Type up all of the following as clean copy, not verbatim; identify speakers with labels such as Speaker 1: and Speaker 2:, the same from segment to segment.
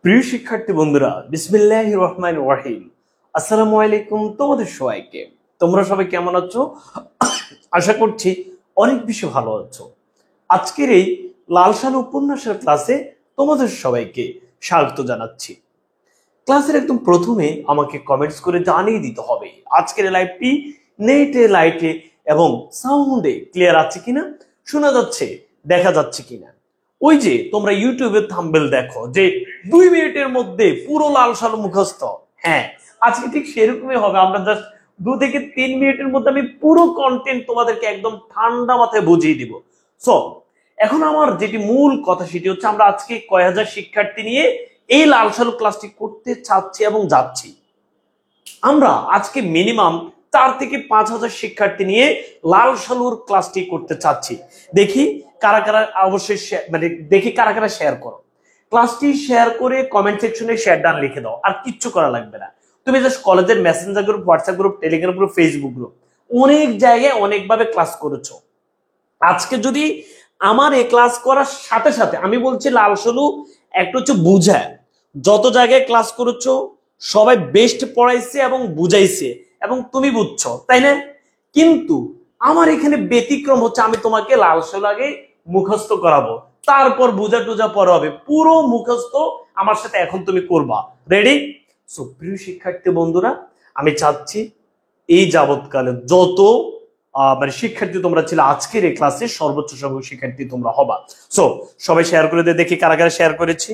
Speaker 1: প্রিয় শিক্ষার্থী বন্ধুরা, বিসমিল্লাহির রহমানির রহিম। আসসালামু আলাইকুম তোমাদের সবাইকে। তোমরা সবাই কেমন আছো? আশা করছি অনেক বেশি ভালো আছো। আজকের এই লাল সাল উপন্যাসের ক্লাসে তোমাদের সবাইকে স্বাগত জানাচ্ছি। ক্লাসের একদম প্রথমে আমাকে কমেন্টস করে জানিয়ে দিতে হবে আজকের লাইভটি নেটে, লাইটে এবং সাউন্ডে ক্লিয়ার আছে কিনা, শোনা যাচ্ছে, দেখা যাচ্ছে কিনা। ওই যে তোমরা ইউটিউবে থাম্বনেল দেখো যে 2 মিনিটের মধ্যে পুরো লাল সাল মুখস্থ, হ্যাঁ আজকে ঠিক সেরকমই হবে। আমরা জাস্ট 2 থেকে 3 মিনিটের মধ্যে আমি পুরো কন্টেন্ট তোমাদেরকে একদম ঠান্ডা মাথায় বুঝিয়ে দিব। সো এখন আমার যেটি মূল কথা সেটি হচ্ছে, আমরা আজকে কয় হাজার শিক্ষার্থী নিয়ে এই লাল সালু ক্লাসটি করতে চাচ্ছি এবং যাচ্ছি। আমরা আজকে মিনিমাম 4 থেকে 5 হাজার শিক্ষার্থী নিয়ে লাল সালুর ক্লাসটি করতে চাচ্ছি। দেখি কারা কারা অবশ্যই দেখি কারা কারা শেয়ার করো। ক্লাসটি শেয়ার করে কমেন্ট সেকশনে শেয়ার ডান লিখে দাও, আর কিচ্ছু করা লাগবে না। তুমি জাস্ট কলেজের Messenger group, WhatsApp group, Telegram group, Facebook group, অনেক জায়গায় অনেকভাবে ক্লাস করেছো। আজকে যদি আমার এই ক্লাস করার সাথে সাথে আমি বলছি লাল সালু একটা হচ্ছে বুঝায়, যত জায়গায় ক্লাস করেছো সবাই বেস্ট পড়াইছে এবং বুঝাইছে এবং তুমি বুঝছো, তাই না? কিন্তু আমার এখানে ব্যতিক্রম হচ্ছে, আমি তোমাকে লাল সালু আগে মুখস্থ করাবো, তারপর বুঝা টুজা পরে হবে। পুরো মুখস্থ আমার সাথে এখন তুমি করবা। রেডি? সো প্রিয় শিক্ষার্থী বন্ধুরা, আমি চাচ্ছি এই যাবৎকালে যত শিক্ষার্থী তোমরা ছিল আজকের এই ক্লাসে সর্বোচ্চ সংখ্যক শিক্ষার্থী তোমরা হবা। সো সবাই শেয়ার করে দিয়ে দেখি কারা কারা শেয়ার করেছি।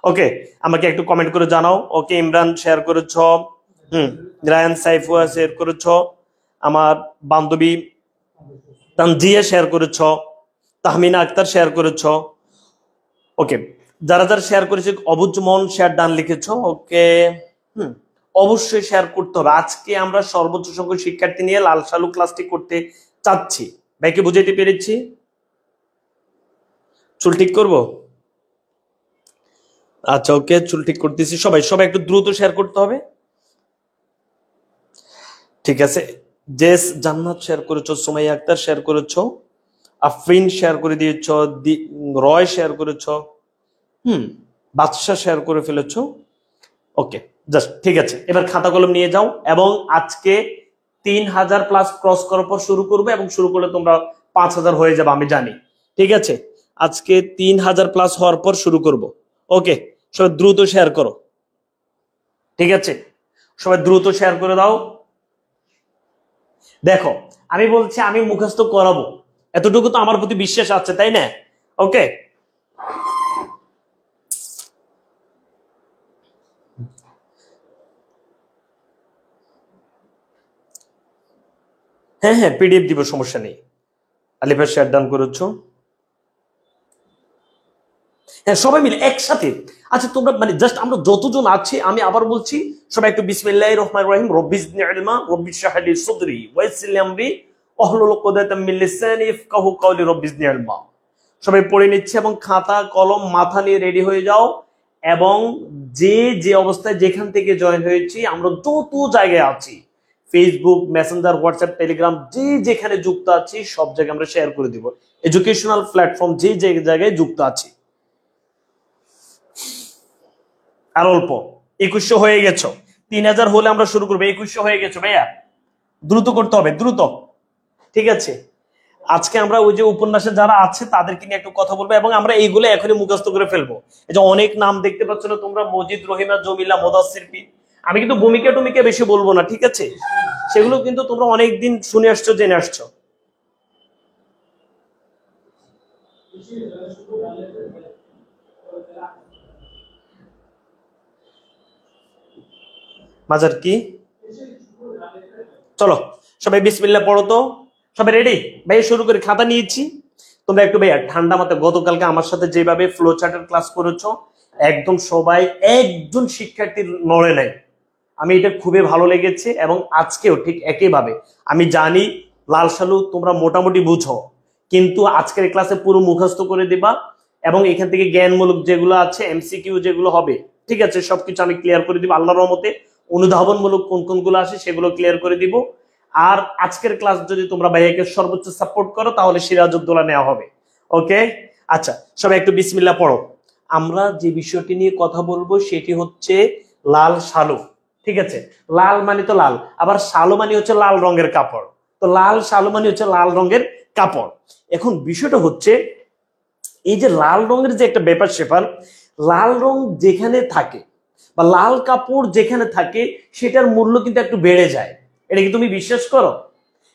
Speaker 1: ওকে, আমাকে একটু কমেন্ট করে জানাও। ওকে, ইমরান শেয়ার করেছ, রায়ান সাইফুয়া শেয়ার করেছ, আমার বান্ধবী তানজিয়া শেয়ার করেছ, তাহমিনা আক্তার শেয়ার করেছ। ওকে, যারা যারা শেয়ার করেছে অবুজ মন শেয়ার ডান লিখেছ। ওকে, অবশ্যই শেয়ার করতে হবে। আজকে আমরা সর্বোচ্চ সংখ্যক শিক্ষার্থী নিয়ে লাল সালু ক্লাসটি করতে চাচ্ছি। ভাইকে বুঝাইতে পেরেছি? চুল ঠিক করবো? আচ্ছা, ওকে, চুল ঠিক করতেছি। সবাই সবাই একটু দ্রুত শেয়ার করতে হবে। ঠিক আছে, জেস জান্নাত শেয়ার করেছো, সুমাইয়া আক্তার শেয়ার করেছো, আফরিন শেয়ার করে দিয়েছ, রয় শেয়ার করেছো, বাদশা শেয়ার করে ফেলেছো। ওকে, জাস্ট ঠিক আছে। এবার খাতা কলম নিয়ে যাও এবং আজকে 3000 প্লাস ক্রস করার পর শুরু করবে, এবং শুরু করলে তোমরা 5000 হয়ে যাবে আমি জানি। ঠিক আছে, আজকে 3000 প্লাস হওয়ার পর শুরু করব। ওকে, সবাই দ্রুত শেয়ার করো। ঠিক আছে, সবাই দ্রুত শেয়ার করে দাও। দেখো, আমি বলছি আমি মুখস্থ করাবো, এতটুকু তো আমার প্রতি বিশ্বাস আছে, তাই না? ওকে, হ্যাঁ হ্যাঁ, পিডিএফ দিব, সমস্যা নেই। আলিফা শেয়ার ডান করেছো। হ্যাঁ, সবাই মিলে একসাথে। আচ্ছা, তোমরা জাস্ট আমরা যতজন আছি, আমি আবার বলছি, সবাই একটু বিসমিল্লাহির রহমানির রহিম, রব্বি জিদনি ইলমা, রব্বি ইশরাহ লি সাদরি ওয়া ইয়াসসির লি আমরি ওয়াহলুল উকদাতাম মিন লিসানি ইয়াফকাহু কাওলি, রব্বি জিদনি ইলমা। সবাই পড়ে নিচ্ছে এবং খাতা কলম মাথা নিয়ে রেডি হয়ে যাও। এবং যে যে অবস্থায় যেখান থেকে জয়েন হয়েছি, আমরা যত জায়গায় আছি, ফেসবুক, মেসেঞ্জার, হোয়াটসঅ্যাপ, টেলিগ্রাম, যে যেখানে যুক্ত আছি সব জায়গায় আমরা শেয়ার করে দিব। এডুকেশনাল প্ল্যাটফর্ম যে যে জায়গায় যুক্ত আছি। আর অল্প, 2100 হয়ে গেছো। 3000 হলে আমরা শুরু করবো। 2100 হয়ে গেছো ভাইয়া, দ্রুত করতে হবে, দ্রুত। ঠিক আছে, আজকে আমরা ওই যে উপন্যাসে যারা আছে তাদেরকে নিয়ে একটু কথা বলবো, এবং আমরা এইগুলো এখনই মুখস্থ করে ফেলবো। এই যে অনেক নাম দেখতে পাচ্ছ না তোমরা, মজিদ, রহিমা, জমিলা, মোদাসসির পি। আমি কিন্তু ভূমিকা টুমিকা বেশি বলবো না, ঠিক আছে? সেগুলো কিন্তু তোমরা অনেকদিন শুনে আসছো, জেনে আসছো। মাজার কি? চলো সবাই বিসমিল্লাহ পড়ো তো। সবাই রেডি? ভাই শুরু করি, খাতা নিয়েছি। তোমরা একটু ভাইয়া ঠান্ডা মাথায়, গতকালকে আমার সাথে যেভাবে ফ্লো চার্টের ক্লাস করেছো, একদম সবাই একজন শিক্ষার্থীর নড়ে নাই। আমি এটা খুবই ভালো লেগেছে, এবং আজকেও ঠিক একইভাবে। আমি জানি লাল সালু তোমরা মোটামুটি বুঝো, কিন্তু আজকের ক্লাসে পুরো মুখস্থ করে দিবা, এবং এখান থেকে জ্ঞানমূলক যেগুলো আছে, এমসিকিউ যেগুলো হবে, ঠিক আছে, সবকিছু আমি ক্লিয়ার করে দিব আল্লাহর রহমতে। অনুধাবনমূলক কোন কোনগুলো আসে সেগুলো ক্লিয়ার করে দিব। আর আজকের ক্লাস যদি তোমরা ভাইয়াকে সর্বোচ্চ সাপোর্ট করো, তাহলে সিরাজউদ্দৌলা নেওয়া হবে। ওকে, আচ্ছা, সবাই একটু বিসমিল্লাহ পড়ো। আমরা যে বিষয়টি নিয়ে কথা বলবো সেটি হচ্ছে লাল শালু। ঠিক আছে, লাল মানে তো লাল, আবার শালু মানে হচ্ছে লাল রঙের কাপড়। তো লাল শালু মানে হচ্ছে লাল রঙের কাপড়। এখন বিষয়টা হচ্ছে এই যে লাল রঙের যে একটা ব্যাপার স্যাপার, লাল রং যেখানে থাকে বা লাল কাপড় যেখানে থাকে সেটার মূল্য কিন্তু একটু বেড়ে যায়। এটা কি তুমি বিশ্বাস করো?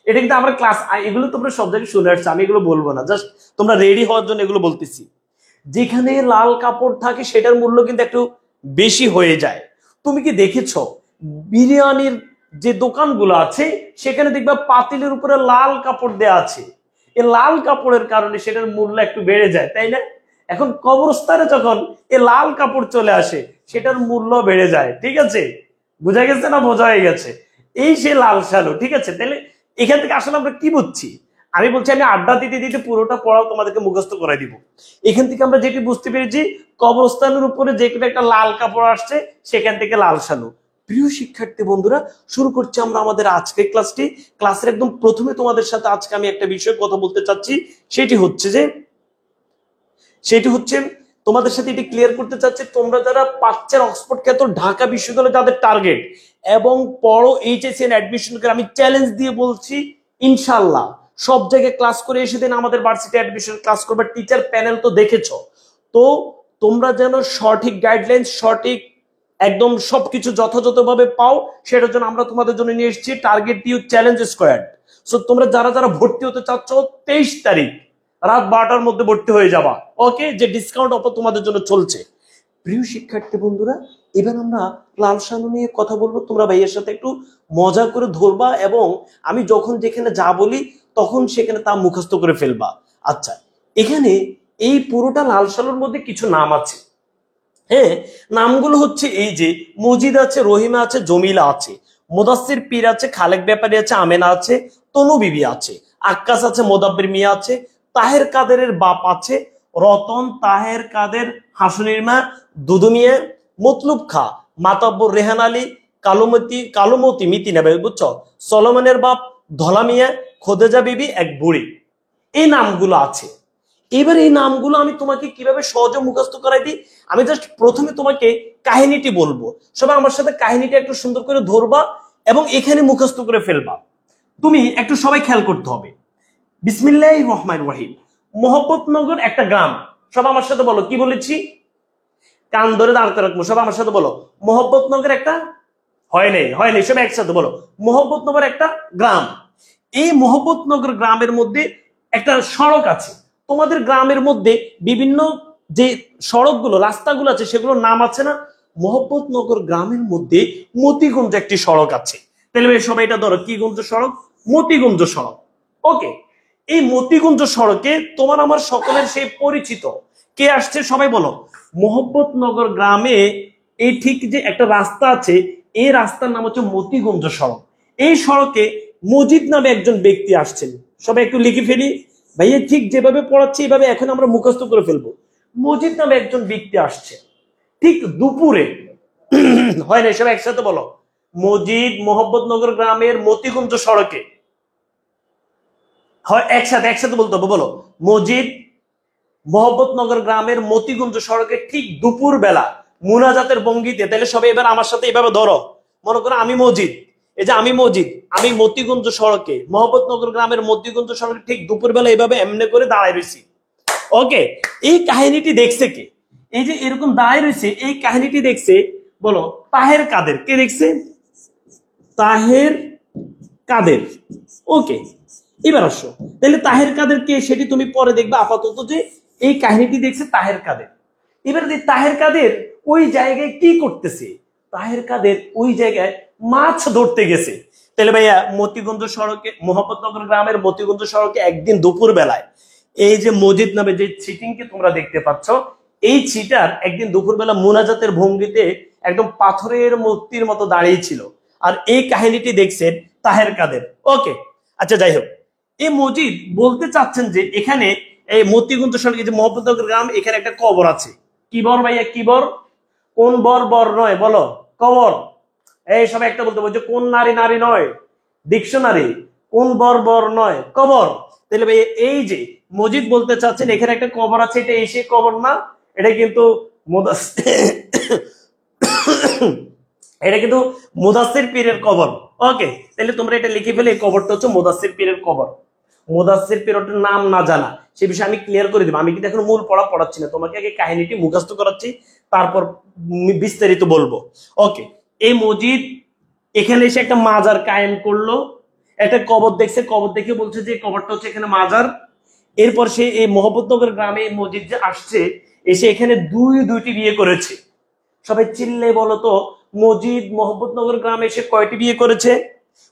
Speaker 1: এটা কিন্তু আমরা ক্লাস, এগুলো তোমরা সব জায়গায় শুনে আসছো, আমি এগুলো বলবো না, জাস্ট তোমরা রেডি হওয়ার জন্য এগুলো বলতেছি। যেখানে লাল কাপড় থাকে সেটার মূল্য কিন্তু একটু বেশি হয়ে যায়। তুমি কি দেখেছো বিরিয়ানির যে দোকানগুলো আছে সেখানে দেখবা পাতিলের উপরে লাল কাপড় দেয়া আছে, এই লাল কাপড়ের কারণে সেটার মূল্য একটু বেড়ে যায়, তাই না? এখন কবরস্থানে যখন এই লাল কাপড় চলে আসে সেটার মূল্য বেড়ে যায়। ঠিক আছে, বোঝা গেছে না বোঝা হয়ে গেছে? এই সে লাল শালু। ঠিক আছে, তাহলে এখান থেকে আসলে আমরা কি বুঝছি? আমি বলছি আমি আড্ডা দিতে দিতে পুরোটা পড়াও তোমাদেরকে মুখস্থ করে দিব। এখান থেকে আমরা যেটি বুঝতে পেরেছি, কবরস্থানের উপরে যে কোনো একটা লাল কাপড় আসছে সেখান থেকে লাল শালু। প্রিয় শিক্ষার্থী বন্ধুরা, শুরু করছি আমরা আমাদের আজকের ক্লাসটি। ক্লাসের একদম প্রথমে তোমাদের সাথে আজকে আমি একটা বিষয়ে কথা বলতে চাচ্ছি, সেটি হচ্ছে তোমাদের সাথে এটি ক্লিয়ার করতে চাচ্ছি, তোমরা যারা পাচ্ছেন অক্সফোর্ড খ্যাত ঢাকা বিশ্ববিদ্যালয়ে যাদের টার্গেট এবং পড়ো এইচএসসি অ্যাডমিশন করে, আমি চ্যালেঞ্জ দিয়ে বলছি ইনশাল্লাহ সব জায়গায় ক্লাস করে এসে দিন আমাদের ভার্সিটি অ্যাডমিশন ক্লাস করবে। টিচার প্যানেল তো দেখেছো, তো তোমরা যেন সঠিক গাইডলাইন, সঠিক একদম সবকিছু যথাযথভাবে পাও, সেটার জন্য আমরা তোমাদের জন্য নিয়ে এসেছি target U challenge squad. So তোমরা যারা যারা ভর্তি হতে চাচ্ছ 23 তারিখ রাত 12টার মধ্যে ভর্তি হয়ে যাবা। ওকে, যে ডিসকাউন্ট অফার তোমাদের জন্য চলছে। প্রিয় শিক্ষার্থী বন্ধুরা, এবার আমরা লাল শালু নিয়ে কথা বলবো, তোমরা ভাইয়ের সাথে একটু মজা করে ধরবা এবং আমি যখন যেখানে যা বলি তখন সেখানে তা মুখস্থ করে ফেলবা। আচ্ছা, এখানে এই পুরোটা লাল শালুর মধ্যে কিছু নাম আছে। হ্যাঁ, নামগুলো হচ্ছে এই যে মজিদ আছে, রহিমা আছে, জমিলা আছে, মুদাসসির পীর আছে, খালেক ব্যাপারী আছে, আমেনা আছে, তনু বিবি আছে, আক্কাস আছে, মোদাব্বির মিয়া আছে, তাহের কাদেরের বাপ আছে, রতন, তাহের কাদের, হাসুনির মা, দুদু মিয়া, মতলুব খা, মাতাব্বর রেহান আলী, কালুমতি মিতি নেবে, বুঝছো, সলোমনের বাপ ধলা মিয়া, খোদেজা বিবি এক বুড়ি। এই নামগুলো আছে। এবার এই নামগুলো আমি তোমাকে কিভাবে সহজে মুখস্থ করাই দিই, আমি জাস্ট প্রথমে তোমাকে কাহিনীটি বলবো, সবাই আমার সাথে কাহিনীটা একটু সুন্দর করে ধরবা এবং এখানে মুখস্থ করে ফেলবা। তুমি একটু সবাই খেয়াল করতে হবে। বিসমিল্লাহির রহমানির রহিম। মোহাম্মদনগর একটা গ্রাম, সবাই আমার সাথে বলো, কি বলেছি? কান ধরে দাঁড়াতে রাখবো, সবাই আমার সাথে বলো, মোহাম্মদনগর একটা, হয় নাই, সবাই একসাথে বলো, মোহাম্মদনগর একটা গ্রাম। এই মোহাম্মদনগর গ্রামের মধ্যে একটা সড়ক আছে। তোমাদের গ্রামের মধ্যে বিভিন্ন যে সড়কগুলো, রাস্তাগুলো আছে সেগুলোর নাম আছে না? মোহাম্মদনগর গ্রামের মধ্যে মতিগঞ্জ একটি সড়ক আছে। তাহলে সবাই এটা ধরো, কি গঞ্জ সড়ক? মতিগঞ্জ সড়ক। ওকে, এই মতিগঞ্জ সড়কে তোমার আমার সকলের সেই পরিচিত কে আসছে, সবাই বলো। মোহাম্মদনগর গ্রামে এই ঠিক যে একটা রাস্তা আছে, এই রাস্তার নাম হচ্ছে মতিগঞ্জ সড়ক। এই সড়কে মজিদ নামে একজন ব্যক্তি আসছেন, সবাই একটু লিখে ফেলি। ভাইয়া ঠিক যেভাবে পড়াচ্ছি এইভাবে এখন আমরা মুখস্থ করে ফেলবো। মজিদ নামে একজন ব্যক্তি আসছে ঠিক দুপুরে, হয় না? সবাই একসাথে বলো, মজিদ মোহাম্মদনগর গ্রামের মতিগঞ্জ সড়কে, হয় একসাথে বলতে হবে, বলো, মজিদ মোহাম্মদনগর গ্রামের মতিগঞ্জ সড়কে ঠিক দুপুর বেলা মুনাজাতের ভঙ্গিতে। তাহলে সবাই এবার আমার সাথে এভাবে ধরো, মনে করো আমি মজিদ, এই যে আমি মজিদ, আমি মতিগঞ্জ সড়কে, মোহাম্মদনগর গ্রামের মতিগঞ্জ সড়কে ঠিক দুপুর বেলা এইভাবে এমনি করে দাঁড়ায় রয়েছি। ওকে, এই কাহিনীটি দেখছে কে? এই যে এরকম দাঁড়ায় রয়েছে, এই কাহিনীটি দেখছে, বলো, তাহের কাদের। কে দেখছে? তাহের কাদের। ওকে, এবার আসো, তাহলে তাহের কাদের কে সেটি তুমি পরে দেখবে, আপাতত যে এই কাহিনীটি দেখছে তাহের কাদের। এবার তাহের কাদের ওই জায়গায় কি করতেছে? তাহের কাদের ওই জায়গায় মাছ ধরতে গেছে। তাহলে ভাইয়া মতিগঞ্জ সড়কে, মোহাম্মদনগর গ্রামের মতিগঞ্জ সড়কে একদিন দুপুর বেলায় এই যে মজিদ নামে যে চিটিংকে তোমরা দেখতে পাচ্ছ, এই চিটার একদিন দুপুর বেলা মুনাজাতের ভঙ্গিতে একদম পাথরের মূর্তির মতো দাঁড়িয়ে ছিল, আর এই কাহিনীটি দেখছেন তাহের কাদের। ওকে, আচ্ছা যাই হোক, এই মজিদ বলতে চাচ্ছেন যে এখানে এই মতিগঞ্জ সড়কে যে মোহাম্মদনগর গ্রাম, এখানে একটা কবর আছে। কি বর ভাইয়া, কি বর? কোন বর? বর নয়, বলো, কবর। এই সবাই একটা বলতে বলছে, কোন নারী? নারী নয়, ডিকশনারি। কোন বর? বর নয়, কবর। তাহলে ভাই এই যে মজিদ বলতে চাচ্ছেন এখানে একটা কবর আছে, এটা এসে কবর না, এটা কিন্তু এটা কিন্তু মুদাসসির পীরের কবর। ওকে, তাহলে তোমরা এটা লিখে ফেলে, এই কবরটা হচ্ছে মুদাসসির পীরের কবর। মুদাসসির পীরের নাম না জানা সে বিষয়ে আমি ক্লিয়ার করে দেবো। আমি কিন্তু এখন মূল পড়া পড়াচ্ছি না, তোমাকে আগে কাহিনীটি মুখস্থ করাচ্ছি, তারপর বিস্তারিত বলবো। ওকে, এই মসজিদ এখানে এসে একটা মাজার কায়েম করলো, একটা কবর দেখছে, কবর দেখে বলছে যে কবরটা হচ্ছে এখানে মাজার। এরপর সে এই মোহাম্মদনগর গ্রামে এই মসজিদ যে আসছে, এসে এখানে দুইটি বিয়ে করেছে। সবাই চিল্লে বলো তো, মসজিদ মোহাম্মদনগর গ্রামে এসে কয়টি বিয়ে করেছে?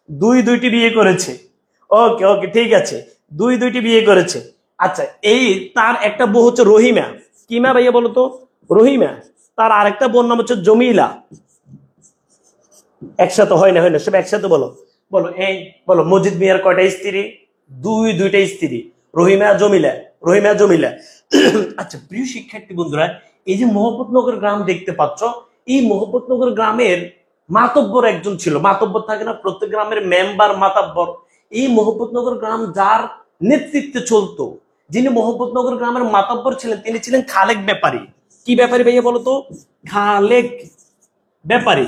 Speaker 1: দুইটি বিয়ে করেছে। ওকে ওকে, ঠিক আছে, দুইটি বিয়ে করেছে। আচ্ছা, এই তার একটা বউ হচ্ছে রহিমা। কিমা ভাইয়া বলো তো? রহিমা। তার আরেকটা বোন নাম হচ্ছে জমিলা। একসাথে হয় না সব একসাথে বলো। বলো এই বলো, মসজিদ মিয়ার কয়টা স্ত্রী? দুইটা স্ত্রী, রহিমা জমিলা, রহিমা জমিলা। আচ্ছা প্রিয় শিক্ষার্থী বন্ধুরা, এই যে মোহাম্মদনগর গ্রাম দেখতে পাচ্ছ, এই মোহাম্মদনগর গ্রামের মাতব্বর একজন ছিল। মাতব্বর থাকে না, প্রত্যেক গ্রামের মেম্বার মাতব্বর। এই মোহাম্মদনগর গ্রাম যার নেতৃত্বে চলতো, যিনি মোহাম্মদনগর গ্রামের মাতব্বর ছিলেন, তিনি ছিলেন খালেক ব্যাপারী। কি ব্যাপারী ভাইয়া বলো তো? খালেক ব্যাপারী।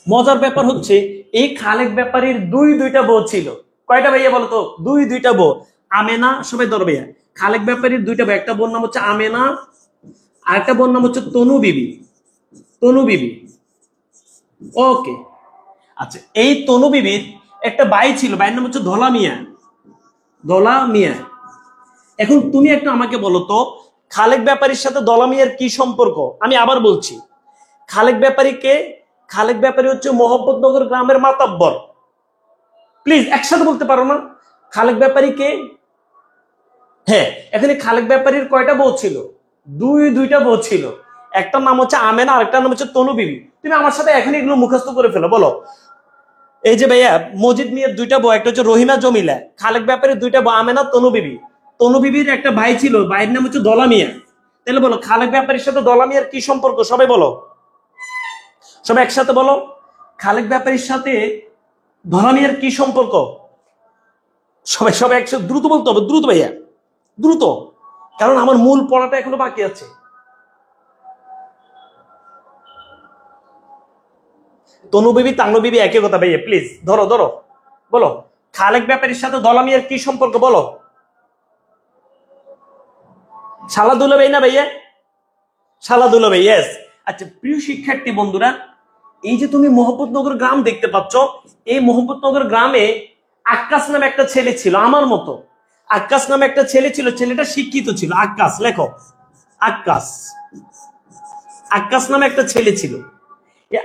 Speaker 1: মজার ব্যাপার হচ্ছে, এই খালেক ব্যাপারীর দুইটা বউ ছিল। কয়টা ভাইয়া বলো তো? দুইটা বউ। আমেনা, সবাই ধরো ভাইয়া। খালেক ব্যাপারীর দুইটা বউ, একটা বোন নাম হচ্ছে আমেনা, আর একটা বোন নাম হচ্ছে তনু বিবি। তনু বিবি। ওকে, আচ্ছা, এই তনু বিবির একটা ভাই ছিল, ভাইয়ের নাম হচ্ছে ধলা মিয়া। ধলা মিয়া। এখন তুমি একটা আমাকে বলো তো, খালেক ব্যাপারীর সাথে ধলা মিয়ার কি সম্পর্ক? আমি আবার বলছি, খালেক ব্যাপারীকে, খালেক ব্যাপারী হচ্ছে মোহাম্মদনগর গ্রামের মাতাব্বর। প্লিজ একসাথে বলতে পারো না? খালেক ব্যাপারী কে? হ্যাঁ, এখানে খালেক ব্যাপারীর কয়টা বউ ছিল? দুইটা বউ ছিল। একটা নাম হচ্ছে আমেনা, আরেকটা নাম হচ্ছে তনু বিবি। তুমি আমার সাথে এখন এগুলো মুখস্থ করে ফেলো। বলো, এই যে ভাইয়া, মসজিদ মিয়ার দুইটা বউ, একটা হচ্ছে রহিমা জমিলা। খালেক ব্যাপারীর দুইটা বউ, আমেনা, তনু বিবি। তনু বিবির একটা ভাই ছিল, ভাইয়ের নাম হচ্ছে দলা মিয়া। তাহলে বলো, খালেক ব্যাপারীর সাথে দলা মিয়ার কি সম্পর্ক? সবাই বলো, সবাই একসাথে বলো, খালেক ব্যাপারীর সাথে ধলা মিয়ার কি সম্পর্ক? সবাই একসাথে দ্রুত বলতে হবে, দ্রুত ভাইয়া, দ্রুত, কারণ আমার মূল পড়াটা এখনো বাকি আছে। তনু বিবি তানু বিবি একই কথা ভাইয়া, প্লিজ ধরো ধরো, বলো খালেক ব্যাপারীর সাথে ধলা মিয়ার কি সম্পর্ক? বলো। শালা দুলাভাই না ভাইয়া? শালা দুলাভাই, ইয়েস। আচ্ছা প্রিয় শিক্ষার্থী বন্ধুরা, এই যে তুমি মোহাম্মদনগর গ্রাম দেখতে পাচ্ছ, এই মোহাম্মদনগর গ্রামে আক্কাস নামে একটা ছেলে ছিল, আমার মতো। আক্কাস নামে একটা ছেলে ছিল, ছেলেটা শিক্ষিত ছিল। আক্কাস, লেখো আক্কাস। আক্কাস নামে একটা ছেলে ছিল। এই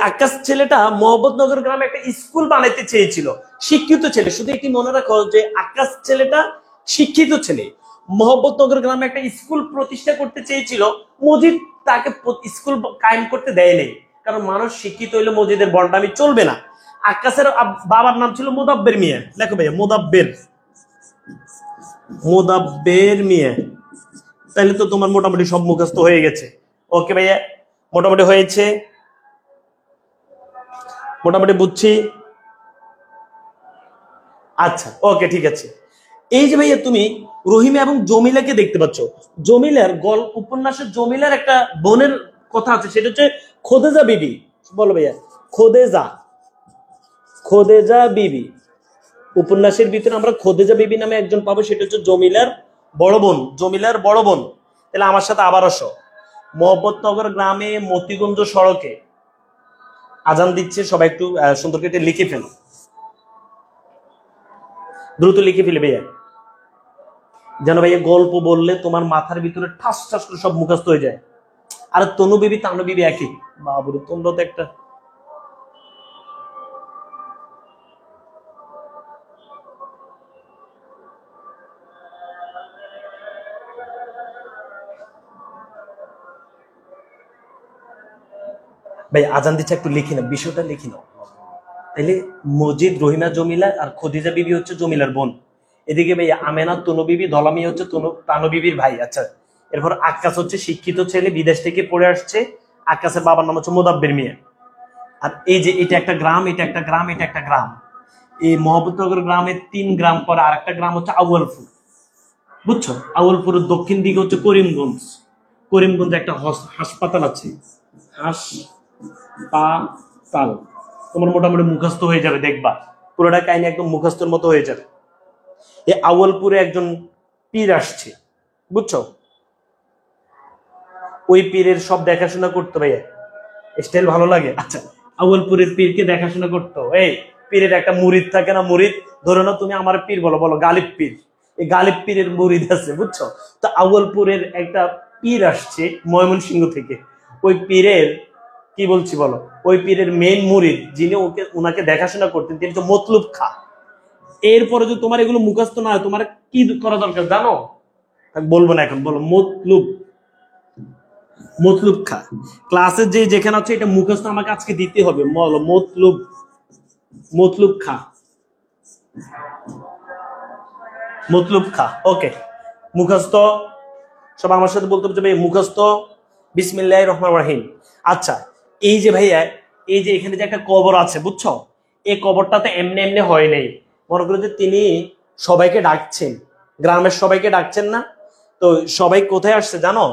Speaker 1: আক্কাস ছেলেটা মোহাম্মদনগর গ্রামে একটা স্কুল বানাইতে চেয়েছিল। শিক্ষিত ছেলে, শুধু এটি মনে রাখো যে আক্কাস ছেলেটা শিক্ষিত ছেলে। মোহাম্মদনগর গ্রামে একটা স্কুল প্রতিষ্ঠা করতে চেয়েছিল। মসজিদ তাকে স্কুল কায়েম করতে দেয় নেই, কারণ মানুষ শিক্ষিত হইলে মসজিদের বন্ডামি চলবে না। আক্কাসের বাবার নাম ছিল মোদাব্বের মিয়া। লেখো ভাইয়া, মোদাব্বের মিয়া। তাহলে তো তোমার মোটামুটি সব মুখস্থ হয়ে গেছে। ওকে ভাইয়া, মোটামুটি হয়েছে, মোটামুটি বুঝছি। আচ্ছা ওকে, ঠিক আছে। এই যে ভাইয়া তুমি রহিমা এবং জমিলাকে দেখতে পাচ্ছ। জমিলার উপন্যাসের জমিলার একটা বোনের কথা আছে, সেটা হচ্ছে খোদেজা বিবি। বলো ভাইয়া, খোদেজা বিবি। উপন্যাসের ভিতরে আমরা খোদেজা বিবি নামে একজন পাবো, সেটা হচ্ছে জমিলার বড় বোন। জমিলার বড় বোন। তাহলে আমার সাথে আবার আসো। মোহাম্মদনগর গ্রামে মতিগঞ্জ সড়কে আজান দিচ্ছে, সবাই একটু সুন্দর করে লিখে ফেলো, দ্রুত লিখে ফেলে ভাইয়া, যেন ভাইয়া গল্প বললে তোমার মাথার ভিতরে ঠাস ঠাস করে সব মুখস্থ হয়ে যায়। আর তনু বিবি তানু বিবি একই। বাবুরে, তোমরা তো একটা ভাই আজান দিচ্ছে, একটু লিখি না, বিষয়টা লিখি নাও। তাইলে মসজিদ রহিমা জমিলা আর খদিজা বিবি হচ্ছে জমিলার বোন। এদিকে ভাই আমেনা তনু বিবি, দলামি হচ্ছে তানু বিবির ভাই। আচ্ছা, এরপর আক্কাস হচ্ছে শিক্ষিত ছেলে, বিদেশ থেকে পড়ে আসছে। আক্কাসের বাবার নাম হচ্ছে মোদাব্বের মিয়া। আর এই যে এটা একটা গ্রাম, এটা একটা গ্রাম, এটা একটা গ্রাম। এই মোহাম্মদনগর গ্রামের 3 গ্রাম পরে আরেকটা গ্রাম হচ্ছে আউয়ালপুর। বুঝছো? আউয়ালপুরের দক্ষিণ দিকে হচ্ছে করিমগঞ্জ। করিমগঞ্জে একটা হাসপাতাল আছে, হাসপাতাল। তোমার মোটামুটি মুখস্থ হয়ে যাবে, দেখবা পুরোটা কাহিনী একদম মুখস্থের মতো হয়ে যাবে। এই আউয়ালপুরে একজন পীর আসছে, বুঝছো? ওই পীরের সব দেখাশোনা করতো ভাইয়া, স্টাইল ভালো লাগে। আচ্ছা, আউয়ালপুরের পীরকে দেখাশোনা করতো। এই পীরের একটা মুরিদ থাকে না, মুরিদ ধরে না তুমি আমার পীর বলো, বলো গালিব পীর। এই গালিব পীরের মুরিদ আছে, বুঝছো? তো আউয়ালপুরের একটা পীর আসছে ময়মনসিংহ থেকে। ওই পীরের কি বলছি বলো, ওই পীরের মেইন মুরিদ যিনি ওনাকে দেখাশোনা করতেন তিনি তো মতলুব খা। এরপরে যদি তোমার এগুলো মুখস্থ না হয় তোমার কি করা দরকার জানো? বলবো না এখন, বলো মতলুব। মতলুব খা ক্লাসের যে যেখানে আছে এটা মুখস্থ আমাকে আজকে দিতে হবে। বলো মতলুব, মতলুব খা, মতলুব খা। ওকে, মুখস্থ সব আমার সাথে বলতে হবে ভাই, মুখস্থ। বিসমিল্লাহির রহমানির রহিম। আচ্ছা, এই যে ভাইয়া, এই যে এখানে যে একটা কবর আছে, বুঝছো? এই কবরটাতে এমনি এমনি হয় নাই। মনে করো যে তিনি সবাইকে ডাকছেন, গ্রামের সবাইকে ডাকছেন না? তো সবাই কোথায় আসছে জানো?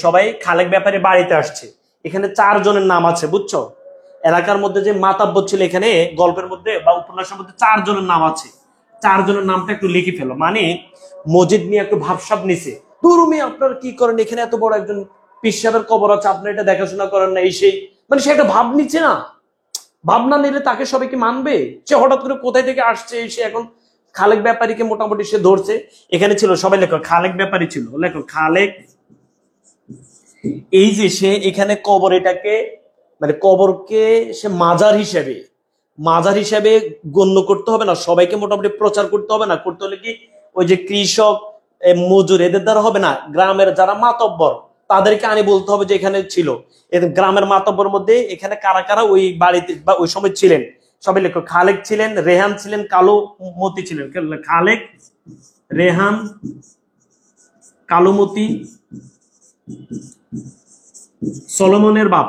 Speaker 1: সবাই খালেক ব্যাপারে বাড়িতে আসছে। এখানে 4 জনের নাম আছে, বুঝছো? এলাকার মধ্যে যে মাতাব্বর ছিল, এখানে গল্পের মধ্যে বা উপন্যাসের মধ্যে 4 জনের নাম আছে। 4 জনের নামটা একটু লিখে ফেলো। মানে মসজিদ নিয়ে একটু ভাবসাব নিছে, তুমি আপনার কি করেন এখানে, এত বড় একজন পীর সাহেবের কবর আছে, আপনি এটা দেখাশোনা করেন না, এই সেই। মানে সে একটা ভাব নিচ্ছে না, ভাবনা নিলে তাকে সবাই কি মানবে? সে হঠাৎ করে কোথায় থেকে আসছে, সে এখন খালেক ব্যাপারীকে মোটামুটি সে ধরছে। এখানে ছিল সবাই লেখো খালেক ব্যাপারী ছিল, লেখো খালেক। এই যে সে এখানে কবর, এটাকে মানে কবরকে সে মাজার হিসেবে গণ্য করতে হবে না? সবাইকে মোটামুটি প্রচার করতে হবে না? করতে হলে কি ওই যে কৃষক, মজুর, এদের দ্বারা হবে না। গ্রামের যারা মাতব্বর তাদেরকে আনি বলতে হবে যে এখানে ছিল। এদের গ্রামের মাতব্বর মধ্যে এখানে কারা কারা ওই বাড়িতে বা ওই সময় ছিলেন সবাই লেখো। খালেক ছিলেন, রেহান ছিলেন, কালো মতি ছিলেন। খালেক, রেহান, কালুমতি, সলোমনের বাপ,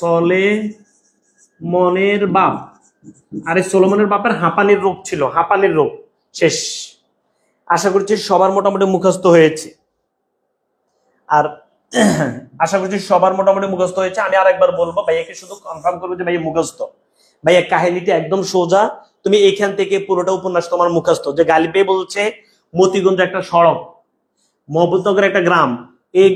Speaker 1: সলেমনের বাপ। আরে সলোমনের বাপের হাঁপানির রোগ ছিল, হাঁপানির রোগ। শেষ। আশা করছি সবার মোটামুটি মুখস্থ হয়েছে। আর আশা করছি সবার মোটামুটি মুখস্থ হয়েছে। আমি আরেকবার বলবো, ভাইয়াকে শুধু কনফার্ম করবো যে ভাইয়া মুখস্থ। ভাইয়া কাহিনীটা একদম সোজা, তুমি এখান থেকে পুরোটা উপন্যাস তোমার মুখস্থ। যে গালিবে বলছে মতিগঞ্জ একটা সড়ক, মহবুবনগর একটা গ্রাম, এই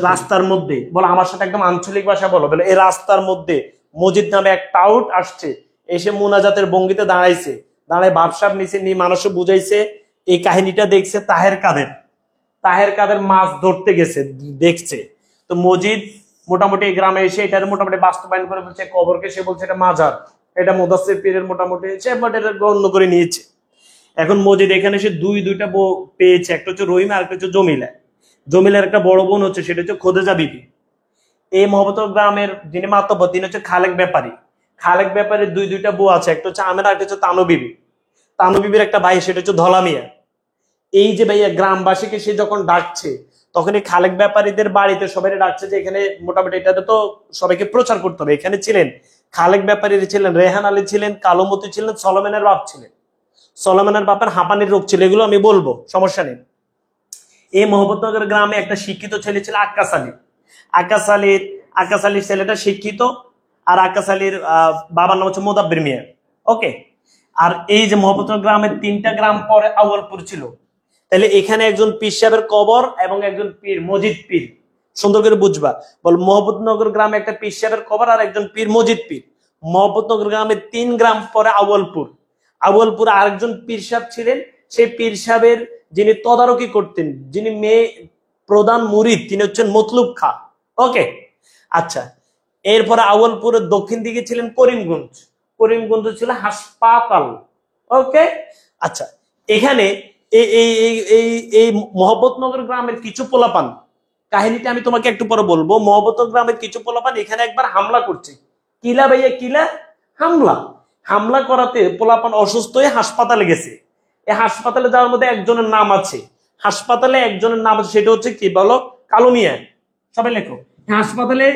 Speaker 1: রাস্তার মধ্যে, বলো আমার সাথে একদম আঞ্চলিক ভাষা বলো, বলে এই রাস্তার মধ্যে মজিদ নামে এক টাউট আসছে, এসে মুনাজাতের ভঙ্গিতে দাঁড়াইছে, দাঁড়ায় ভাবসাব নিচে নিয়ে মানুষে বুঝাইছে। এই কাহিনীটা দেখছে তাহের কাদের মাছ ধরতে গেছে, দেখছে। তো মজিদ মোটামুটি এই গ্রামে এসে এটার মোটামুটি বাস্তবায়ন করে বলছে কবরকে, সে বলছে এটা মাজার, এটা মুদাসসির পীরের মোটামুটি সে এটা গণ্য করে নিয়েছে। এখন মজিদ এখানে সে দুইটা বউ পেয়েছে, একটা হচ্ছে রহিমা আর একটা হচ্ছে জমিলা। জমিলার একটা বড় বোন হচ্ছে, সেটা হচ্ছে খোদেজা বিবি। এই মহব্বত গ্রামের যিনি মাতব্বর তিনি হচ্ছে খালেক ব্যাপারী। খালেক ব্যাপারীর দুইটা বউ আছে, একটা হচ্ছে আমেরা, একটা হচ্ছে তানু বিবি। তানু বিবির একটা ভাই, সেটা হচ্ছে ধলা মিয়া। এই যে ভাইয়া গ্রামবাসীকে সে যখন ডাকছে, তখন এই খালেক ব্যাপারীদের বাড়িতে সবাই ডাকছে যে এখানে মোটামুটি এটাতে তো সবাইকে প্রচার করতে হবে। এখানে ছিলেন খালেক ব্যাপারীর ছিলেন রেহান আলী ছিলেন, কালোমতি ছিলেন, সলোমনের বাপ ছিলেন। সলোমনের বাপের হাঁপানির রোগ ছিল, এগুলো আমি বলবো, সমস্যা নেই। এই মোহাম্মদনগর গ্রামে একটা শিক্ষিত ছেলে ছিল আক্কাস আলী। আক্কাস আলীর ছেলেটা শিক্ষিত, আর আক্কাস আলীর বাবার নাম হচ্ছে মোদাব্বির মিয়া। ওকে। আর এই যে মোহাম্মদনগর গ্রামের 3টা গ্রাম পরে আউয়ালপুর ছিল। তাহলে এখানে একজন পীর সাহেবের কবর এবং একজন পীর, মজিদ পীর। সুন্দর করে বুঝবা, বল মোহাম্মদনগর গ্রামে একটা পীর সাহেবের কবর আর একজন পীর, মজিদ পীর। মোহাম্মদনগর গ্রামে 3 গ্রাম পরে আউয়ালপুর আরেকজন পীর সাহেব ছিলেন। সেই পীর সাহেবের যিনি তদারকি করতেন, যিনি মেয়ে প্রধান মুরিদ, তিনি হচ্ছেন মতলুব খা। ওকে। আচ্ছা, এরপরে আউয়ালপুরের দক্ষিণ দিকে ছিলেন করিমগঞ্জ ছিল হাসপাতাল। ওকে। আচ্ছা, এখানে এই এই এই এই মহব্বতনগর গ্রামের কিছু পোলাপান, কাহিনীটা আমি তোমাকে একটু পরে বলবো। মহব্বতনগর গ্রামের কিছু পোলাপান এখানে একবার হামলা করছে। কিলা ভাইয়া, কিলা হামলা করাতে পোলাপান অসুস্থ হয়ে হাসপাতালে গেছে। এই হাসপাতালে যাওয়ার মধ্যে একজনের নাম আছে, সেটা হচ্ছে কি বলো, কালো মিয়া। সবাই লেখো। হাসপাতালে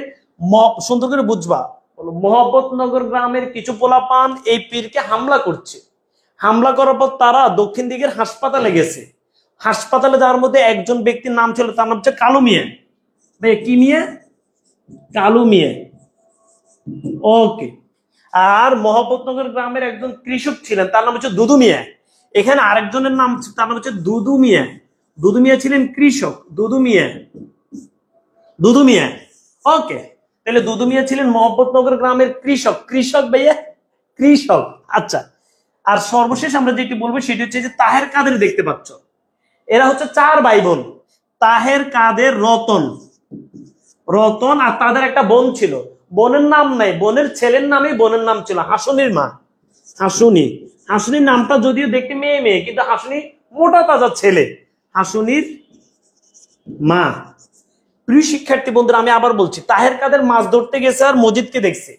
Speaker 1: সুন্দর করে বুঝবা, বলো মহব্বতনগর গ্রামের কিছু পোলাপান এই পীরকে হামলা করছে। হামলা করার পর তারা দক্ষিণ দিকের হাসপাতালে গেছে। হাসপাতালে যাওয়ার মধ্যে একজন ব্যক্তির নাম ছিল, তার নাম হচ্ছে কালু মিয়া। ভাই কি মিয়া? কালু মিয়া। ওকে। আর মোহাম্মদনগর গ্রামের একজন কৃষক ছিলেন, তার নাম হচ্ছে দুদু মিয়া। এখানে আরেকজনের নাম, তার নাম হচ্ছে দুদু মিয়া। দুদু মিয়া ছিলেন কৃষক। দুদু মিয়া, দুদু মিয়া। ওকে, তাহলে দুদু মিয়া ছিলেন মোহাম্মদনগর গ্রামের কৃষক। কৃষক ভাইয়া, কৃষক। আচ্ছা, আর সর্বশেষ আমরা যেটি বলবো সেটি হচ্ছে যে তাহের কাদের। দেখতে পাচ্ছ, এরা হচ্ছে 4 ভাই বোন। তাহের, কাদের, রতন। রতন, আর তাদের একটা বোন ছিল। বোনের নাম নাই, বোনের ছেলের নামে বোনের নাম ছিল হাসুনির মা। হাসুনি। হাসুনির নামটা যদিও দেখতে মেয়ে মেয়ে, কিন্তু হাসুনি মোটা তাজা ছেলে। হাসুনির মা। প্রিয় শিক্ষার্থী বন্ধুরা, আমি আবার বলছি, তাহের কাদের মাছ ধরতে গেছে আর মজিদকে দেখছে।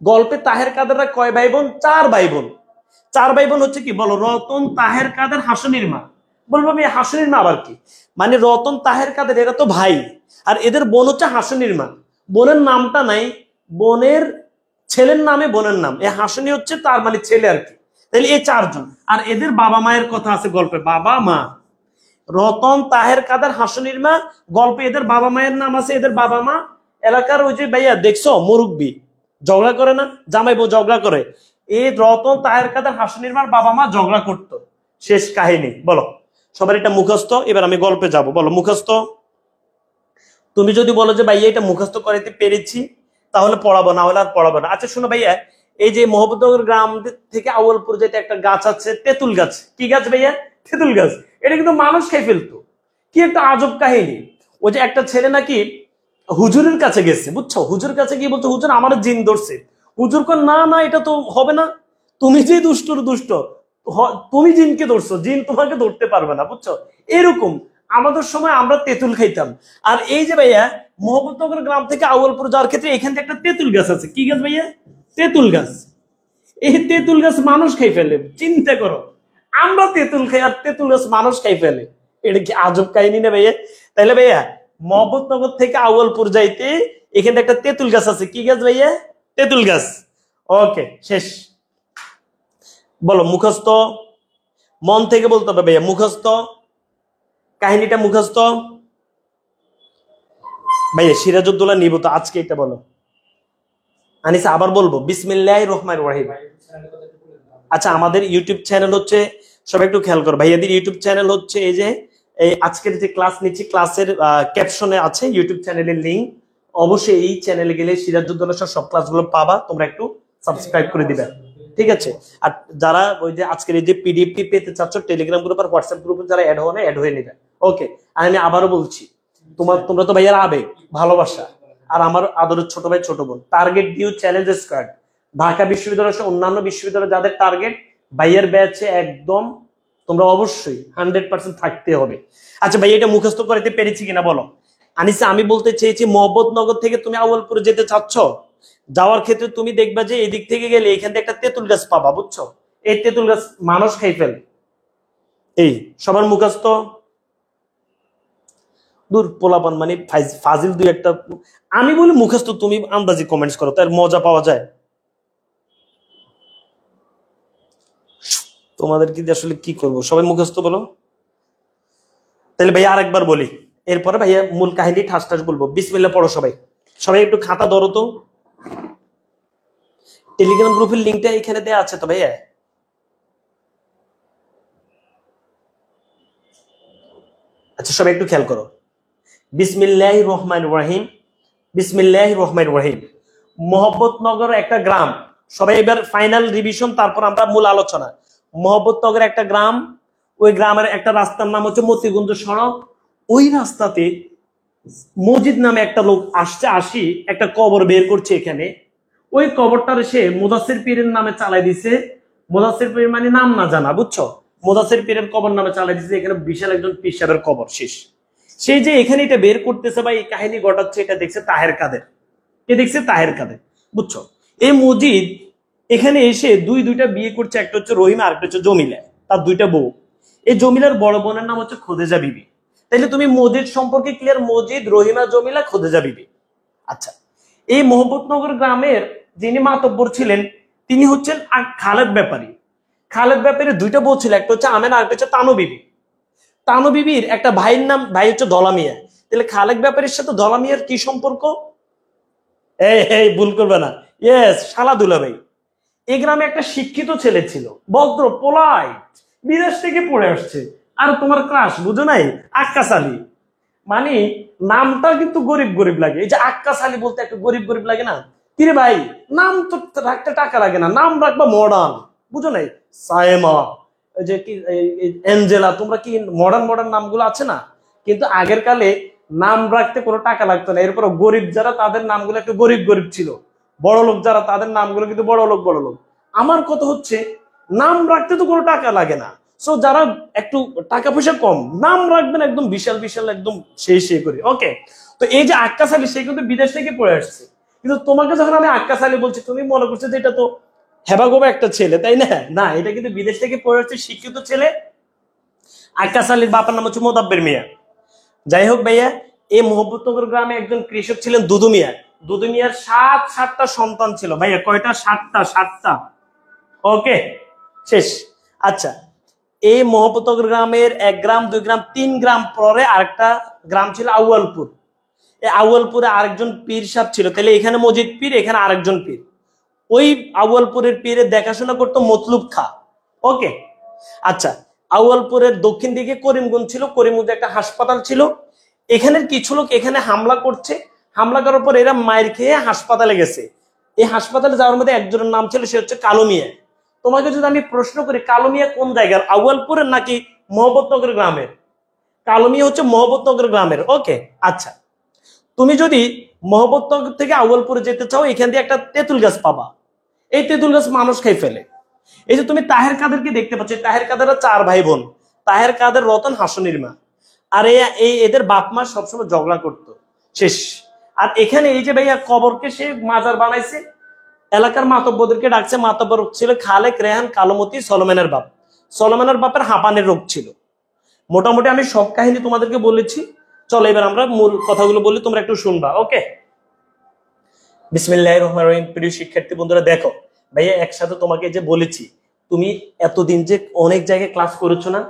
Speaker 1: গল্পে তাহের কাদেররা কয় ভাই বোন? 4 ভাই বোন। 4 ভাই বোন হচ্ছে কি বলো? রতন, তাহের কাদের, হাসুনির মা। বলবো আমি হাসুনির মা আবার কি? মানে রতন, তাহের কাদের এরা তো ভাই, আর এদের বোন হচ্ছে হাসুনির মা। বোনের নামটা নাই, বোনের ছেলের নামে বোনের নাম। এই হাসুনি হচ্ছে তার মানে ছেলে আর কি। তাহলে এই 4 জন। আর এদের বাবা মায়ের কথা আছে গল্পে, বাবা মা। রতন, তাহের কাদের, হাসুনির মা। গল্পে এদের বাবা মায়ের নাম আছে, এদের বাবা মা। এলাকার ওই যে ভাইয়া দেখছো মুরব্বী ঝগড়া করে না, জামাই বউ ঝগড়া করে, এই রতন, তাহের কাদের, হাসুনির মার বাবা মা ঝগড়া করতো। শেষ কাহিনী। বলো সবার এটা মুখস্থ। এবার আমি গল্পে যাব। বলো মুখস্থ। তুমি যদি বলো যে ভাইয়া এটা মুখস্থ করাইতে পেরেছি, তাহলে পড়াবো, না হলে আর পড়াবো না। আচ্ছা শোনো ভাইয়া, এই যে মোহাম্মদনগর গ্রাম থেকে আউয়ালপুর যেতে একটা গাছ আছে, তেঁতুল গাছ। কি গাছ ভাইয়া? তেঁতুল গাছ। এটা কিন্তু মানুষ খেয়ে ফেলতো। কি একটা আজব কাহিনী। ওই যে একটা ছেলে নাকি হুজুরের কাছে গেছে, বুঝছো? হুজুর কাছে গিয়ে বলছে, হুজুর আমার জিন ধরছে। হুজুর কয়, না না, এটা তো হবে না, তুমি যে দুষ্টর দুষ্ট, তুমি জিনকে ধরছো, জিন তোমাকে ধরতে পারবে না, বুঝছো? এরকম আমাদের সময় আমরা তেঁতুল খাইতাম। আর এই যে ভাইয়া মোহাম্মদনগর গ্রাম থেকে আউয়ালপুর যাওয়ার ক্ষেত্রে এখান থেকে একটা তেঁতুল গাছ আছে। কি গাছ ভাইয়া? তেঁতুল গাছ। এই তেঁতুল গাছ মানুষ খাই ফেলে। চিন্তা করো, আমরা তেঁতুল খাই আর তেঁতুল গাছ মানুষ খাই ফেলে। এটা কি আজব কাহিনী না ভাইয়া? তাইলে ভাইয়া মোহাম্মদনগর থেকে আউয়ালপুর যাইতে এখানে একটা তেঁতুল গাছ আছে। কি গাছ ভাইয়া? তেঁতুল গাছ। ওকে, শেষ। বলো মুখস্থ, মন থেকে বলতে হবে ভাইয়া, মুখস্থ। কাহিনীটা মুখস্থ। ভাইয়া সিরাজউদ্দৌলা নিব তো আজকে, এটা বলো। আনিসা আবার বলবো, বিসমিল্লাহির রহমানির রহিম। আচ্ছা, আমাদের ইউটিউব চ্যানেল হচ্ছে, সবাই একটু খেয়াল করো, ভাইয়াদের ইউটিউব চ্যানেল হচ্ছে এই যে এই আজকের যে ক্লাস নিচ্ছি, ক্লাসের ক্যাপশনে আছে ইউটিউব চ্যানেলের লিঙ্ক। অবশ্যই এই চ্যানেলে গেলে সিরাজউদ্দৌলা সব ক্লাসগুলো পাবা। তোমরা একটু সাবস্ক্রাইব করে দিবে, ঠিক আছে? আর যারা ওই যে আজকের এই যে পিডিএফটি পেতে চাচ্ছ, টেলিগ্রাম গ্রুপ আর হোয়াটসঅ্যাপ গ্রুপে যারা অ্যাড হয়ে নেবে। ওকে, আর আমি আবারও বলছি, তোমরা তো ভাইয়ার আবেগ, ভালোবাসা, আর আমার আদরের ছোট ভাই ছোট বোন। Target DU challenge squad, Dhaka বিশ্ববিদ্যালয় সহ অন্যান্য বিশ্ববিদ্যালয় যাদের টার্গেট, ভাইয়ের ব্যাচে একদম তোমরা অবশ্যই 100% থাকতে হবে। আচ্ছা ভাই, এটা মুখস্থ করতে পেরেছি কিনা বলো। আনিসা আমি বলতে চেয়েছি, মোহাম্মদনগর থেকে তুমি আউয়ালপুরে যেতে চাচ্ছ, যাওয়ার ক্ষেত্রে তুমি দেখবা যে এদিক থেকে গেলে এখান থেকে একটা তেঁতুল গাছ পাবা, বুঝছো? এই তেঁতুল গাছ মানুষ খাই ফেলে। এই সবার মুখস্থ। দূর পোলাপান মানে ফাজিল দুই একটা। আমি বলি মুখস্থ, তুমি আন্দাজি কমেন্টস করো, তার মজা পাওয়া যায়। তোমাদের কি আসলে কি করবো, সবাই মুখস্থ বলো। তাহলে ভাইয়া আরেকবার বলি, এরপরে ভাইয়া মূল কাহিনী ঠাস ঠাস বলবো। বিসমিল্লাহ পড়ো সবাই। সবাই একটু খাতা ধরো তো। টেলিগ্রাম গ্রুপের লিঙ্কটা এখানে দেওয়া আছে তো ভাইয়া। আচ্ছা সবাই একটু খেয়াল করো। বিসমিল্লাহির রহমানির রহিম। বিসমিল্লাহির রহমানির রহিম। মোহাম্মদনগর একটা গ্রাম। সবাই এবার ফাইনাল রিভিশন, তারপর আমরা মূল আলোচনা। মোহাম্মদনগর একটা গ্রাম, ওই গ্রামের একটা রাস্তার নাম হচ্ছে মতিগঞ্জ সড়ক। ওই রাস্তাতে মজিদ নামে একটা লোক আসি একটা কবর বের করছে এখানে। ওই কবরটার সে মুদাসির পীরের নামে চালাই দিছে। মুদাসির পীর মানে নাম না জানা, বুঝছো? মুদাসির পীরের কবর নামে চালাই দিছে। এখানে বিশাল একজন পীর সাহেবের কবর। শেষ। সেই যে এখানে এটা বের করতেছে বা এই কাহিনী ঘটাচ্ছে, এটা দেখছে তাহের কাদের। এ দেখছে তাহের কাদের, বুঝছো? এই মজিদ এখানে এসে দুইটা বিয়ে করছে, একটা হচ্ছে রহিমা, আরেকটা হচ্ছে জমিলা। তার 2টা বউ। এই জমিলার বড় বোনের নাম হচ্ছে খোদেজা বিবি। তাইলে তুমি মজিদ সম্পর্কে ক্লিয়ার, মজিদ, রহিমা, জমিলা, খোদেজা বিবি। আচ্ছা, এই মোহাম্মদনগর গ্রামের যিনি মাতব্বর ছিলেন, তিনি হচ্ছেন খালেদ ব্যাপারী। খালেদ ব্যাপারীর 2টা বউ ছিল, একটা হচ্ছে আমেনা, আরেকটা হচ্ছে তানু বিবি। তানু বিবির একটা ভাইয়ের নাম, ভাই হচ্ছে ধলা মিয়া। তাহলে খালেক ব্যাপারীর সাথে ধলা মিয়ার কি সম্পর্ক? এই ভুল করবে না, ইয়েস, শালা দুলাভাই। এই গ্রামে একটা শিক্ষিত ছেলে ছিল, ভদ্র পোলাইট, বিদেশ থেকে পড়ে আসছে। আর তোমার ক্লাস বুঝো নাই, আক্কাস আলী। মানে নামটা কিন্তু গরিব গরিব লাগে। এই যে আক্কাস আলী বলতে একটা গরিব গরিব লাগে না? কিরে ভাই, নাম তো রাখতে টাকা লাগে না, নাম রাখবা মডার্ন, বুঝো নাই? সায়েমা, ওই যে কি অ্যাঞ্জেলা, তোমরা কি মডার্ন মডার্ন নামগুলো আছে না? কিন্তু আগের কালে নাম রাখতে কোনো টাকা লাগতো না। এরপর গরিব যারা, তাদের নামগুলো একটু গরিব গরিব ছিল। বড় লোক যারা, তাদের নামগুলো কিন্তু বড় লোক বড় লোক। আমার কথা হচ্ছে, নাম রাখতে তো কোনো টাকা লাগে না। সো যারা একটু টাকা পয়সা কম, নাম রাখবেন একদম বিশাল বিশাল, একদম সেই করে। ওকে, তো এই যে আক্কাস আলী, সে কিন্তু বিদেশ থেকে পড়ে আসছে। কিন্তু তোমাকে যখন আমি আক্কাস আলী বলছি, তুমি মনে করছো যে এটা তো হেবাগোবা একটা ছেলে, তাই না? না, এটা কিন্তু বিদেশ থেকে পড়ে আসছে শিক্ষিত ছেলে। আক্কাস আলীর বাবার নাম হচ্ছে মোদাব্বের মিয়া। যাই হোক ভাইয়া, এই মোহাম্মদনগর গ্রামে একজন কৃষক ছিলেন দুদু মিয়া। দুদু মিয়ার সাতটা সন্তান ছিল। ভাইয়া কয়টা? সাতটা। ওকে, শেষ। আচ্ছা, এই মোহাম্মদনগর গ্রামের 1 গ্রাম 2 গ্রাম 3 গ্রাম পরে আরেকটা গ্রাম ছিল আউয়ালপুর। এই আউয়ালপুরে আরেকজন পীর সাহেব ছিল। তাহলে এখানে মজিদ পীর, এখানে আরেকজন পীর। ওই আউয়ালপুরের পীরের দেখাশোনা করতো মতলুব খা। ওকে, আচ্ছা, আউয়ালপুরের দক্ষিণ দিকে করিমগঞ্জ ছিল, করিমগঞ্জে একটা হাসপাতাল ছিল। এখানের কিছু লোক এখানে হামলা করছে। হামলা করার পর এরা মায়ের খেয়ে হাসপাতালে গেছে। এই হাসপাতালে যাওয়ার মধ্যে একজনের নাম ছিল, সে হচ্ছে কালো মিয়া। তোমাকে যদি আমি প্রশ্ন করি, কালো মিয়া কোন জায়গার, আউয়ালপুরের নাকি মোহাম্মদনগর গ্রামের? কালো মিয়া হচ্ছে মোহাম্মদনগর গ্রামের। ওকে, আচ্ছা, তুমি যদি মোহাম্মদনগর থেকে আউয়ালপুরে যেতে চাও, এখান দিয়ে একটা তেঁতুল গাছ পাবা। এই তেঁতুল গাছ মানুষ খেয়ে ফেলে। এই যে তুমি তাহের কাদেরকে দেখতে পাচ্ছ, তাহের কাদেররা 4 ভাই বোন। তাহের কাদের, রতন, হাসনির মা। আর এদের বাপ মা সবসময় ঝগড়া করতো। শেষ। আর এখানে এই যে ভাইয়া কবরকে সে মাজার বানাইছে, এলাকার মাতব্বরদেরকে ডাকছে। মাতব্বর ছিল খালেক, রেহান, কালোমতি, সলোমনের বাপ। সলোমনের বাপের হাঁপানির রোগ ছিল। মোটামুটি আমি সব কাহিনী তোমাদেরকে বলেছি। চলো এবার আমরা মূল কথাগুলো বলি, তোমরা একটু শুনবা। ওকে, বিসমিল্লাহির রহমানির রহিম। প্রিয় শিক্ষার্থী বন্ধুরা, দেখো ভাইয়া একসাথে তোমাকে যে বলেছি, তুমি এতদিন যে অনেক জায়গায় ক্লাস করেছো না,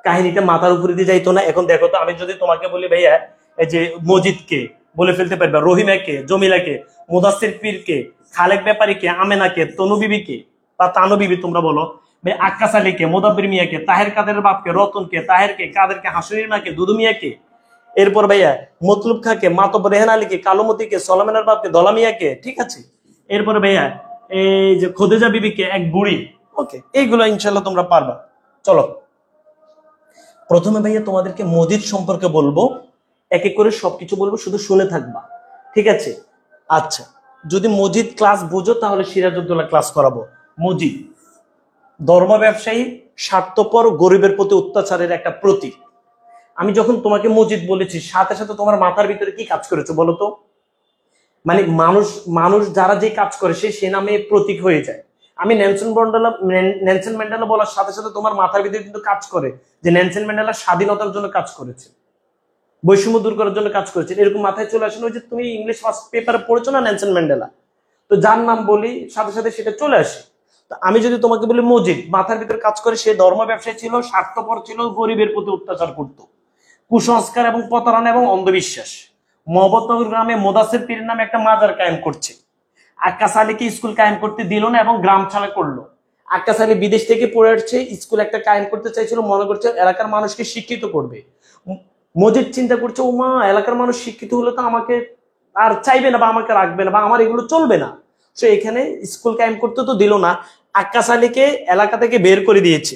Speaker 1: কাহিনীটা মাথার উপরে দিয়ে যাইতো না। এখন দেখো তো, আমি যদি তোমাকে বলি ভাইয়া, এই যে মজিদকে বলে ফেলতে পারবা, রহিমাকে, জমিলাকে, মুদাসসির পীরকে, খালেক ব্যাপারীকে, আমেনাকে, তনু বিবিকে বা তানু বিবি তোমরা বলো, ভাই আক্কাস আলীকে, মোদাব্বির মিয়াকে, তাহের কাদের বাপকে, রতনকে, তাহেরকে, কাদেরকে, হাসুরির মাকে, দুদু মিয়াকে, এরপর ভাইয়া মতলুব খাকে, মাতব রেহান আলীকে, কালোমতিকে, সলমানের বাপকে, দলা মিয়াকে, ঠিক আছে। এরপরে ভাইয়া এই যে খোদেজা বিবিকে, এক বুড়ি। ওকে, এইগুলো ইনশাল্লাহ তোমরা পারবা। চলো প্রথমে ভাইয়া তোমাদেরকে মজিদ সম্পর্কে বলবো, এক এক করে সবকিছু বলবো, শুধু শুনে থাকবা, ঠিক আছে? আচ্ছা, যদি মজিদ ক্লাস বুঝো তাহলে সিরাজউদ্দৌলা ক্লাস করাবো। মজিদ ধর্ম ব্যবসায়ী, স্বার্থপর, গরিবের প্রতি অত্যাচারের একটা প্রতীক। আমি যখন তোমাকে মজিদ বলেছি, সাথে সাথে তোমার মাথার ভিতরে কি কাজ করেছে বলো তো? মানে মানুষ মানুষ যারা যে কাজ করে সে নামে প্রতীক হয়ে যায়। আমি নেলসন ম্যান্ডেলা বলার সাথে সাথে তোমার মাথার ভিতরে কিন্তু কাজ করে যে নেলসন ম্যান্ডেলা স্বাধীনতার জন্য কাজ করেছে, বৈষম্য দূর করার জন্য কাজ করেছে, এরকম মাথায় চলে আসে। ওই যে তুমি ইংলিশ ফার্স্ট পেপারে পড়েছো না নেলসন ম্যান্ডেলা, তো যার নাম বলি সাথে সাথে সেটা চলে আসে। তো আমি যদি তোমাকে বলি মজিদ, মাথার ভিতরে কাজ করে সে ধর্ম ব্যবসায়ী ছিল, স্বার্থপর ছিল, গরিবের প্রতি অত্যাচার করতো, কুসংস্কার এবং প্রতারণা এবং অন্ধবিশ্বাস। মোহাম্মদনগর গ্রামে মুদাসসির পীরের নামে একটা মাজার কায়েম করছে। আক্কাস আলীকে স্কুল কায়েম করতে দিল না এবং গ্রাম ছাড়া করলো। আক্কাস আলী বিদেশ থেকে পড়ে আসছে, স্কুল একটা কায়েম করতে চাইছিল, মনে করছে এলাকার মানুষকে শিক্ষিত করবে। মজিদ চিন্তা করছে, ও মা, এলাকার মানুষ শিক্ষিত হলে তো আমাকে আর চাইবে না বা আমাকে রাখবে না বা আমার এগুলো চলবে না। সো এখানে স্কুল কায়েম করতে তো দিল না, আক্কাস আলীকে এলাকা থেকে বের করে দিয়েছে।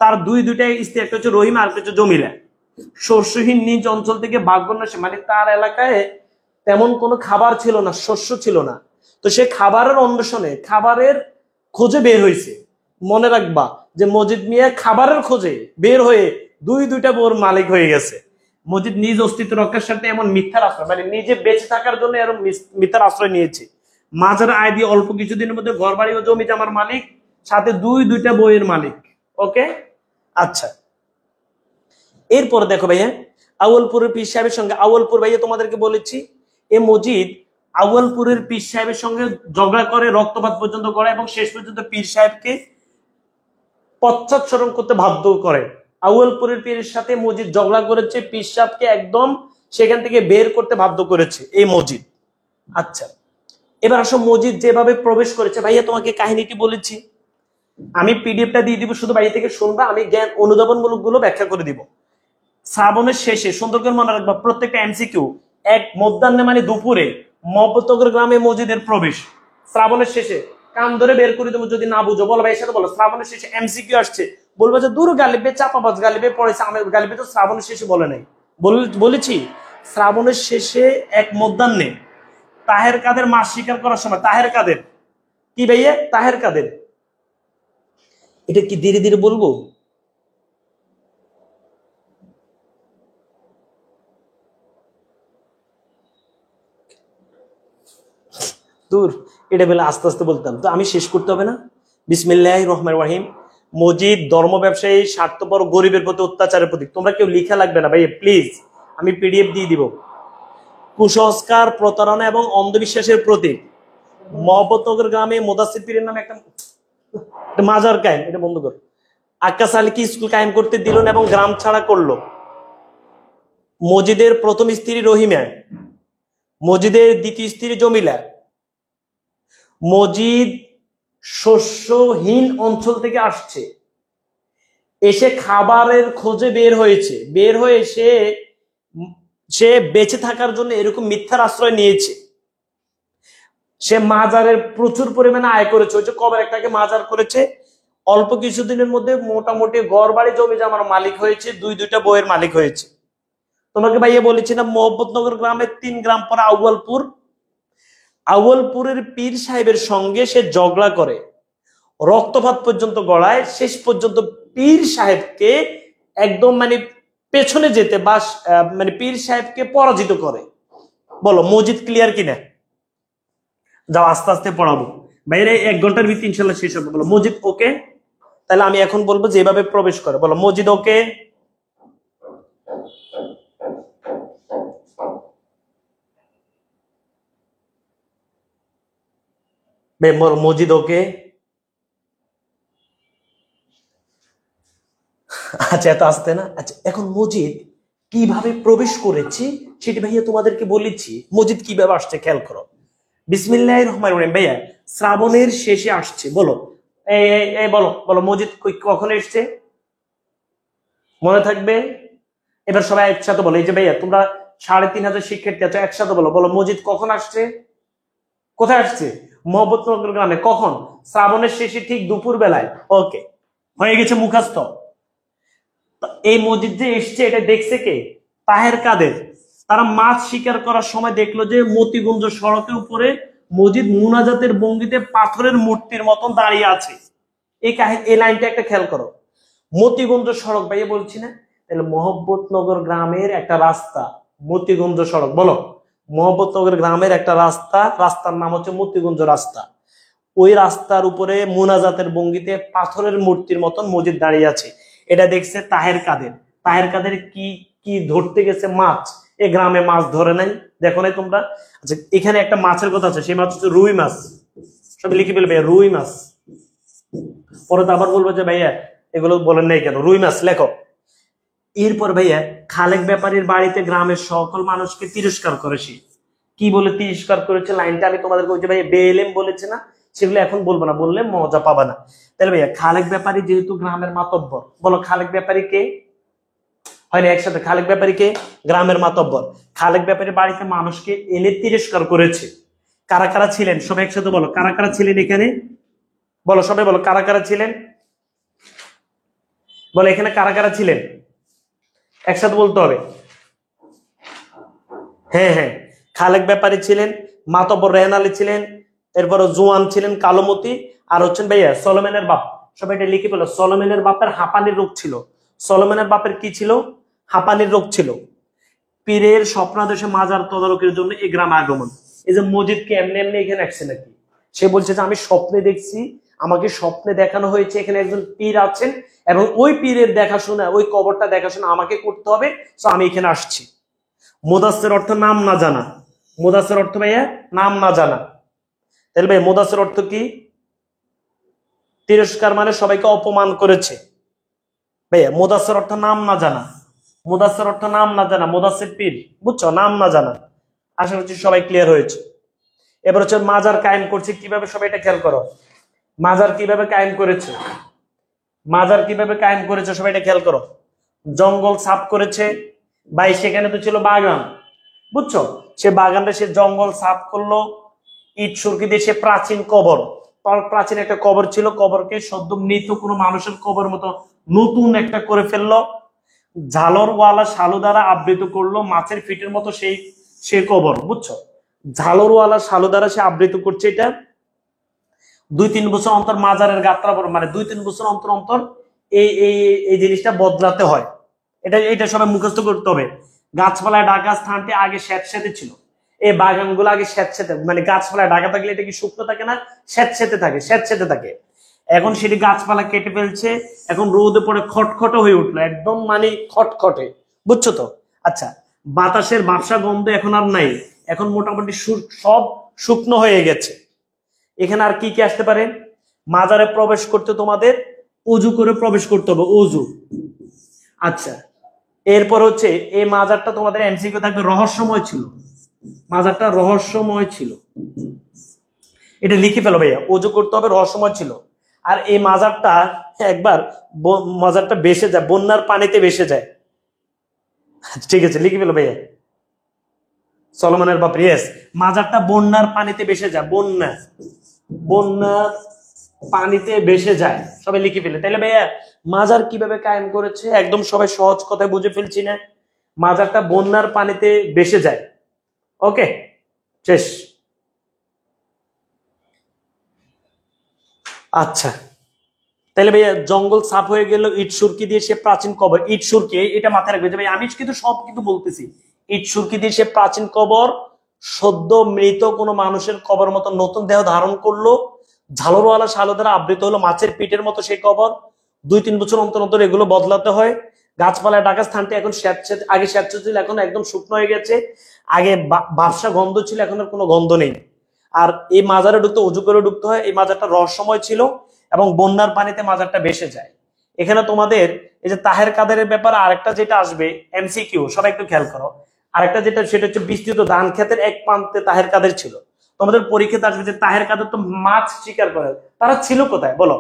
Speaker 1: তার দুইটা স্ত্রী, একটা হচ্ছে রহিমা আর একটা হচ্ছে জমিলা। শস্যহীন নিজ অঞ্চল থেকে বাগবন্যাসে, মানে তার এলাকায় তেমন কোনো খাবার ছিল না, শস্য ছিল না। তো সে খাবারের অন্বেষণে, খাবারের খোঁজে বের হয়েছে। মনে রাখবা যে মজিদ মিয়া খাবারের খোঁজে বের হয়ে দুইটা বউর মালিক হয়ে গেছে। মজিদ নিজ অস্তিত্ব রক্ষার সাথে এমন মিথ্যার আশ্রয়, মানে নিজে বেঁচে থাকার জন্য এরকম মিথ্যার আশ্রয় নিয়েছে। মাঝের আয় দিয়ে অল্প কিছুদিনের মধ্যে ঘর বাড়ি ও জমি জামার মালিক, সাথে দুইটা বইয়ের মালিক। ওকে, আচ্ছা, এরপরে দেখো ভাইয়া, আউয়ালপুরের পীর সাহেবের সঙ্গে, আউয়ালপুর ভাইয়া তোমাদেরকে বলেছি, এ মজিদ আউয়ালপুরের পীর সাহেবের সঙ্গে ঝগড়া করে, রক্তপাত পর্যন্ত করে এবং শেষ পর্যন্ত পীর সাহেবকে পশ্চাৎসরণ করতে বাধ্য করে। আউয়ালপুরের পীরের সাথে মসজিদ ঝগড়া করেছে, পীর সাহেবকে একদম সেখান থেকে বের করতে বাধ্য করেছে এই মসজিদ। আচ্ছা, এবার আসো মসজিদ যেভাবে প্রবেশ করেছে, ভাইয়া তোমাকে কাহিনীটি বলেছি, আমি পিডিএফটা দিয়ে দিব, শুধু বাইরে থেকে শুনবা, আমি জ্ঞান অনুধাবনমূলক গুলো ব্যাখ্যা করে দিব। শ্রাবণের শেষে, সুন্দর করে মনে রাখবা প্রত্যেকটা এমসিকিউ, এক মধ্যাহ্নে মানে দুপুরে মহব্বতনগর গ্রামে মসজিদের প্রবেশ শ্রাবণের শেষে। কান ধরে বের করে দেবো যদি না বুঝো, বলো ভাই সাথে বলো শ্রাবণের শেষে এমসিকিউ আসছে, বলবো যে দূর গালিবে চাপাবাজ গালিবে পড়েছে, আমার গালিবে তো শ্রাবণের শেষে বলে নাই। বলেছি শ্রাবণের শেষে এক মধ্যাহ্নে তাহের কাদের মাছ শিকার করার সময়, তাহের কাদের কি ভাইয়া, তাহের কাদের, এটা কি ধীরে ধীরে বলবো? দূর, এটা বলে আস্তে আস্তে বলতাম তো, আমি শেষ করতে হবে না। বিসমিল্লাহির রহমানির রহিম। মসজিদ ধর্ম ব্যবসায়ী, স্বার্থপর, গরিবের প্রতি অত্যাচারের প্রতীক। তোমরা কেউ লিখা লাগবে না ভাই প্লিজ, আমি পিডিএফ দিয়ে দিব। কুসংস্কার, প্রতারণা এবং অন্ধবিশ্বাসের প্রতীক। মহব্বতনগর গ্রামে মোদাসির পীরের নামে একটা মাজার কায়েম, এটা বন্ধ কর। আক্কাস আলীকে স্কুল কায়েম করতে দিল না এবং গ্রাম ছাড়া করলো। মসজিদের প্রথম স্ত্রী রহিমা, মসজিদের দ্বিতীয় স্ত্রী জমিলা। মসজিদ শস্যহীন অঞ্চল থেকে আসছে, এসে খাবারের খোঁজে বের হয়েছে, বের হয়ে সে বেঁচে থাকার জন্য এরকম মিথ্যার আশ্রয় নিয়েছে। সে মাজারের প্রচুর পরিমাণে আয় করেছে, ওই যে কবর একটাকে মাজার করেছে, অল্প কিছুদিনের মধ্যে মোটামুটি ঘর বাড়ি জমি জমার মালিক হয়েছে, দুইটা বইয়ের মালিক হয়েছে। তোমাকে ভাইয়া বলেছি না মহব্বতনগর গ্রামের 3 গ্রাম পরে আউয়ালপুর, আউয়ালপুরের পীর সাহেবের সঙ্গে সে ঝগড়া করে, রক্তপাত পর্যন্ত গড়ায়, শেষ পর্যন্ত পীর সাহেবকে একদম মানে পেছনে যেতে বা মানে পীর সাহেবকে পরাজিত করে। বলো মসজিদ ক্লিয়ার কিনা? যাও আস্তে আস্তে পড়াবো বাইরে, 1 ঘন্টার ভিতরে ইনশাল্লাহ শেষ হবে। বলো মসজিদ ওকে? তাহলে আমি এখন বলবো যেভাবে প্রবেশ করে, বলো মসজিদ ওকে? মসজিদ ওকে? আচ্ছা এত আসতে না। আচ্ছা এখন মসজিদ কিভাবে প্রবেশ করেছি সেটি ভাইয়া তোমাদেরকে বলেছি, মসজিদ কিভাবে আসছে খেয়াল করো। বিসমিল্লাহির রহমানির রহিম। ভাইয়া শ্রাবণের শেষে আসছে, বলো এই বলো বলো মসজিদ কখন এসছে? মনে থাকবে? এবার সবাই একসাথে বলো, এই যে ভাইয়া তোমরা 3500 শিক্ষার্থী আছো, একসাথে বলো, বলো মসজিদ কখন আসছে? কোথায় আসছে? মহব্বতনগর গ্রামে। কখন? শ্রাবণের শেষে ঠিক দুপুর বেলায়। ওকে, হয়ে গেছে মুখস্থ। এই মসজিদ যে এসছে এটা দেখছে কে? তাহের কাদের। তারা মাছ শিকার করার সময় দেখলো যে মতিগঞ্জ সড়কের উপরে মসজিদ মুনাজাতের ভঙ্গিতে পাথরের মূর্তির মতন দাঁড়িয়ে আছে। এই লাইনটা একটা খেয়াল করো, মতিগঞ্জ সড়ক ভাইয়া বলছি না, তাহলে মহব্বতনগর গ্রামের একটা রাস্তা মতিগঞ্জ সড়ক। বলো মহব্বতনগর গ্রামের একটা রাস্তা, রাস্তার নাম হচ্ছে মতিগঞ্জ রাস্তা। ওই রাস্তার উপরে মুনাজাতের ভঙ্গিতে পাথরের মূর্তির মতন মসজিদ দাঁড়িয়ে আছে। এটা দেখছে তাহের কাদের। তাহের কাদের কি কি ধরতে গেছে? মাছ। এ গ্রামে মাছ ধরে নাই, দেখো নাই তোমরা? আচ্ছা এখানে একটা মাছের কথা আছে, সেই মাছ হচ্ছে রুই মাছ। সবাই লিখে ফেলবে রুই মাছ, পরে তো আবার বলবো যে ভাইয়া এগুলো বলেন নাই কেন, রুই মাছ লেখো। এরপর ভাইয়া খালেক ব্যাপারীর বাড়িতে গ্রামের সকল মানুষকে তিরস্কার করেছি। কি বলে তিরস্কার করেছে লাইনটা আমি তোমাদেরকে বলছি ভাইয়া, বেএলএম বলেছে না, সেগুলো এখন বলবো না, বললে মজা পাবা না। তাহলে ভাইয়া খালেক ব্যাপারী যেহেতু গ্রামের মাতব্বর, বলো খালেক ব্যাপারী কে? হয়নি একসাথে, খালেক ব্যাপারী কে? গ্রামের মাতব্বর। খালেক ব্যাপারী বাড়িতে মানুষকে এনে তিরস্কার করেছে। কারা কারা ছিলেন সবাই একসাথে বলো, কারা কারা ছিলেন এখানে? বলো সবাই বলো কারা কারা ছিলেন, বলো এখানে কারা কারা ছিলেন, একসাথে বলতে হবে। হ্যাঁ হ্যাঁ, খালেক ব্যাপারী ছিলেন, মাতব্বর রেহান আলী ছিলেন, এরপরে জোয়ান ছিলেন কালোমতি, আর হচ্ছেন ভাইয়া সলোমনের বাপ। সবাই এটা লিখে পেলো, সলোমনের বাপের হাঁপানির রোগ ছিল। সলোমনের বাপের কি ছিল? হাঁপানির রোগ ছিল। পীরের স্বপ্নাদেশে মাজার তদারকের জন্য এই গ্রামে আগমন। এই যে মসজিদকে এমনি এমনি এখানে আসছে নাকি? সে বলছে যে আমি স্বপ্নে দেখছি, আমাকে স্বপ্নে দেখানো হয়েছে এখানে একজন পীর আছেন এবং ওই পীরের দেখাশোনা, ওই কবরটা দেখাশোনা আমাকে করতে হবে, তো আমি এখানে আসছি। মুদাসসির অর্থ নাম না জানা। মুদাসসির অর্থ ভাইয়া নাম না জানা। তাহলে ভাই মুদাসসির অর্থ কি? তিরস্কার মানে সবাইকে অপমান করেছে। ভাইয়া মুদাসসির অর্থ নাম না জানা, মুদাসসির অর্থ নাম না জানা, মুদাসসির পীর, বুঝছো, নাম না জানা। আশা করছি সবাই ক্লিয়ার হয়েছে। এবার হচ্ছে মাজার কায়েম করছে কিভাবে, সবাই এটা খেয়াল করো। মাজার কিভাবে কায়েম করেছে, মাজার কিভাবে কায়েম করেছে সবাই এটা খেয়াল করো। জঙ্গল সাফ করেছে, ভাই সেখানে তো ছিল বাগান, বুঝছো, সে বাগানটা সে জঙ্গল সাফ করলো, ইট সুরকি দিয়ে সে প্রাচীন কবর, প্রাচীন একটা কবর ছিল, কবরকে সদ্য মৃত কোনো মানুষের কবর মতো নতুন একটা করে ফেললো, ঝালরওয়ালা শালু দ্বারা আবৃত করলো, মাছের ফিটের মতো সেই সে কবর, বুঝছো, ঝালরওয়ালা শালু দ্বারা সে আবৃত করছে। এটা 2-3 বছর অন্তর মাজারের গাত্রা, মানে 2-3 বছর অন্তর অন্তর এই এই এই জিনিসটা বদলাতে হয়। এটা এটা সবাই মুখস্থ করতে হবে। গাছপালায় ঢাকা স্থানটি আগে স্যাঁতসেঁতে ছিল, এই বাগানগুলো আগে স্যাঁতসেঁতে, মানে গাছপালায় ঢাকা থাকলে এটা কি শুকনো থাকে না, স্যাঁতসেঁতে থাকে, স্যাঁতসেঁতে থাকে। এখন সেটি গাছপালা কেটে ফেলছে, এখন রোদে পড়ে খটখটে হয়ে উঠলো, একদম মানে খটখটে, বুঝছো তো। আচ্ছা, বাতাসের ব্যবসা গন্ধ এখন আর নাই, এখন মোটামুটি সব শুকনো হয়ে গেছে। এখানে আর কি কি আসতে পারে, মাজারে প্রবেশ করতে তোমাদের অজু করে প্রবেশ করতে হবে, অজু। আচ্ছা, এরপর হচ্ছে এই মাজারটা তোমাদের এমসিকিউ থাকবে রহস্যময় ছিল, মাজারটা রহস্যময় ছিল, এটা লিখে ফেলো ভাইয়া, অজু করতে হবে, রহস্যময় ছিল। আর এই মাজারটা একবার মাজারটা ভেসে যায়, বন্যার পানিতে ভেসে যায়। ঠিক আছে, লিখে ফেলো ভাইয়া, সলোমনের বাপ, ইয়েস, মাজারটা বন্যার পানিতে ভেসে যায়, বন্যার পানিতে ভেসে যায়, সবাই লিখে ফেলে। তাইলে ভাইয়া মাজার কিভাবে কায়েম করেছে একদম সবাই সহজ কথায় বুঝে ফেলছি না, মাজারটা বন্যার পানিতে ভেসে যায়। ওকে, শেষ। আচ্ছা, তাহলে ভাইয়া জঙ্গল সাফ হয়ে গেল, ইট সুরকি দিয়ে সে প্রাচীন কবর, ইট সুরকি এটা মাথায় রাখবে যে ভাই আমি কিন্তু সব কিন্তু বলতেছি, ইট সুরকি দিয়ে সে প্রাচীন কবর সদ্য মৃত কোনো মানুষের কবর মতো নতুন দেহ ধারণ করলো, ঝালরওয়ালা শালো দ্বারা আবৃত হলো, মাছের পিঠের মতো সেই কবর, 2-3 বছর অন্তর অন্তর এগুলো বদলাতে হয়। গাছপালায় ঢাকা স্থানটি এখন স্যাঁতসেঁতে, আগে স্যাঁতসেঁতে ছিল, এখন একদম শুকনো হয়ে গেছে। আগে ব্যবসা গন্ধ ছিল, এখন আর কোনো গন্ধ নেই। আর এই মাজারে ঢুকতে অজু করে ঢুকতে হয়, এই মাজারটা রহস্যময় ছিল এবং বন্যার পানিতে মাজারটা ভেসে যায়। এখানে তোমাদের এই যে তাহের কাদেরের ব্যাপারে আরেকটা যেটা আসবে এমসিকিউ, সবাই একটু খেয়াল করো। আরেকটা যেটা, সেটা হচ্ছে বিস্তৃত ধান ক্ষেতের এক প্রান্তে তাহের কাদের ছিল। তোমাদের পরীক্ষাতে আসবে যে তাহের কাদের তো মাছ শিকার করে, তারা ছিল কোথায় বলো,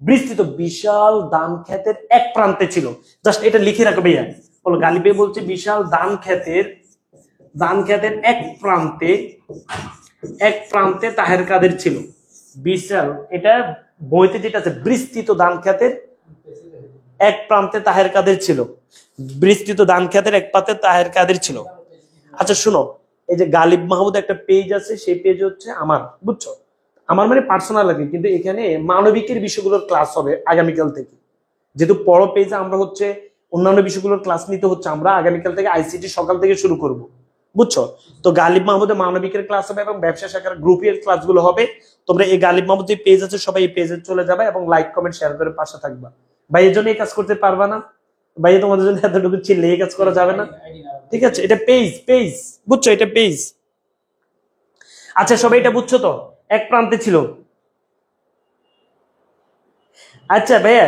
Speaker 1: বিস্তৃত বিশাল ধান ক্ষেতের এক প্রান্তে ছিল। জাস্ট এটা লিখে রাখো ভাইয়া, বলো গালিবে বলছে বিশাল ধান ক্ষেতের এক প্রান্তে তাহের কাদের ছিল, বিশাল, এটা বইতে যেটা আছে বিস্তৃত ধান ক্ষেতের এক প্রান্তে তাহের কাদের ছিল, বিস্তৃত ধান ক্ষেতের এক প্রান্তে তাহের কাদের ছিল। আচ্ছা শুনো, এই যে গালিব মাহমুদ একটা পেজ আছে, সেই পেজ হচ্ছে আমার, বুঝছো, আমার মানে পার্সোনাল লাগে, কিন্তু এখানে মানবিকের বিষয়গুলোর ক্লাস হবে আগামীকাল থেকে। যেহেতু পড়ো পেজে আমরা হচ্ছে অন্যান্য বিষয়গুলোর ক্লাস নিতে হচ্ছে, আমরা আগামীকাল থেকে আইসিটি সকাল থেকে শুরু করব, বুঝছো। তো গালিব মাহমুদের মানবিকের ক্লাস হবে এবং ব্যবসা শাখার গ্রুপের ক্লাসগুলো হবে। তোমরা এই গালিব মাহমুদ যে পেজ আছে সবাই এই পেজে চলে যাবে এবং লাইক কমেন্ট শেয়ার করে পাশে থাকবা। ভাই এর জন্য এই কাজ করতে পারবা না ভাই, তোমাদের জন্য এতটুকু চিল্লে এই কাজ করা যাবে না, ঠিক আছে, এটা পেজ, বুঝছো, এটা পেজ। আচ্ছা সবাই এটা বুঝছো তো, এক প্রান্তে ছিল। আচ্ছা ভাইয়া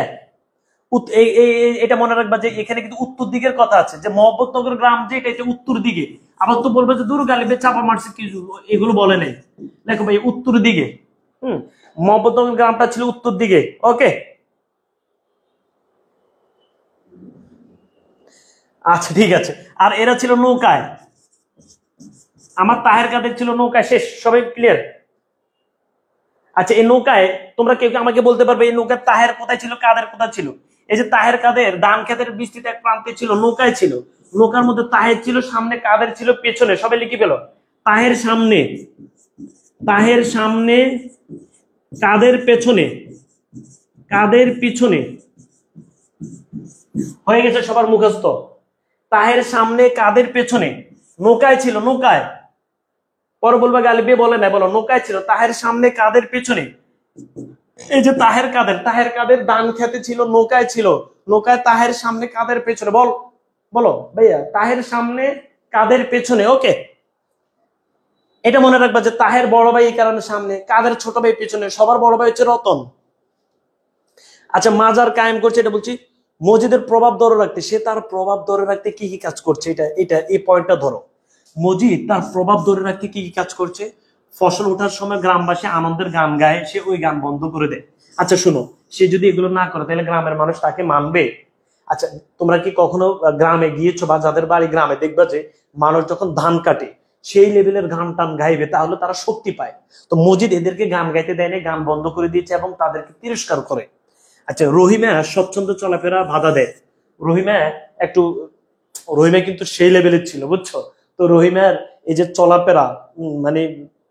Speaker 1: এটা মনে রাখবা যে এখানে কিন্তু উত্তর দিকের কথা আছে, যে মোহাম্মদনগর গ্রাম যে এটা উত্তর দিকে। আবার তো বলবে যে দূর গালিবে চাপা মারছে কিছু, এগুলো বলে নাই। দেখো ভাই উত্তর দিকে, মোহাম্মদনগর গ্রামটা ছিল উত্তর দিকে। ওকে, আচ্ছা ঠিক আছে। আর এরা ছিল নৌকায়, আমার তাহের কাদের ছিল নৌকায়, শেষ, সবাই ক্লিয়ার। আচ্ছা এই নৌকায় তোমরা কেউ আমাকে বলতে পারবে এই নৌকার তাহের কোথায় ছিল, কাদের কোথায় ছিল? এই যে তাহের কাদের ধান খেতের বিস্তৃত এক প্রান্তে ছিল, নৌকায় ছিল, নৌকার মধ্যে তাহের ছিল সামনে, কাদের ছিল পেছনে, সবাই লিখে পেল। তাহের সামনে, কাদের পেছনে, হয়ে গেছে সবার মুখস্থ। তাহের সামনে কাদের পেছনে, নৌকায় ছিল, নৌকায়। পরে বলবা গালিবে বলে না, বলো নৌকায় ছিল, তাহের সামনে কাদের পেছনে। এই যে তাহের কাদের দান খেতে ছিল, নৌকায় ছিল, নৌকায় তাহের সামনে কাদের পেছনে, বলো ভাইয়া, তাহের সামনে কাদের পেছনে। ওকে, এটা মনে রাখবা যে তাহের বড় ভাই এই কারণে সামনে, কাদের ছোট ভাই পেছনে, সবার বড় ভাই হচ্ছে রতন। আচ্ছা মাজার কায়েম করছে, এটা বলছি মসজিদের প্রভাব ধরে রাখতে, সে তার প্রভাব ধরে রাখতে কি কি কাজ করছে, এটা এটা এই পয়েন্টটা ধরো। মসজিদ তার প্রভাব ধরে রাখতে কি কি কাজ করছে? ফসল ওঠার সময় গ্রামবাসী আনন্দের গান গায়, সে ওই গান বন্ধ করে দেয়। আচ্ছা শুনো, সে যদি এগুলো না করে তাহলে গ্রামের মানুষ তাকে মানবে? আচ্ছা, তোমরা কি কখনো গ্রামে গিয়েছো বা যাদের বাড়ি গ্রামে, দেখবা যে মানুষ যখন ধান কাটে সেই লেভেলের গান টান গাইবে, তাহলে তারা শক্তি পায়। তো মসজিদ এদেরকে গান গাইতে দেয় না, গান বন্ধ করে দিয়েছে এবং তাদেরকে তিরস্কার করে। আচ্ছা, রহিমা স্বচ্ছন্দ চলাফেরা বাধা দেয়। রহিমা একটু, রহিমা কিন্তু সেই লেভেলের ছিল, বুঝছো? তো রহিমার এই যে চলাফেরা, মানে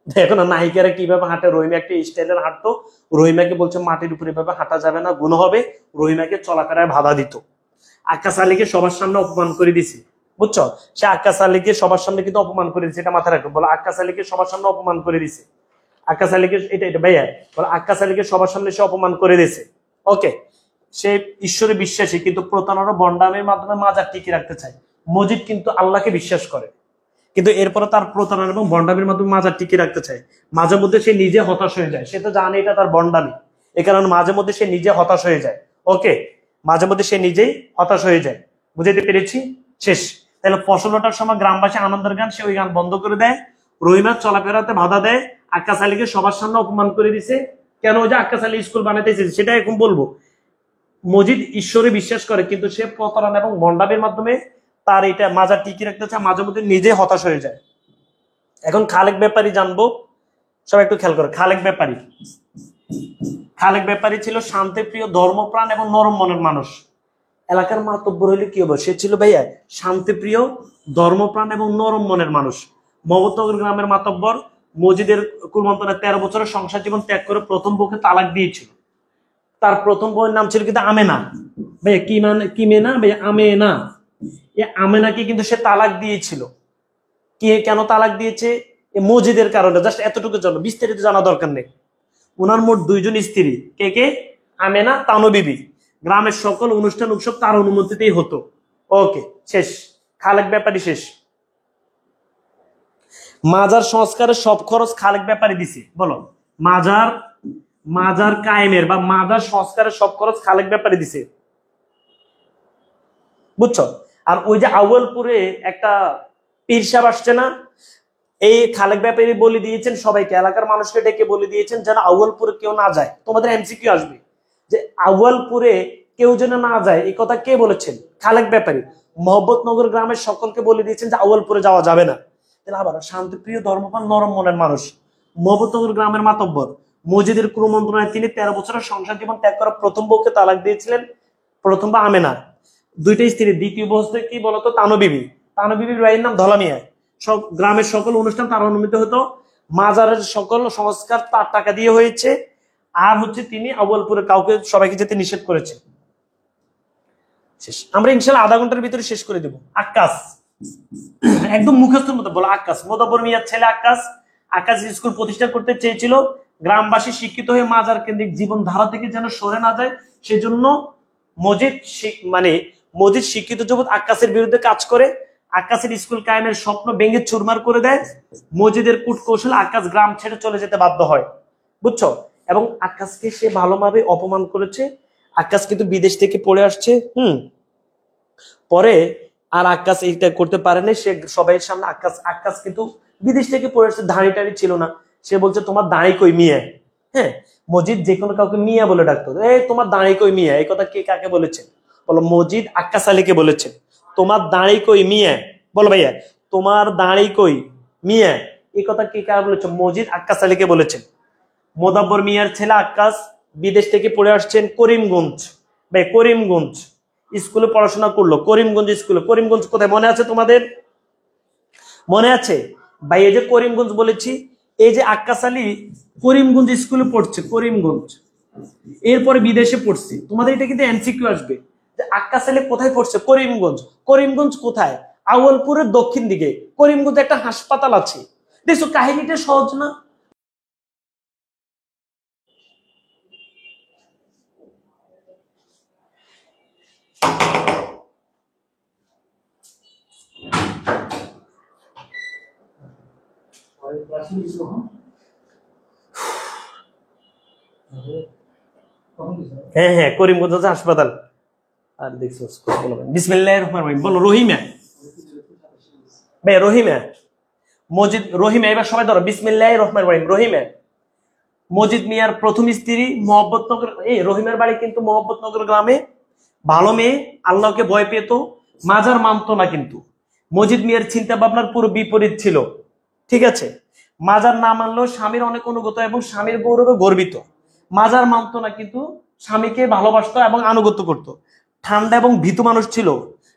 Speaker 1: দেখো না নায়িকারা কিভাবে হাঁটে, রহিমা একটা স্টাইলের হাঁটতো। রহিমাকে বলছে মাটির উপরে এভাবে হাঁটা যাবে না, গুণ হবে। রহিমাকে চলাফেরায় বাধা দিত। আক্কাস আলীকে সবার সামনে অপমান করে দিছে, বুঝছো? সে আক্কাস আলীকে সবার সামনে কিন্তু অপমান করে দিছে, এটা মাথায় রাখো। বলো আক্কাস আলীকে সবার সামনে অপমান করে দিছে। আক্কাস আলীকে, এটা এটা ভাইয়া বলো, আক্কাস আলীকে সবার সামনে সে অপমান করে দিছে। ওকে, সে ঈশ্বরে বিশ্বাসী কিন্তু প্রতারণা বন্ডামের মাধ্যমে মাজার টিকে রাখতে চায়। মজিদ কিন্তু আল্লাহকে বিশ্বাস করে, কিন্তু এরপরে তার প্রতারণা এবং বন্ডামের মাধ্যমে মাজার টিকে রাখতে চায়। মাঝে মধ্যে সে নিজে হতাশ হয়ে যায়, সে তো জানে এটা তার বন্ডামি, এ কারণে মাঝে মধ্যে সে নিজে হতাশ হয়ে যায়। ওকে, মাঝে মধ্যে সে নিজেই হতাশ হয়ে যায়। বুঝাইতে পেরেছি? শেষ। তাহলে ফসল ওঠার সময় গ্রামবাসী আনন্দের গান, সে ওই গান বন্ধ করে দেয়। রহিমার চলাফেরাতে বাধা দেয়। আক্কাস আলীকে সবার সামনে অপমান করে দিছে। কেন? যে আক্কাস আলী স্কুল বানাইতে চেয়েছে, সেটা এখন বলবো। মজিদ ঈশ্বরে বিশ্বাস করে কিন্তু সে প্রতারণা এবং বন্ডামের মাধ্যমে তার এটা মাজার টিকিয়ে রাখতে চায়, মাঝে মধ্যে নিজে হতাশ হয়ে যায়। এখন খালেক ব্যাপারী জানবো, সবাই একটু খেয়াল করে। খালেক ব্যাপারী, খালেক ব্যাপারী ছিল শান্তিপ্রিয়, ধর্মপ্রাণ এবং নরম মনের মানুষ। এলাকার মাতব্বর হইলে কি হবে? সে ছিল ভাইয়া শান্তিপ্রিয়, ধর্মপ্রাণ এবং নরম মনের মানুষ। মহম্মদনগর গ্রামের মাতব্বর মসজিদের কুলমন্তনে 13 বছরের সংসার জীবন ত্যাগ করে প্রথম বউকে তালাক দিয়েছিল। তার প্রথম বউয়ের নাম ছিল কিন্তু আমেনা। ভাইয়া কি মানে, কি মেনা ভাইয়া? আমেনা। এই আমেনাকে কিন্তু সে তালাক দিয়েছিল। কি, কেন তালাক দিয়েছে? মসজিদের কারণে। জাস্ট এতটুকু জন্য, বিস্তারিত জানা দরকার নেই। ওনার মোট 2 জন স্ত্রী। কে কে? আমেনা, তানো বিবি। গ্রামের সকল অনুষ্ঠান উৎসব তার অনুমতিতেই হতো। ওকে, শেষ। খালেক ব্যাপারী শেষ। মাজার সংস্কারের সব খরচ খালেক ব্যাপারী দিছে। বলো, মাজার, মাজার কায়েমের বা মাজার সংস্কারের সব খরচ খালেক ব্যাপারী দিছে, বুঝছো? আর ওই যে আউয়ালপুরে একটা পীর সাহেব আসছে না, এই খালেক ব্যাপারী বলে দিয়েছেন সবাইকে, এলাকার মানুষকে ডেকে বলে দিয়েছেন যেন আউয়ালপুরে কেউ না যায়। তোমাদের এমসিকিউ আসবে যে আউয়ালপুরে কেউ যেন না যায়, এই কথা কে বলেছেন? খালেক ব্যাপারী। মোহাম্মদনগর গ্রামের সকলকে বলে দিয়েছেন যে আউয়ালপুরে যাওয়া যাবে না। তাহলে আবার শান্তিপ্রিয়, ধর্মপ্রাণ, নরম মনের মানুষ, মোহাম্মদনগর গ্রামের মাতব্বর, মসজিদের কুমন্ত্রণায় তিনি 13 বছরের সংসার জীবন ত্যাগ করা প্রথম বউকে তালাক দিয়েছিলেন। প্রথম বা আমেনা, 2টা স্ত্রী। দ্বিতীয় বউ হচ্ছে কি বলতো? তানো বিবি। তানো বিবির ভাইয়ের নাম ধলা মিয়া। সব গ্রামের সকল অনুষ্ঠান তার অনুমতি হতো। মাজারের সকল সংস্কার তার টাকা দিয়ে হয়েছে। আর হচ্ছে তিনি আউয়ালপুরে কাউকে, সবাইকে যেতে নিষেধ করেছে। শেষ। আমরা ইনশাল্লাহ আধা ঘন্টার ভিতরে শেষ করে দেব। আক্কাস, একদম মুখস্থের মতো বলো। আক্কাস, মোদাব্বর মিয়ার ছেলে আক্কাস। আক্কাস স্কুল প্রতিষ্ঠা করতে চেয়েছিল। গ্রামবাসী শিক্ষিত হয়ে মাজার কেন্দ্রিক জীবন ধারা থেকে যেন সরে না যায়, সেজন্য মজিদ, মানে মজিদ শিক্ষিত যুবক আক্কাসের বিরুদ্ধে কাজ করে। আক্কাসের স্কুল কায়েমের স্বপ্ন ভেঙে চুরমার করে দেয়। মজিদের কূটকৌশল আক্কাস গ্রাম ছেড়ে চলে যেতে বাধ্য হয়, বুঝছো? এবং আক্কাসকে সে ভালোভাবে অপমান করেছে। আক্কাস কিন্তু বিদেশ থেকে পড়ে আসছে। পরে আর আক্কাস এটা করতে পারেনি। সে সবাই সামনে আক্কাস, আক্কাস কিন্তু বিদেশ থেকে পড়ে আসছে, দাঁড়ি টাড়ি ছিল না। সে বলছে তোমার দাঁড়ি কই মিয়া? হ্যাঁ, মজিদ যে কোনো কাউকে মিয়া বলে ডাকতো। এই তোমার দাঁড়ি কই মিয়া, এই কথা কে কাকে বলেছে? বলো, মজিদ আক্কাস আলীকে বলেছে তোমার দাঁড়ি কই মিয়া। বলো ভাইয়া, তোমার দাঁড়ি কই মিয়া, এই কথা কে কাকে বলেছে? মজিদ আক্কাস আলীকে বলেছেন। মোদাব্বর মিয়ার ছেলে আক্কাস বিদেশ থেকে পড়ে আসছেন করিমগঞ্জ। ভাই করিমগঞ্জ স্কুলে পড়াশোনা করলো। করিমগঞ্জ স্কুলে, করিমগঞ্জ কোথায় মনে আছে তোমাদের? মনে আছে ভাই? এই যে করিমগঞ্জ বলেছি, এই যে আক্কাস আলী করিমগঞ্জ স্কুলে পড়ছে, করিমগঞ্জ। এরপরে বিদেশে পড়ছে। তোমাদের এটা কিন্তু এমসিকিউ আসবে যে আক্কাস আলী কোথায় পড়ছে? করিমগঞ্জ। করিমগঞ্জ কোথায়? আউয়ালপুরের দক্ষিণ দিকে। করিমগঞ্জে একটা হাসপাতাল আছে। দেখছো, কাহিনীটা সহজ না? হ্যাঁ হ্যাঁ, করিমগঞ্জ হাসপাতাল। আর দেখছো বলো বিসমিল্লাহির রহমানির রহিম, বলো রহিমা ভাই, রহিমা মজিদ, রহিমা, এবার সবাই ধরো বিসমিল্লাহির রহমানির রহিম। রহিমা মজিদ মিয়ার প্রথম স্ত্রী মোহাম্মদনগর, এই রহিমের বাড়ি কিন্তু মোহাম্মদনগর গ্রামে। ভালো মেয়ে, আল্লাহকে ভয় পেত, মাজার মানতো না। কিন্তু মজিদ মিয়ার চিন্তা ভাবনার পুরো বিপরীত ছিল, ঠিক আছে। মাজার না মানলেও স্বামীর অনেক অনুগত এবং স্বামীর গৌরবে গর্বিত। মাজার মানতো না কিন্তু স্বামীকে ভালোবাসতো এবং আনুগত্য করত। ঠান্ডা এবং ভীতু মানুষ ছিল,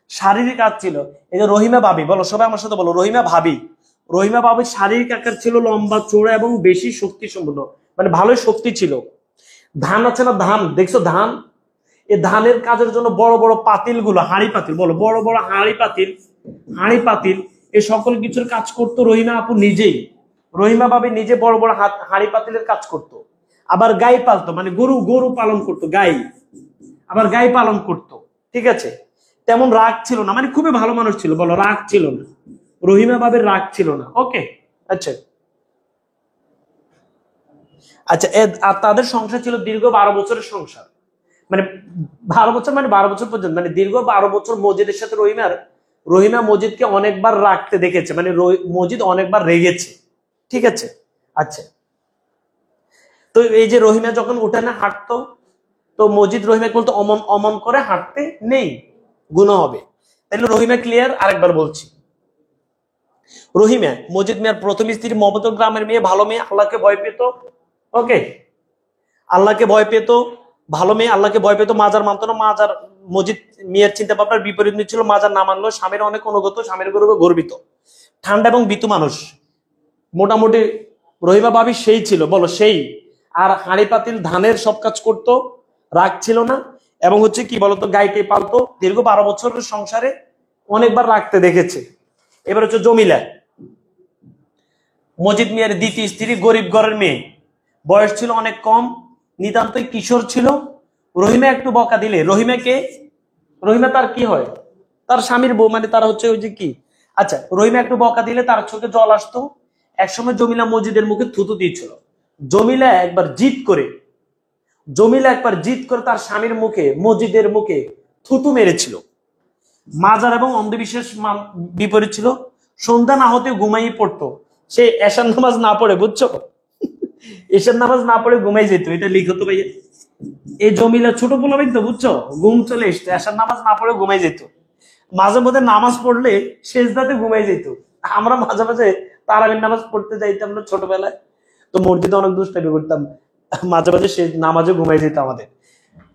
Speaker 1: শারীরিক কাজ ছিল। এই যে রহিমা ভাবি, বলো সবাই আমার সাথে বলো রহিমা ভাবি। রহিমা ভাবির শারীরিক আকার ছিল লম্বা চৌড়া এবং বেশি শক্তি সম্পন্ন, মানে ভালোই শক্তি ছিল। ধান আছে না, ধান দেখছো ধান, এই ধানের কাজের জন্য বড় বড় পাতিল গুলো, হাঁড়ি পাতিল, বলো বড় বড় হাঁড়ি পাতিল, হাঁড়ি পাতিল, এই সকল কিছুর কাজ করতো রহিমা আপু নিজেই। রহিমা ভাবি নিজে বড় বড় হাঁড়ি পাতিলের কাজ করতো। আবার গাই পালতো, মানে গরু, গরু পালন করতো, গাই, আবার গাই পালন করতো, ঠিক আছে। তেমন রাগ ছিল না, মানে খুবই ভালো মানুষ ছিল, বলো রাগ ছিল না, রহিমা ভাবির রাগ ছিল না। ওকে, আচ্ছা আচ্ছা। আর তাদের সংসার ছিল দীর্ঘ 12 বছরের সংসার, মানে 12 বছর, মানে 12 বছর পর্যন্ত, মানে দীর্ঘ 12 বছর মজিদের সাথে রহিমা মজিদকে অনেকবার রাখতে দেখেছে, মানে মজিদ অনেকবার রেগেছে, ঠিক আছে। আচ্ছা, তো এই যে রহিমা যখন উঠানে হাঁটতো, তো মজিদ রহিমাকে বলতো অমন অমন করে হাঁটতে নেই, গুনাহ হবে। তাহলে রহিমা ক্লিয়ার, আরেকবার বলছি। রহিমা মজিদ মিয়ার প্রথম স্ত্রী, মমত গ্রামের মেয়ে, ভালো মেয়ে, আল্লাহকে ভয় পেত। ওকে, আল্লাহকে ভয় পেত, ভালো মেয়ে, আল্লাহকে ভয় পেত, মাজার মানতো না। মাজার মজিদ মিয়ার চিন্তা ভাবনার বিপরীত ছিল। মাজার না মানলেও স্বামীর অনেক অনুগত, স্বামীর গৌরবে গর্বিত। ঠান্ডা এবং ভীতু মানুষ, মোটামুটি রহিমা ভাবি সেই ছিল, বলো সেই। আর হাঁড়ি পাতিল ধানের সব কাজ করতো, রাগ ছিল না। এবং হচ্ছে কি বলতো, গাইকে পালতো। দীর্ঘ 12 বছরের সংসারে অনেকবার রাখতে দেখেছে। এবার হচ্ছে জমিলা, মজিদ মিয়ার দ্বিতীয় স্ত্রী, গরিব ঘরের মেয়ে, বয়স ছিল অনেক কম, নিতান্তই কিশোর ছিল। রহিমা একটু বকা দিলে, রহিমা তার কি হয়, তার স্বামীর বউ, মানে তারা হচ্ছে ওই যে কি, আচ্ছা, রহিমা একটু বকা দিলে তার চোখে জল আসতো। একসময় জমিলা মজিদের মুখে থুতু দিয়েছিল। জমিলা একবার জিদ করে তার স্বামীর মুখে, মজিদের মুখে থুতু মেরেছিল। মাজার এবং অন্ধবিশ্বাস বিপরীত ছিল। সন্ধ্যা না হতে ঘুমাই পড়তো। সে এশার নামাজ না পড়ে, বুঝছো, এশার নামাজ না পড়ে ঘুমাই যেত। এটা লিখো তো ভাইয়া। এই জমিলা ছোট পোলাবেন তো, বুঝছো, ঘুম চলে এসতো, এশার নামাজ না পড়ে ঘুমাই যেত। মাঝে মধ্যে নামাজ পড়লে শেষদাতে ঘুমাই যেত। আমরা মাঝে মাঝে তারাবির নামাজ পড়তে যাইতাম না ছোটবেলায়, তো মসজিদে অনেক দুষ্টামি করতাম, মাঝে মাঝে সে নামাজে ঘুমাই যেত আমাদের।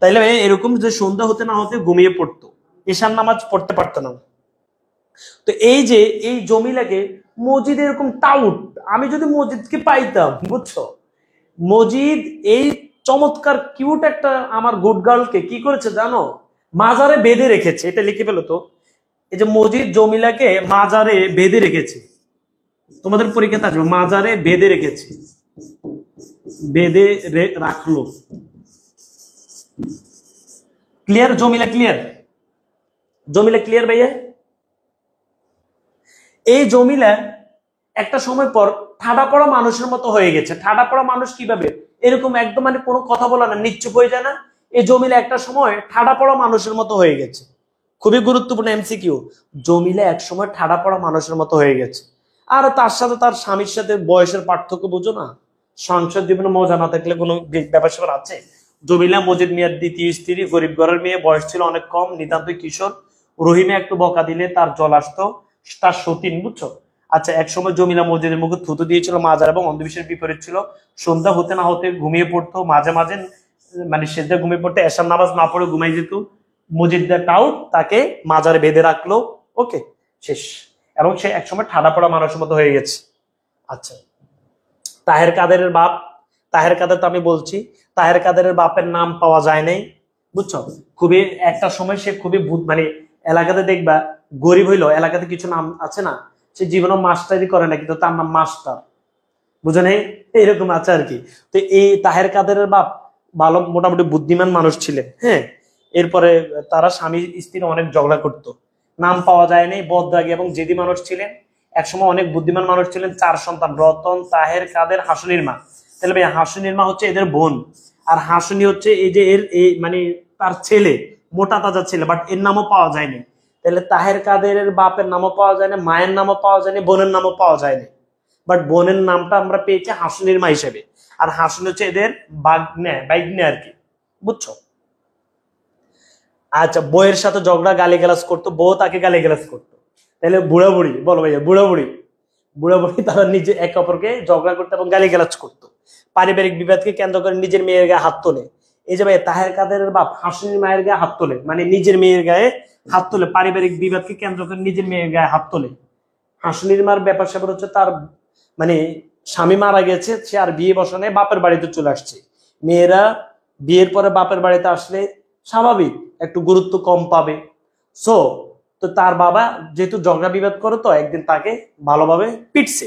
Speaker 1: তাইলে এরকম যে সন্ধ্যা হতে না হতে ঘুমিয়ে পড়তো, এশার নামাজ পড়তে পারতো না। তো এই যে এই জমিলাকে মজিদ এরকম টাউট, আমি যদি মজিদকে পাইতাম, বুঝছো, মজিদ এই চমৎকার কিউট একটা আমার গুড গার্লকে কি করেছে জানো, মাজারে বেঁধে রেখেছে। এটা লিখে ফেলো তো, এই যে মজিদ জমিলাকে মাজারে বেঁধে রেখেছে। তোমাদের পরীক্ষাতে আসবে, মাজারে বেঁধে রেখেছে, বেঁধে রাখলো। ক্লিয়ার জমিলা, ক্লিয়ার জমিলা, ক্লিয়ার ভাইয়া। এই জমিলা একটা সময় পর ঠাডা পড়া মানুষের মতো হয়ে গেছে। ঠাডা পড়া মানুষ কিভাবে, এরকম একদম মানে কোনো কথা বলা না, নিশ্চুপ হয়ে যায় না। এই জমিলা একটা সময় ঠাডা পড়া মানুষের মতো হয়ে গেছে। খুবই গুরুত্বপূর্ণ এমসিকিউ। জমিলা এক সময় ঠাডা পড়া মানুষের মতো হয়ে গেছে। আর তার সাথে তার স্বামীর সাথে বয়সের পার্থক্য বুঝো না, সংসার জীবনে মজা না থাকলে কোনো ব্যাপার স্যাপার আছে। জমিলা মজিদ মিয়ার দ্বিতীয় স্ত্রী, গরিব ঘরের মেয়ে, বয়স ছিল অনেক কম, নিতান্তই কিশোর। রহিমা একটু বকা দিলে তার জল আসতো, তার সতীন, বুঝছো। আচ্ছা, একসময় জমিলা মসজিদের মুখে থুতু দিয়েছিল। মাজার এবং অন্ধবিশ্বাসের বিপরীত ছিল। সন্ধ্যা হতে না হতে ঘুমিয়ে পড়তো, মাঝে মাঝে মানে সেজদা ঘুমিয়ে পড়তে, এশার নামাজ না পড়ে ঘুমাই যেত। মসজিদটা টাউট তাকে মাজারে বেঁধে রাখলো। ওকে, শেষ। এবং সে একসময় ঠাডা পড়া মানুষের মতো হয়ে গেছে। আচ্ছা, তাহের কাদেরের বাপ, তাহের কাদের তো আমি বলছি, তাহের কাদেরের বাপের নাম পাওয়া যায় নাই, বুঝছো। খুবই একটা সময় সে খুবই মানে এলাকাতে দেখবা গরিব হইলো, এলাকাতে কিছু নাম আছে না, সে জীবনে মাস্টারি করে না কিন্তু তার নাম মাস্টার, বুঝে নেই, এরকম আছে আর কি। তো এই তাহের কাদেরের বাপ ভালো মোটামুটি বুদ্ধিমান মানুষ ছিলেন, হ্যাঁ। এরপরে তারা স্বামী স্ত্রী অনেক ঝগড়া করতো, নাম পাওয়া যায় নাই, বদরাগী এবং জেদি মানুষ ছিলেন। একসময় অনেক বুদ্ধিমান মানুষ ছিলেন। 4 সন্তান, রতন, তাহের, কাদের, হাসুনির মা। তাহলে ভাই হাসুনির মা হচ্ছে এদের বোন, আর হাসুনি হচ্ছে এই যে এর মানে তার ছেলে, মোটা তাজা ছেলে, বাট এর নামও পাওয়া যায়নি। তাহলে তাহের কাদেরের বাপের নামও পাওয়া যায়নি, মায়ের নামও পাওয়া যায়নি, বোনের নামও পাওয়া যায়নি। বাট বোনের নামটা আমরা পেয়েছি হাসুনির মা হিসেবে। আর হাসুন হচ্ছে এদের বাইগ্নে আর কি, বুঝছো? আচ্ছা, বউয়ের সাথে ঝগড়া, গালিগালাজ করতো, বউ তাকে গালিগালাজ করতো। তাহলে বুড়া বুড়ি, বলো ভাইয়া, বুড়া বুড়ি তারা নিজে একে অপরকে ঝগড়া করতো এবং গালিগালাজ করতো। পারিবারিক বিবাদকে কেন্দ্র করে নিজের মেয়ের গায়ে হাত তোলে। এই যে ভাই তাহের কাদেরের বাপ হাসুনির মায়ের গায়ে হাত তোলে, মানে নিজের মেয়ের গায়ে হাত তোলে, পারিবারিক বিবাদকে কেন্দ্র করে নিজের মেয়ের গায়ে হাত তোলে। হাসুনির মার ব্যাপার স্যাপার হচ্ছে তার মানে স্বামী মারা গেছে, সে আর বিয়ে বসানে বাপের বাড়িতে চলে আসছে। মেয়েরা বিয়ের পরে বাপের বাড়িতে আসলে স্বাভাবিক একটু গুরুত্ব কম পাবে। সো তো তার বাবা যেহেতু ঝগড়া বিবাদ করে, তো একদিন তাকে ভালোভাবে পিটছে।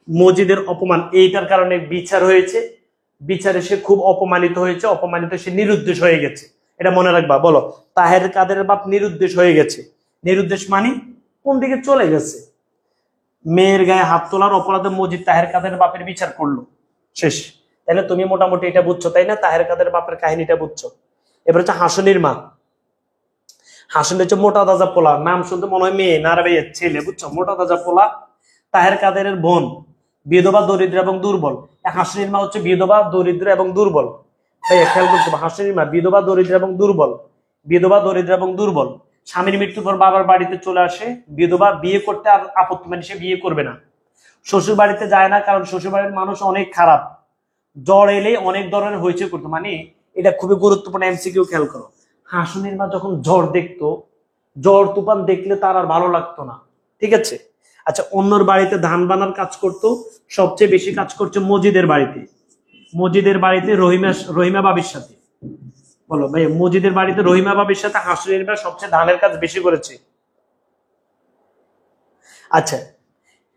Speaker 1: মজিদের অপমান এইটার কারণে বিচার হয়েছে, বিচারে সে খুব অপমানিত হয়েছে, অপমানিত সে নিরুদ্দেশ হয়ে গেছে। এটা মনে রাখবা। বলো, তাহের কাদের বাপ নিরুদ্দেশ হয়ে গেছে। নিরুদ্দেশ মানে কোন দিকে চলে গেছে? মেয়ের গায়ে হাত তোলার অপরাধে মজিদ তাহের কাদের বাপের বিচার করলো, শেষ। তাহলে তুমি মোটামুটি এটা বুঝছো, তাই না? তাহের কাদের বাপের কাহিনীটা বুঝছো। এবার হচ্ছে হাসুনির মা। হাসুনি হচ্ছে মোটা তাজা পোলা, নাম শুনতে মনে হয় মেয়ে, না রে ভাইয়ের ছেলে, বুঝছো? মোটা তাজা পোলা, তাহের কাদেরের বোন, বিধবা, দরিদ্র এবং দুর্বল। হাসুনির মা হচ্ছে বিধবা, দরিদ্র এবং দুর্বল। ভাইয়া খেয়াল করতে হবে, হাসুনির মা বিধবা, দরিদ্র এবং দুর্বল, বিধবা, দরিদ্র এবং দুর্বল। স্বামীর মৃত্যুর পর বাবার বাড়িতে চলে আসে। বিধবা, বিয়ে করতে আর আপত্তি, মানে সে বিয়ে করবে না। শ্বশুর বাড়িতে যায় না, কারণ শ্বশুর বাড়ির মানুষ অনেক খারাপ। জ্বর এলে অনেক ধরনের হইচই করতো, মানে এটা খুবই গুরুত্বপূর্ণ এমসিকিউ, খেয়াল করো। হাসুনির মা যখন জ্বর দেখতো, জ্বর তুফান দেখলে তার আর ভালো লাগতো না, ঠিক আছে? আচ্ছা, অন্যর বাড়িতে ধান বানার কাজ করতো, সবচেয়ে বেশি কাজ করছে মজিদের বাড়িতে। মজিদের বাড়িতে রহিমা বাবির সাথে। বলো ভাই, মজিদের বাড়িতে রহিমা বাবির সাথে হাসুনির মা সবচেয়ে ধানের কাজ বেশি করেছে। আচ্ছা,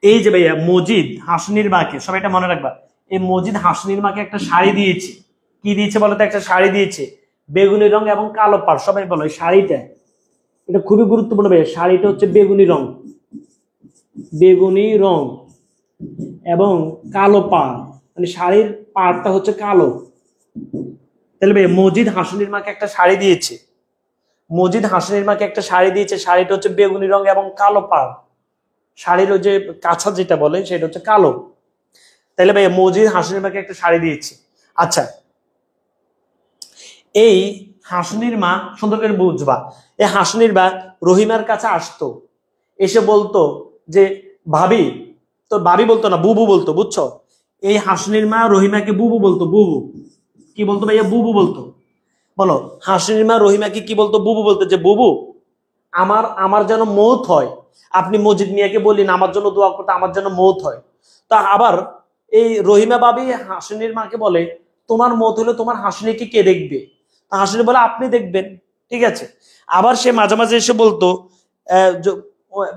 Speaker 1: এই যে ভাইয়া মজিদ হাসুনির মাকে, সবাই এটা মনে রাখবা, এই মজিদ হাসুনির মাকে একটা শাড়ি দিয়েছে। কি দিয়েছে বলতো? একটা শাড়ি দিয়েছে, বেগুনি রং এবং কালো পাড়। সবাই বলো এই শাড়িটা, এটা খুবই গুরুত্বপূর্ণ ভাইয়া। শাড়িটা হচ্ছে বেগুনি রং, বেগুনি রং এবং কালো পাড়, মানে শাড়ির পাড়টা হচ্ছে কালো। তাহলে ভাই মজিদ হাসুনির মাকে একটা শাড়ি দিয়েছে, মজিদ হাসুনির মাকে একটা শাড়ি দিয়েছে, শাড়িটা হচ্ছে বেগুনি রং এবং কালো পাড়। শাড়ির ওই যে কাছা যেটা বলে সেটা হচ্ছে কালো। তাহলে ভাই মজিদ হাসুনির মাকে একটা শাড়ি দিয়েছে। আচ্ছা, এই হাসুনির মা, সুন্দর করে বুঝবা, এই হাসুনির মা রহিমার কাছে আসতো, এসে বলতো যে ভাবি, তো ভাবি বলতো না, বুবু বলতো, বুঝছো? এই হাসুনির মা রহিমাকে বুবু বলতো, বুবু। কি বলতো ভাইয়া? বুবু বলতো। বলো, হাসুনির মা রহিমাকে কি বলতো? বুবু বলতো, যে বুবু, আমার আমার যেন মৌত হয়। আপনি মজিদ মিয়াকে বললেন আমার জন্য দোয়া করতে, আমার যেন মৌত হয়। তা আবার এই রহিমা ভাবি হাসুনির মাকে বলে, তোমার মৌত হলে তোমার হাসুনিকে কে দেখবে? তা হাসুনি বলে, আপনি দেখবেন। ঠিক আছে। আবার সে মাঝে মাঝে এসে বলতো,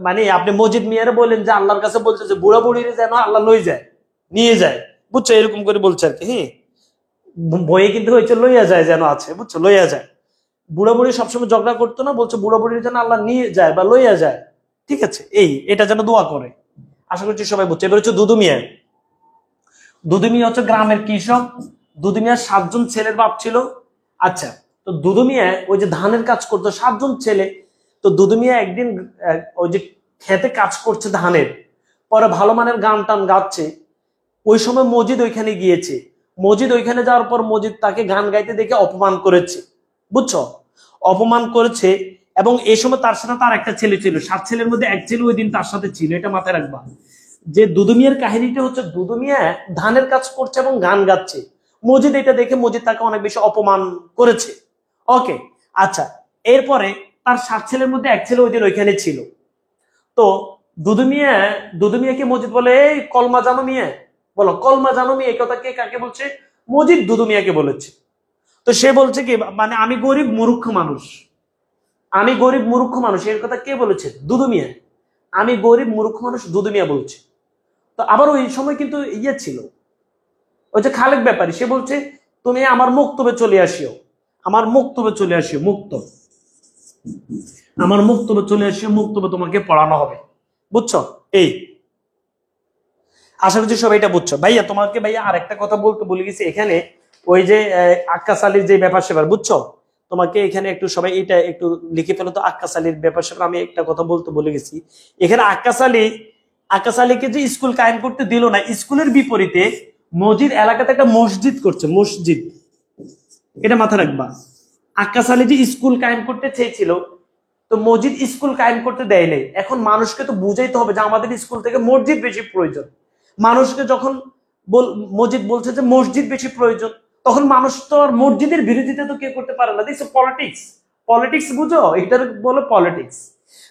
Speaker 1: মানে আপনি মজিদ মিয়ারে বললেন যে আল্লাহর কাছে বলছে যে বুড়া বুড়ির যেন আল্লাহ লই যায়, নিয়ে যায়, বুঝছো? এরকম করে বলছে আর কি। হ্যাঁ, বইয়ে কিন্তু হয়েছে লইয়া যায় যেন আছে, বুঝছো? লইয়া যায়। বুড়া বুড়ি সবসময় ঝগড়া করতো না, বলছে বুড়া বুড়ির যেন আল্লাহ নিয়ে যায় বা লইয়া যায়। ঠিক আছে, এটা যেন দোয়া করে। আশা করছি সবাই বুঝছে। এবার হচ্ছে দুদু মিয়া। দুদু মিয়া হচ্ছে গ্রামের কৃষক। দুদু মিয়ার 7 জন ছেলের বাপ ছিল। আচ্ছা, তো দুদু মিয়া ওই যে ধানের কাজ করতো, 7 জন ছেলে। তো দুদু মিয়া একদিন ওই যে খেতে কাজ করছে ধানের, পরে ভালো মানের গান টান গাচ্ছে। ওই সময় মজিদ ওইখানে গিয়েছে। মজিদ ওইখানে যাওয়ার পর মজিদ তাকে গান গাইতে দেখে অপমান করেছে, বুঝছো? অপমান করেছে। এবং এই সময় তার সাথে তার একটা ছেলে ছিল, 7 ছেলের মধ্যে এক ছেলে ওই দিন তার সাথে ছিল। এটা মাথায় রাখবা যে দুদু মিয়ার কাহিনীটা হচ্ছে দুদু মিয়া ধানের কাজ করছে এবং গান গাচ্ছে। মজিদ এটা দেখে মজিদ তাকে অনেক বেশি অপমান করেছে। ওকে, আচ্ছা, এরপরে তার 7 ছেলের মধ্যে এক ছেলে ওই দিন ওইখানে ছিল। তো দুদু মিয়াকে মজিদ বলে, এই কলমা জানো মিয়া? বলো, কলমা জানো মিয়া? এই কথা কে কাকে বলছে? মজিদ দুদু মিয়াকে বলেছে। তো সে বলছে কি, মানে আমি গরিব মূর্খ মানুষ, আমি গরিব মূর্খ মানুষ, এর কথা কে বলেছে? দুদু মিয়া। আমি গরিব মূর্খ মানুষ, দুদু মিয়া বলছে। তো আবার ওই সময় কিন্তু ইয়ে ছিল, ওই যে খালেক ব্যাপারী, সে বলছে তুমি আমার মুক্তবে চলে আসিও, আমার মুক্তবে চলে আসিও, আমার মুক্তবে চলে আসিও, মুক্তবে তোমাকে পড়ানো হবে, বুঝছো? আশা করছি সবাই এটা বুঝছো। ভাইয়া তোমাকে ভাইয়া আরেকটা কথা বলতে ভুলে গেছি এখানে, ওই যে আক্কাস আলীর যে ব্যাপার সেবার, বুঝছো? তো তোমাকে এখানে একটু সবাই এটা একটু লিখে ফেলো তো, আক্কাস আলীর ব্যাপার স্যাপার আমি একটা কথা বলতে বলে গেছি। এখানে আক্কাস আলীকে যে স্কুল কায়েম করতে দিল না, স্কুলের বিপরীতে মসজিদ এলাকাতে একটা মসজিদ করছে, মসজিদ, এটা মাথা রাখবা। আক্কাস আলী যে স্কুল কায়েম করতে চেয়েছিল, তো মসজিদ স্কুল কায়েম করতে দেয় নাই। এখন মানুষকে তো বুঝাইতে হবে যে আমাদের স্কুল থেকে মসজিদ বেশি প্রয়োজন। মানুষকে যখন মসজিদ বলছে যে মসজিদ বেশি প্রয়োজন, তখন মানুষ তো আর মসজিদের বিরোধিতা তো কেউ করতে পারে না। দেখছো পলিটিক্স, পলিটিক্স বুঝো, এটার বলে পলিটিক্স।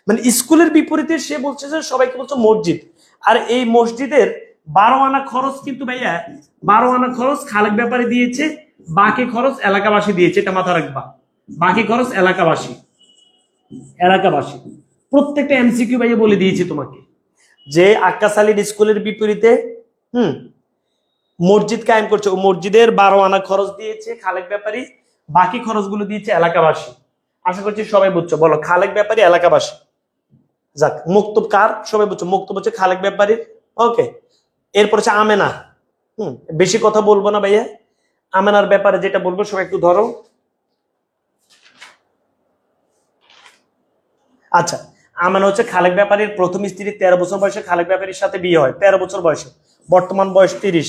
Speaker 1: মানে স্কুলের বিপরীতে সে বলছে যে সবাইকে বলছে মসজিদ। আর এই মসজিদের 12 আনা খরচ কিন্তু ভাইয়া, 12 আনা খরচ খালেক ব্যাপারী দিয়েছে, বাকি খরচ এলাকাবাসী দিয়েছে, এটা মাথা রাখবা। বাকি খরচ এলাকাবাসী, এলাকাবাসী। প্রত্যেকটা এমসিকিউ ভাইয়া বলে দিয়েছি তোমাকে, যে আক্কাস আলীর স্কুলের বিপরীতে মসজিদ কায়েম করছে, ও মসজিদের 12 আনা খরচ দিয়েছে খালেক ব্যাপারী, বাকি খরচগুলো দিয়েছে এলাকাবাসী। আশা করছি সবাই বুঝছো। বলো খালেক ব্যাপারী, এলাকাবাসী। যাক, মক্তব কার সবাই বুঝছো, মক্তব হচ্ছে খালেক ব্যাপারীর। ওকে, এরপর হচ্ছে আমেনা। বেশি কথা বলবো না ভাইয়া, আমেনার ব্যাপারে যেটা বলবো সবাই একটু ধরো। আচ্ছা, আমেনা হচ্ছে খালেক ব্যাপারীর প্রথম স্ত্রী। 13 বছর বয়সে খালেক ব্যাপারীর সাথে বিয়ে হয়, 13 বছর বয়সে, বর্তমান বয়স 30।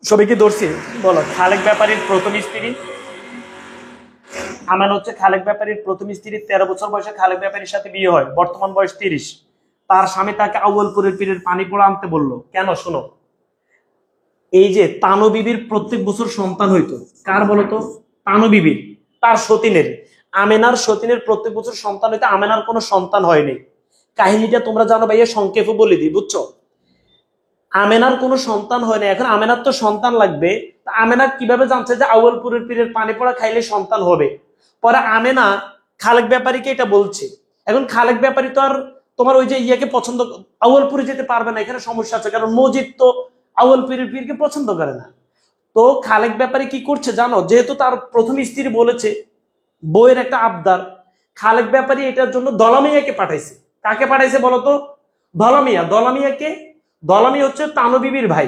Speaker 1: সবাইকে ধরছি। বলো খালেক ব্যাপারীর প্রথম স্ত্রী আমেনা হচ্ছে খালেক ব্যাপারীর প্রথম স্ত্রী। 13 বছর বয়সে খালেক ব্যাপারীর সাথে বিয়ে হয়, বর্তমান বয়স 30। তার স্বামী তাকে আউয়ালপুরের পীরের পানি পোড়া আনতে বললো। কেন? শোনো, এই যে তানু বিবির প্রত্যেক বছর সন্তান হইতো, কার বলতো? তানু বিবির, তার সতীনের, আমেনার সতীনের প্রত্যেক বছর সন্তান হইতো। আমেনার কোনো সন্তান হয়নি। কাহিনীটা তোমরা জানো ভাইয়া, সংক্ষেপে বলে দিই, বুঝছো? আমেনার কোনো সন্তান হয় না। এখন আমেনার তো সন্তান লাগবে, আমেনা কিভাবে জানছে যে আউয়ালপুরের পীরের পানি পোড়া খাইলে সন্তান হবে? পরে আমেনা খালেক ব্যাপারীকে এটা বলছে। এখন খালেক ব্যাপারী তো আর তোমার ওই যে ইয়াকে পছন্দ, আউয়ালপুরে যেতে পারবে না। এখানে সমস্যা আছে, কারণ মসজিদ তো আউয়ালপুরের পীরকে পছন্দ করে না। তো খালেক ব্যাপারী কি করছে জানো? যেহেতু তার প্রথম স্ত্রী বলেছে, বইয়ের একটা আবদার, খালেক ব্যাপারী এটার জন্য দলামিয়াকে পাঠাইছে। কাকে পাঠাইছে বলতো? দলামিয়া। দলামিয়াকে, দলামিয়া হচ্ছে তানু বিবির ভাই।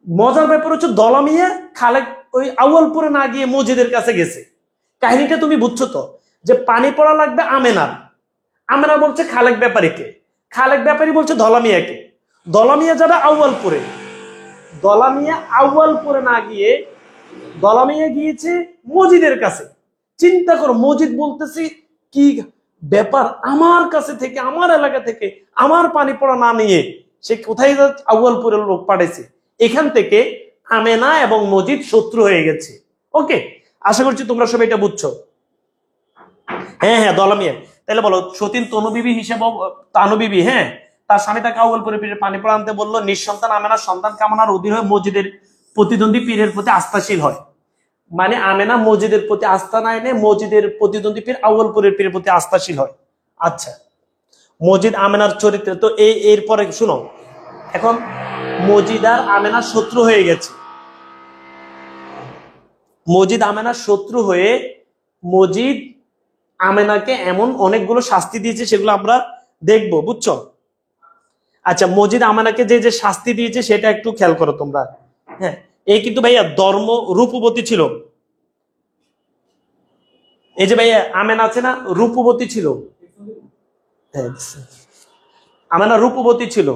Speaker 1: মজার ব্যাপার হচ্ছে দলামিয়া খালেক ওই আউয়ালপুরে না গিয়ে মসজিদের কাছে গেছে। কাহিনীটা তুমি বুঝছো তো, যে পানি পড়া লাগবে আমেনার। আমেনা বলছে খালেক ব্যাপারীকে, খালেক ব্যাপারী বলছে দলামিয়াকে। দলামিয়া যারা আউয়ালপুরে, দলামিয়া আউয়ালপুরে না গিয়ে দলামিয়া গিয়েছে মসজিদের কাছে। চিন্তা করো, মসজিদ বলতেছি কি ব্যাপার, আমার কাছে থেকে, আমার এলাকা থেকে আমার পানি পড়া না নিয়ে সে কোথায় আউয়ালপুরের লোক পাঠাইছে। এখান থেকে আমেনা এবং মসজিদ শত্রু হয়ে গেছে। ওকে, আশা করছি তোমরা সবাই এটা বুঝছো। হ্যাঁ হ্যাঁ, দলামিয়া। তাহলে বলো, সতীন তনু বিবি হিসেবে, তানু বিবি, হ্যাঁ, তার স্বামী তাকে আউয়ালপুরের পীরের পানি পড়া আনতে বললো। নিঃসন্তান আমেনা সন্তান কামনার অধীর হয়ে মসজিদের প্রতিদ্বন্দ্বী পীরের প্রতি আস্থাশীল হয়। মানে আমেনা মসজিদের প্রতি আস্থা না এনে মসজিদের প্রতিদ্বন্দ্বী পীর আউয়ালপুরের পীরের প্রতি আস্থাশীল হয়। আচ্ছা, মসজিদ আমেনার চরিত্র তো এরপরে শুনো। এখন মসজিদ আর আমেনার শত্রু হয়ে গেছে। মসজিদ আমেনার শত্রু হয়ে মসজিদ আমেনাকে এমন অনেকগুলো শাস্তি দিয়েছে, সেগুলো আমরা দেখবো, বুঝছো? আচ্ছা, মসজিদ আমেনাকে যে যে শাস্তি দিয়েছে সেটা একটু খেয়াল করো তোমরা। হ্যাঁ, এই কিন্তু ভাইয়া ধর্ম রূপবতী ছিল। এই যে ভাইয়া আমেনা আছে না, রূপবতী ছিল। হ্যাঁ, আমেনা রূপবতী ছিল।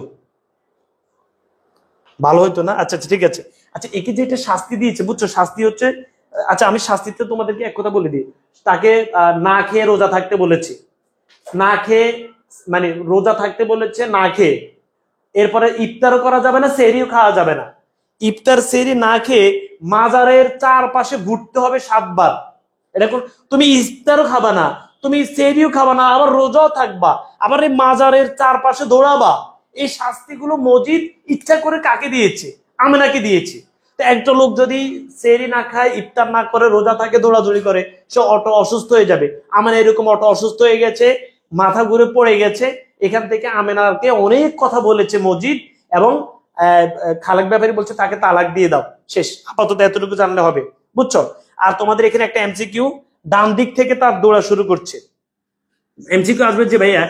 Speaker 1: ভালো হইতো না? আচ্ছা আচ্ছা, ঠিক আছে। আচ্ছা, একে যে এটা শাস্তি দিয়েছে, বুঝছো? শাস্তি হচ্ছে, আচ্ছা আমি শাস্তিতে তোমাদেরকে এক কথা বলে দিই। তাকে না খেয়ে রোজা থাকতে বলেছে, না খেয়ে, মানে রোজা থাকতে বলেছে না খেয়ে। এরপরে ইফতারও করা যাবে না, সেহরিও খাওয়া যাবে না। ইফতার সেহরি না খেয়ে মাজারের চারপাশে ঘুরতে হবে 7 বার। এটা তুমি ইফতারও খাবা না, তুমি সেহরিও খাবা না, আবার রোজাও থাকবা, আবার এই মাজারের চারপাশে দৌড়াবা। এই শাস্তিগুলো মসজিদ ইচ্ছা করে কাকে দিয়েছে? আমেনাকে দিয়েছে। তো একটা লোক যদি সেহরি না খায়, ইফতার না করে, রোজা থাকে, দৌড়াদৌড়ি করে, সে অটো অসুস্থ হয়ে যাবে। আমেনা এরকম অটো অসুস্থ হয়ে গেছে, মাথা ঘুরে পড়ে গেছে। এখান থেকে আমেনাকে অনেক কথা বলেছে মসজিদ, এবং খালেক ব্যাপারী বলছে তাকে তালাক দিয়ে দাও। শেষ, আপাতত এতটুকু জানলে হবে, বুঝছো? আর তোমাদের এখানে একটা এমসিকিউ, ডান দিক থেকে তার দৌড়া শুরু করছে। এমসিকিউ আসবে যে ভাইয়া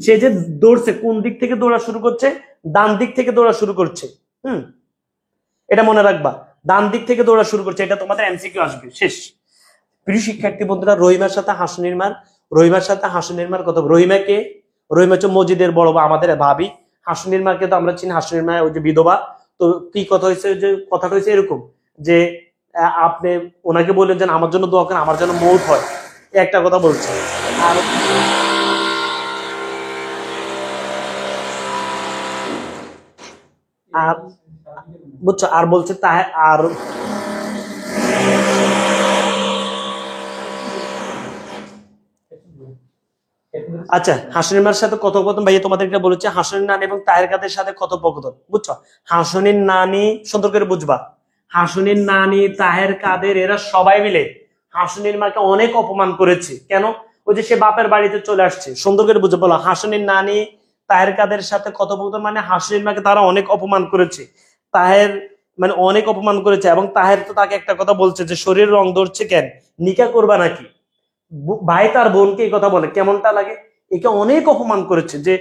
Speaker 1: সে যে দৌড়ছে কোন দিক থেকে দৌড়া শুরু করছে? ডান দিক থেকে দৌড়া শুরু করছে। এটা মনে রাখবা, ডান দিক থেকে দৌড়া শুরু করছে, এটা তোমাদের এমসিকিউ আসবে। শেষ, প্রিয় শিক্ষার্থী বন্ধুরা, রহিমার সাথে হাসুনির মার কথা। রহিমা হচ্ছে মজিদের বড় বা আমাদের ভাবি। হাসুনির মাকে তো আমরা চিনি, হাসুনির মা ওই যে বিধবা। তো কি কথা হয়েছে, যে কথাটা হয়েছে এরকম যে আপনি ওনাকে বললেন যে আমার জন্য দোয়া করেন, আমার জন্য মৌত হয়, একটা কথা বলছে। আর আর বুঝছো, আর বলছে তাহে আর আচ্ছা, হাসনের মার সাথে কথোপকথন ভাইয়া তোমাদেরকে বলেছে, হাসনের নানি এবং তাহের কাদের সাথে কথোপকথন, বুঝছো? হাসনের নানি, সুন্দর করে বুঝবা, হাসনের নানি তাহের কাদের এরা সবাই মিলে হাসনের মাকে অনেক অপমান করেছে। কেন? ওই যে সে বাপের বাড়িতে চলে আসছে, সুন্দর করে বুঝে বলো। হাসনের নানি তাহের কাদের সাথে কথোপকথন মানে হাসনের মাকে তারা অনেক অপমান করেছে। তাহের মানে অনেক অপমান করেছে, এবং তাহের তো তাকে একটা কথা বলছে যে শরীর রং ধরছে কেন, নিকা করবা নাকি? ভাই তার বোনকে এই কথা বলে, কেমনটা লাগে? একে অনেক অপমান করেছে যে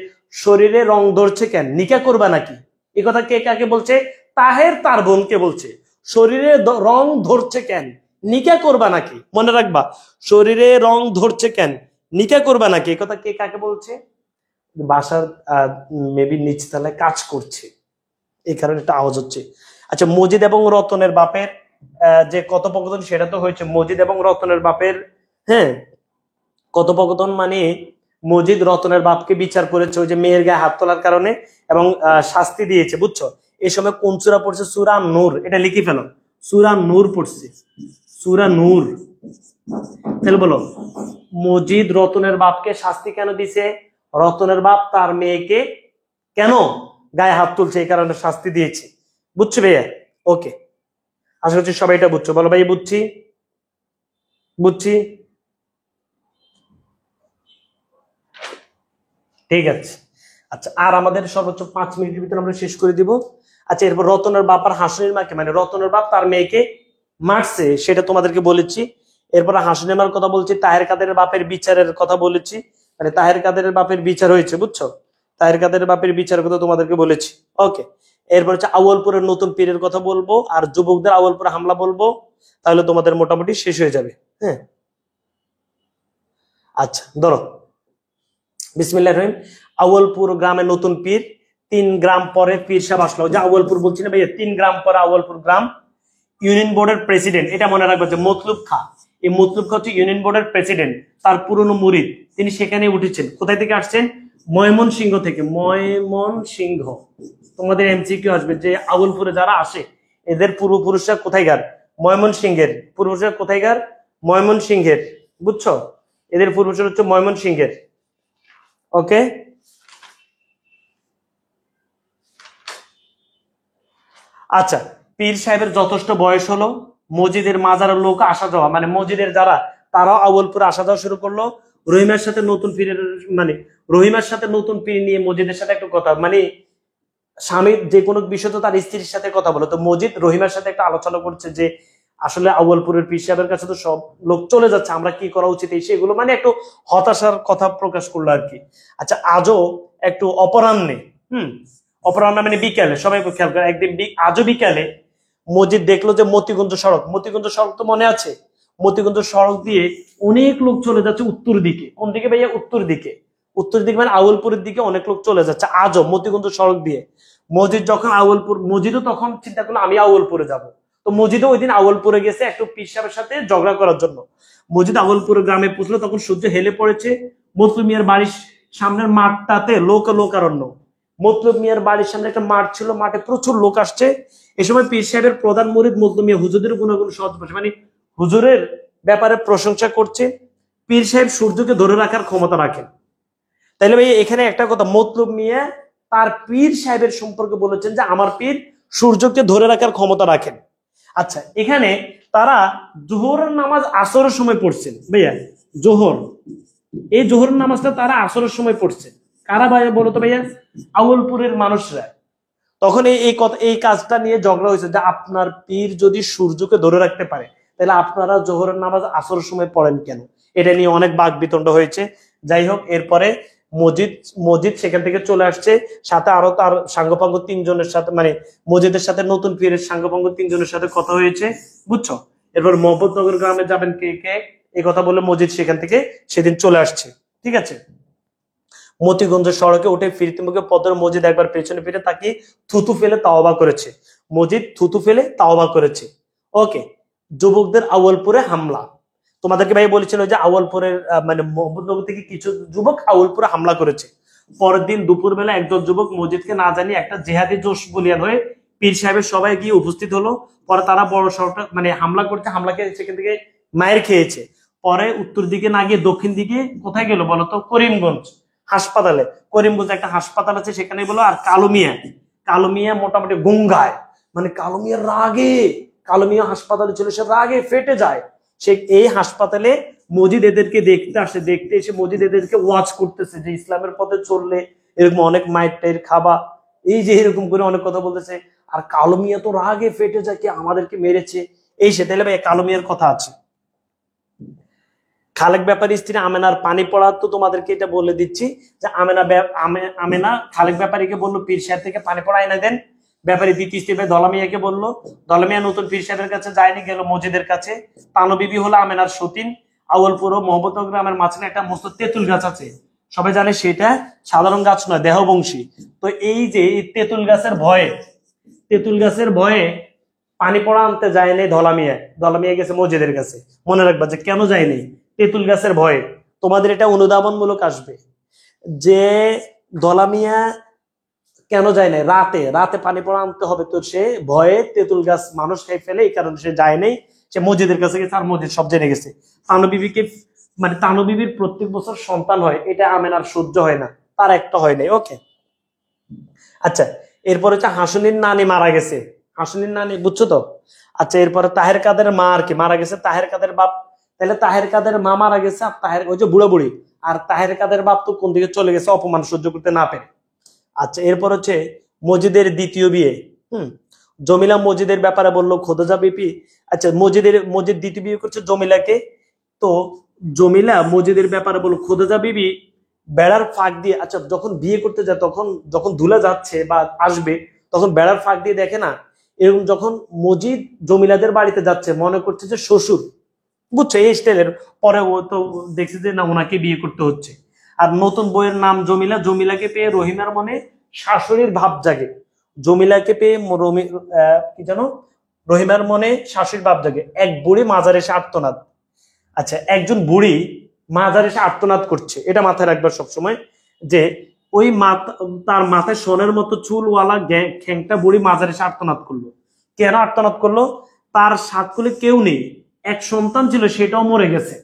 Speaker 1: শরীরে রং ধরছে কেন, নিকা করবা নাকি? এই কথা কে কাকে বলছে? তাহের তার বোনকে বলছে, শরীরে রং ধরছে কেন, নিকা করবা নাকি? মনে রাখবা, শরীরে রং ধরছে কেন, নিকা করবা নাকি? এই কথা কে কাকে বলছে? বাসার মেবি নিচতলায় কাজ করছে, এই কারণে একটা আওয়াজ হচ্ছে। আচ্ছা, মজিদ এবং রতনের বাপের যে কথোপকথন সেটা তো হয়েছে মজিদ এবং রতনের বাপের। হ্যাঁ, কথোপকথন মানে মজিদ রতনের বাপকে বিচার করেছে ওই যে মেয়ের গায়ে হাত তোলার কারণে, এবং শাস্তি দিয়েছে, বুঝছো? এই সময় কোন সূরা পড়ছে? সূরা নূর। এটা লিখে ফেলো, সূরা নূর পড়ছে, সূরা নূর। তাহলে বলো, মজিদ রতনের বাপকে শাস্তি কেন দিছে? রতনের বাপ তার মেয়েকে কেন গায়ে হাত তুলছে, এই কারণে শাস্তি দিয়েছে। বুঝছো ভাইয়া? ওকে, আশা করছি সবাই এটা বুঝছো। বলো ভাই, বুঝছি বুঝছি, ঠিক আছে। আচ্ছা, আর আমাদের সর্বোচ্চ 5 মিনিটের ভিতরে আমরা শেষ করে দিব। আচ্ছা, এরপর রতনের বাপ আর হাসনের মাকে মানে রতনের বাপ তার মেয়েকে মারছে, সেটা তোমাদেরকে বলেছি। এরপর হাসনের মার কথা বলছি, তাহের কাদের বাপের বিচারের কথা বলেছি, মানে তাহের কাদের বাপের বিচার হয়েছে, বুঝছো? তাহের কাদের বাপের বিচারের কথা তোমাদেরকে বলেছি। ওকে, এরপর হচ্ছে আউয়ালপুরের নতুন পীরের কথা বলবো, আর যুবকদের আউয়ালপুরে হামলা বলবো, তাহলে তোমাদের মোটামুটি শেষ হয়ে যাবে। হ্যাঁ, আচ্ছা ধরো, বিসমিল্লাহির রহিম। আউয়ালপুর গ্রামে নতুন পীর, 3 গ্রাম পরে পীর সাহেব আসলো। যে আউয়ালপুর বলছি না ভাইয়া, 3 গ্রাম পরে আউয়ালপুর গ্রাম। ইউনিয়ন বোর্ডের প্রেসিডেন্ট, এটা মনে রাখবে যে মতলুব খা। এই মতলুব খা হচ্ছে ইউনিয়ন বোর্ডের প্রেসিডেন্ট, তার পুরনো মুরিদ, তিনি সেখানে উঠেছেন। কোথায় থেকে আসছেন? ময়মনসিংহ থেকে। ময়মনসিংহ, তোমাদের এমসিকিউ আসবে যে আউয়ালপুরে যারা আসে এদের পূর্বপুরুষরা কোথায়কার? ময়মনসিংহের। পূর্বপুরুষরা কোথায়কার? ময়মনসিংহের, বুঝছো? এদের পূর্বপুরুষ হচ্ছে ময়মনসিংহের। ওকে, আচ্ছা, পীর সাহেবের যথেষ্ট বয়স হলো, মসজিদের মাজারের লোক আসা যাওয়া, মানে মসজিদের যারা তারাও আউয়ালপুরে আসা যাওয়া শুরু করলো। রহিমার সাথে নতুন পীরের মানে রহিমার সাথে নতুন পীর নিয়ে মসজিদের সাথে একটা কথা, মানে স্বামীর যে কোনো বিষয় তো তার স্ত্রীর সাথে কথা বলো, তো মসজিদ রহিমার সাথে একটা আলোচনা করছে যে আসলে আউয়ালপুরের পীর সাহেবের কাছে তো সব লোক চলে যাচ্ছে, আমরা কি করা উচিত, এই সেগুলো মানে একটু হতাশার কথা প্রকাশ করলো আর কি। আচ্ছা, আজও একটু অপরাহ্নে, অপরাহ্ন মানে বিকালে, সবাই খেয়াল করে, একদিন আজও বিকালে মসজিদ দেখলো যে মতিগঞ্জ সড়ক তো মনে আছে, মতিগঞ্জ সড়ক দিয়ে অনেক লোক চলে যাচ্ছে উত্তর দিকে। কোন দিকে ভাইয়া? উত্তর দিকে। উত্তর দিকে মানে আউয়ালপুরের দিকে অনেক লোক চলে যাচ্ছে আজও মতিগঞ্জ সড়ক দিয়ে। মসজিদ যখন মসজিদও তখন চিন্তা করলো আমি আউয়ালপুরে যাব। তো মসজিদও ওই দিন আউয়ালপুরে গেছে একটু পীর সাহেবের সাথে ঝগড়া করার জন্য। মসজিদ আউয়ালপুরে গ্রামে পৌঁছলো, তখন সূর্য হেলে পড়েছে। মতলুব মিয়ার বাড়ির সামনের মাঠটাতে লোকারণ্য। মতলুব মিয়ার বাড়ির সামনে একটা মাঠ ছিল, মাঠে প্রচুর লোক আসছে। এ সময় পীর সাহেবের প্রধান মুরিদ মতলুব মিয়া হুজুরের গুণাগুণ সহজ মানে হুজুরের ব্যাপারে প্রশংসা করছে। পীর সাহেব সূর্যকে ধরে রাখার ক্ষমতা রাখেন। তাইলে ভাই এখানে একটা কথা, মতলুব মিয়া তার পীর সাহেবের সম্পর্কে বলেছেন যে আমার পীর সূর্যকে ধরে রাখার ক্ষমতা রাখেন। আচ্ছা, এখানে তারা জোহরের নামাজ আসরের সময় পড়ছেন ভাইয়া, জোহর, এই জোহরের নামাজটা তারা আসরের সময় পড়ছেন। কারা ভাইয়া বলো তো ভাইয়া? আউয়ালপুরের মানুষরা। তখন এই কাজটা নিয়ে ঝগড়া হয়েছে যে আপনার পীর যদি সূর্যকে ধরে রাখতে পারে তাহলে আপনারা জোহরের নামাজ আসরের সময় পড়েন কেন? এটা নিয়ে অনেক বাক বিতণ্ড হয়েছে। যাই হোক, এরপরে মসজিদ সেখান থেকে চলে আসছে, সাথে আরো তার সাঙ্গপাঙ্গ 3 জনের সাথে, মানে মসজিদের সাথে নতুন পীরের সাঙ্গপাঙ্গ 3 জনের সাথে কথা হয়েছে, বুঝছো? এরপর মোহাম্মদনগর গ্রামে যাবেন কে কে, এই কথা বলে মজিদ সেখান থেকে সেদিন চলে আসছে। ঠিক আছে, মতিগঞ্জ সড়কে উঠে ফিরতে মুখে পথের মজিদ একবার পেছনে ফিরে তাকিয়ে থুতু ফেলে তাওবা করেছে। মজিদ থুতু ফেলে তাওবা করেছে। ওকে, যুবকদের আউয়ালপুরে হামলা। তোমাদেরকে ভাই বলেছিল যে আউয়ালপুরের মানে মোহাম্মদনগর থেকে কিছু যুবক আউয়ালপুরে হামলা করেছে। পরের দিন দুপুরবেলা একজন যুবক মসজিদকে না জানিয়ে একটা জেহাদি জোশ বলিয়ান হয়ে পীর সাহেবের সবাই গিয়ে উপস্থিত হলো। পরে তারা বড় সড়কটা মানে হামলা করছে, হামলাকে সেখান থেকে মায়ের খেয়েছে। পরে উত্তর দিকে না গিয়ে দক্ষিণ দিকে কোথায় গেল বলতো, করিমগঞ্জ হাসপাতালে। করিমগঞ্জ একটা হাসপাতাল আছে সেখানে বলো। আর কালো মিয়া, কালো মিয়া মোটামুটি গঙ্গায়, মানে কালো মিয়ার রাগে, কালো মিয়া হাসপাতালে ছিল, সে রাগে ফেটে যায়। সে এই হাসপাতালে মজিদ এদেরকে দেখতে আসে, দেখতে এসে মজিদ এদেরকে ওয়াচ করতেছে যে ইসলামের পথে চললে এরকম অনেক মায়ের টাইর খাবা, এই যে এরকম করে অনেক কথা বলতেছে। আর কালো মিয়া তো রাগে ফেটে যায়, কি আমাদেরকে মেরেছে এই সে। তাহলে ভাই কালো মিয়ার কথা আছে। খালেক ব্যাপারীর স্ত্রী আমেনার পানি পড়া, তো তোমাদেরকে এটা বলে দিচ্ছি যে আমেনা খালেক ব্যাপারীকে বললো পীর সাহেব থেকে পানি পড়া এনে দেন। ব্যাপারী দ্বিতীয় স্ত্রী দলামিয়াকে বললো, দলামিয়া নতুন পীর সাহেবের কাছে যায়নি, গেল মসজিদের কাছে। তানবিবি হলো আমেনার সতীন। আউয়ালপুর ও মোহাম্মদনগর গ্রামের মাঝখানে একটা মস্ত তেঁতুল গাছ আছে, সবাই জানে সেটা সাধারণ গাছ নয়, দেহবংশী। তো এই যে তেঁতুল গাছের ভয়ে, তেঁতুল গাছের ভয়ে পানি পড়া আনতে যায়নি দলামিয়া, দলামিয়া গেছে মসজিদের কাছে। মনে রাখবা যে কেন যায়নি, তেঁতুল গাছের ভয়ে। তোমাদের এটা অনুধাবনমূলক আসবে যে দলামিয়া কেন যায় নাই, রাতে রাতে পানি পড়া আনতে হবে, তো সে ভয়ে তেঁতুল গাছ মানুষ খাই ফেলে, এই কারণে সে যায় নাই, সে মসজিদের কাছে গেছে। আর মসজিদ সব জেনে গেছে। তানবিবিকে মানে তানবিবির প্রত্যেক বছর সন্তান হয়, এটা আমেনার সহ্য হয় না, তার একটা হয় নাই। ওকে, আচ্ছা, এরপর হচ্ছে হাসুনির নানি মারা গেছে। হাসুনির নানি বুঝছো তো? আচ্ছা, এরপরে তাহের কাদের মা আর কি মারা গেছে, তাহের কাদের বাপ। তাহলে তাহের কাদের মা মারা গেছে, আর তাহের ওই যে বুড়া বুড়ি, আর তাহের কাদের বাপ তো কোন দিকে চলে গেছে অপমান সহ্য করতে না পেরে। আচ্ছা, এরপর হচ্ছে মসজিদের দ্বিতীয় বিয়ে। জমিলা মসজিদের ব্যাপারে বললো খোদজা বিপি। আচ্ছা, মসজিদ দ্বিতীয় বিয়ে করছে জমিলাকে। তো জমিলা মসজিদের ব্যাপারে বললো খোদজা বিবি বেড়ার ফাঁক দিয়ে, আচ্ছা যখন বিয়ে করতে যায় তখন যখন দুলা যাচ্ছে বা আসবে তখন বেড়ার ফাঁক দিয়ে দেখে না, এরকম যখন মসজিদ জমিলাদের বাড়িতে যাচ্ছে মনে করছে যে শ্বশুর, বুঝছো এই স্টাইলের। পরে ও তো দেখছে যে না, ওনাকে বিয়ে করতে হচ্ছে। আর নতুন বইয়ের নাম জমিলা, জমিলাকে পেয়ে রহিমার মনে শাশুড়ির ভাব জাগে। জমিলাকে পেয়ে কি জানো, রহিমার মনে শাশুড়ির ভাব জাগে। এক বুড়ি মাজারে এসে আর্তনাদ। আচ্ছা, একজন বুড়ি মাজারে এসে আর্তনাদ করছে, এটা মাথায় রাখবে সবসময় যে ওই তার মাথায় সোনের মতো চুলওয়ালা খ্যাংটা বুড়ি মাজারে এসে আর্তনাদ করলো। কেন আর্তনাদ করলো? তার সাতকুলে কেউ নেই, এক সন্তান ছিল সেটাও মরে গেছে।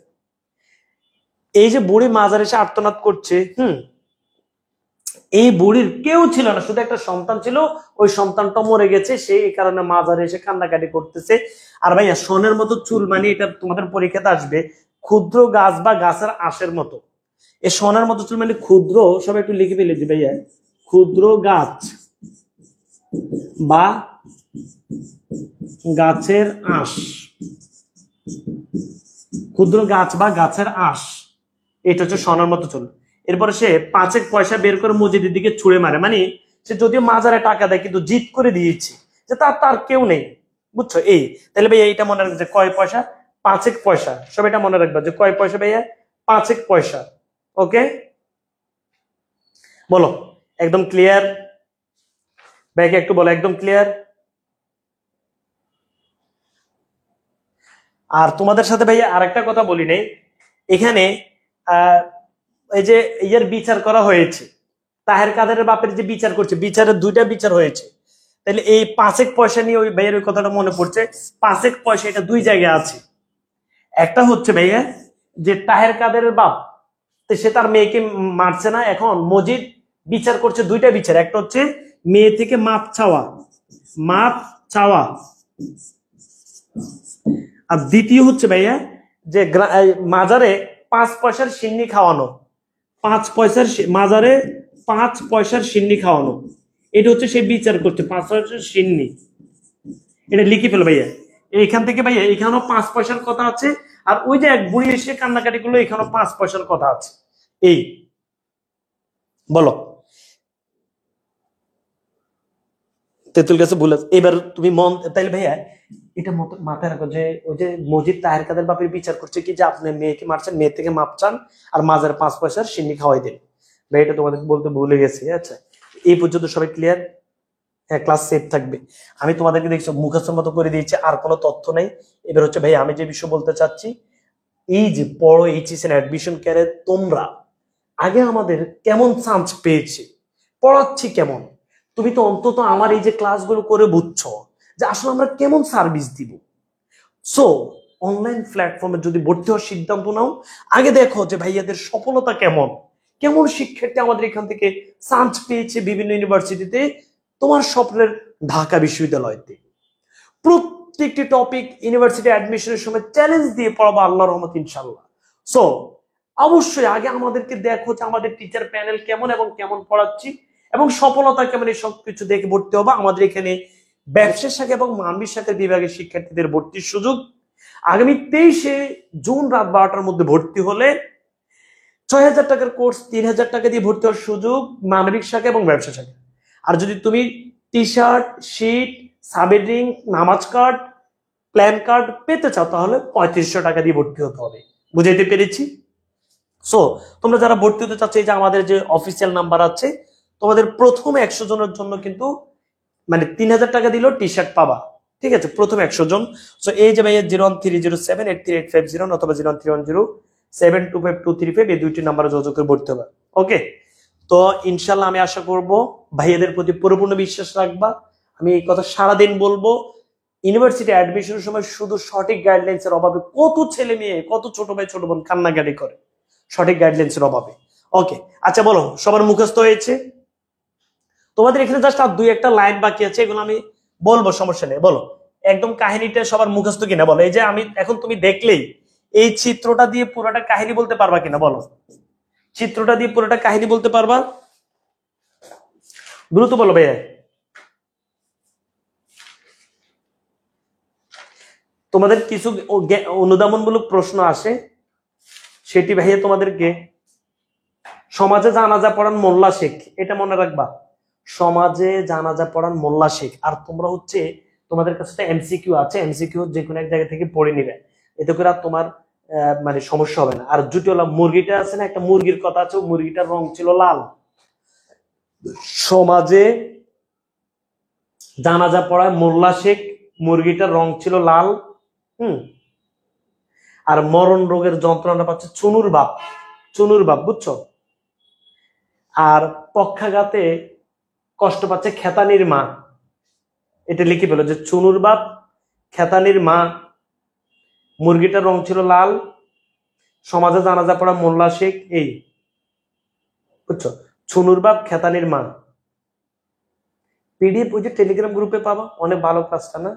Speaker 1: এই যে বুড়ি মাজারে এসে আর্তনাদ করছে, এই বুড়ির কেউ ছিল না, শুধু একটা সন্তান ছিল, ওই সন্তানটা মরে গেছে, সেই কারণে মাজারে এসে কান্নাকাটি করতেছে। আর ভাইয়া সোনের মতো চুল মানে এটা তোমাদের পরীক্ষাতে আসবে, ক্ষুদ্র গাছ বা গাছের আঁশের মতো। এই সোনার মতো চুল মানে ক্ষুদ্র, সবাই একটু লিখে ফেলে দিবে ভাইয়া, ক্ষুদ্র গাছ বা গাছের আঁশ, ক্ষুদ্র গাছ বা গাছের আঁশ, এটা হচ্ছে সোনার মতো চুল। এরপরে সে 5 পয়সা বের করে মসজিদের দিকে ছুঁড়ে মারে, মানে সে যদিও মাজারে টাকা দেয় কিন্তু জিদ করে দিয়েছে যে তার কেউ নেই, বুঝছো এই। তাহলে ভাইয়া এইটা মনে রাখবে যে কয় পয়সা, 5 পয়সা, সব এটা মনে রাখবে যে কয় পয়সা ভাইয়া, 5 পয়সা। ওকে, বলো একদম ক্লিয়ার? ভাইকে একটু বলো একদম ক্লিয়ার। আর তোমাদের সাথে ভাইয়া আরেকটা কথা বলি নেই, এখানে এই যে ইয়ার বিচার করা হয়েছে, তাহের কাদের বাপের যে বিচার করছে, বিচারের 2টা বিচার হয়েছে। তাহলে এই 5 পয়সা নিয়ে ওই ভাইয়ের ওই কথাটা মনে পড়ছে। 5 পয়সা এটা 2 জায়গায় আছে। একটা হচ্ছে ভাইয়া যে তাহের কাদের বাপ, সে তার মেয়েকে মারছে না, এখন মজিদ বিচার করছে 2টা বিচার। একটা হচ্ছে মেয়ে থেকে মাপ চাওয়া, মাপ চাওয়া। আর দ্বিতীয় হচ্ছে ভাইয়া যে মাজারে 5 পয়সার সিন্নি খাওয়ানো, 5 পয়সার মাজারে 5 পয়সার সিন্নি খাওয়ানো, এটা হচ্ছে সে বিচার করছে 5 পয়সার সিন্নি। এটা লিখে ফেলো ভাইয়া, এইখান থেকে ভাইয়া এখানেও 5 পয়সার কথা আছে। আর ওই যে এক বুড়ি এসে কান্নাকাটি করলো, এখানেও 5 পয়সার কথা আছে। এই বলো তেঁতুল গাছে ভুল আছে। এবার তুমি মন, তাইলে ভাইয়া এটা মাথায় রাখো যে ওই যে মজিদ তাহের কাদের বাপের বিচার করছে কি যে আপনি মেয়েকে মারছেন, মেয়ে থেকে মাপ চান আর মাজার 5 পয়সার সিন্নি খাওয়াই দেন। ভাই এটা তোমাদের বলতে ভুলে গেছি। আচ্ছা, এই পর্যন্ত সবাই ক্লিয়ার? হ্যাঁ, ক্লাস সেফ থাকবে। আমি তোমাদেরকে দেখছো মুখস্থের মতো করে দিয়েছি, আর কোনো তথ্য নেই। এবার হচ্ছে ভাই আমি যে বিষয় বলতে চাচ্ছি, এই যে পড়ো এইচএস এর অ্যাডমিশন ক্যারে তোমরা আগে আমাদের কেমন চান্স পেয়েছে, পড়াচ্ছি কেমন, তুমি তো অন্তত আমার এই যে ক্লাসগুলো করে বুঝছো যে আসলে আমরা কেমন সার্ভিস দিব। সো অনলাইন প্ল্যাটফর্মে যদি ভর্তি হওয়ার সিদ্ধান্ত নাও, আগে দেখো যে ভাইয়াদের সফলতা কেমন, কেমন শিক্ষার্থী আমাদের এখান থেকে চান্স পেয়েছে বিভিন্ন ইউনিভার্সিটিতে, তোমার স্বপ্নের ঢাকা বিশ্ববিদ্যালয়তে। প্রত্যেকটি টপিক ইউনিভার্সিটি অ্যাডমিশনের সময় চ্যালেঞ্জ দিয়ে পড়াবো আল্লাহর রহমত ইনশাল্লাহ। সো অবশ্যই আগে আমাদেরকে দেখো যে আমাদের টিচার প্যানেল কেমন এবং কেমন পড়াচ্ছি এবং সফলতা কেমন, এই সবকিছু দেখে ভর্তি হবো। আমাদের এখানে ব্যবসা শাখা এবং মানবিক শাখার বিভাগের শিক্ষার্থীদের ভর্তির সুযোগ আগামী 23শে জুন রাত 12টার মধ্যে ভর্তি হলে 6,000 টাকার কোর্স 3,000 টাকা দিয়ে ভর্তি হওয়ার সুযোগ মানবিক শাখা এবং ব্যবসা শাখা। আর যদি তুমি টি শার্ট, শিট, সাবেরিং, নামাজ কার্ড, প্ল্যান কার্ড পেতে চাও তাহলে 3500 টাকা দিয়ে ভর্তি হতে হবে। বুঝাইতে পেরেছি? সো তোমরা যারা ভর্তি হতে চাচ্ছ, এই যে আমাদের যে অফিসিয়াল নাম্বার আছে, তোমাদের প্রথম 100 জনের জন্য কিন্তু মানে 3,000 টাকা দিলেও টি শার্ট পাবা। ঠিক আছে, প্রথম 100 জন। সো এই যে ভাইয়া 013078385 অথবা 03107252235 এই দুইটি নাম্বারে যোগাযোগ করে ভর্তি হবে। ওকে, তো ইনশাল্লাহ আমি আশা করব ভাইয়াদের প্রতি পরিপূর্ণ বিশ্বাস রাখবা। আমি এই কথা সারাদিন বলবো। ইউনিভার্সিটি অ্যাডমিশনের সময় শুধু সঠিক গাইডলাইন্স এর অভাবে কত ছেলে মেয়ে, কত ছোট ভাই ছোট বোন কান্নাকাটি করে সঠিক গাইডলাইন্স এর অভাবে। ওকে, আচ্ছা বলো সবার মুখস্থ হয়েছে? তোমাদের এখানে জাস্ট আর 2-1টা লাইন বাকি আছে, এগুলো আমি বলবো, সমস্যা নেই। বলো একদম কাহিনীটা সবার মুখস্থ কিনা বলো। এই যে আমি এখন তুমি দেখলেই এই চিত্রটা দিয়ে পুরোটা কাহিনী বলতে পারবা কিনা বলো। চিত্রটা দিয়ে পুরোটা কাহিনী বলতে পারবা? দ্রুত বলো ভাইয়া। তোমাদের কিছু অনুধাবনমূলক প্রশ্ন আসে, সেটি ভাইয়া তোমাদেরকে সমাজে জানাজা পড়ান মোল্লা শেখ, এটা মনে রাখবা। সমাজে জানাজা পড়ান মোল্লা শেখ। আর তোমরা হচ্ছে তোমাদের কাছে একটা এমসিকিউ আছে, এমসিকিউ যে কোনো এক জায়গা থেকে পড়ে নিবে, এতে করে আর তোমার মানে সমস্যা হবে না। আর জুটিওয়ালা মুরগিটা আছে না, একটা মুরগির কথা আছে, মুরগিটার রং ছিল লাল। সমাজে জানাজা পড়ায় মোল্লা শেখ, মুরগিটার রং ছিল লাল। আর মরণ রোগের যন্ত্রণা পাচ্ছে চুনুর বাপ, চুনুর বাপ, বুঝছো? আর পক্ষাঘাতে কষ্ট পাচ্ছে খেতানির মা। এটা লিখে পেলো যে চুনুর বাপ, খেতানির মা, মুরগিটার রং ছিল লাল, সমাজে জানাজা পড়া মোল্লা শেখ, এই বুঝছো? চুনুর বাপ, খেতানির মা। পিডিএফ ওই যে টেলিগ্রাম গ্রুপে পাবা, অনেক ভালো ক্লাসটা না?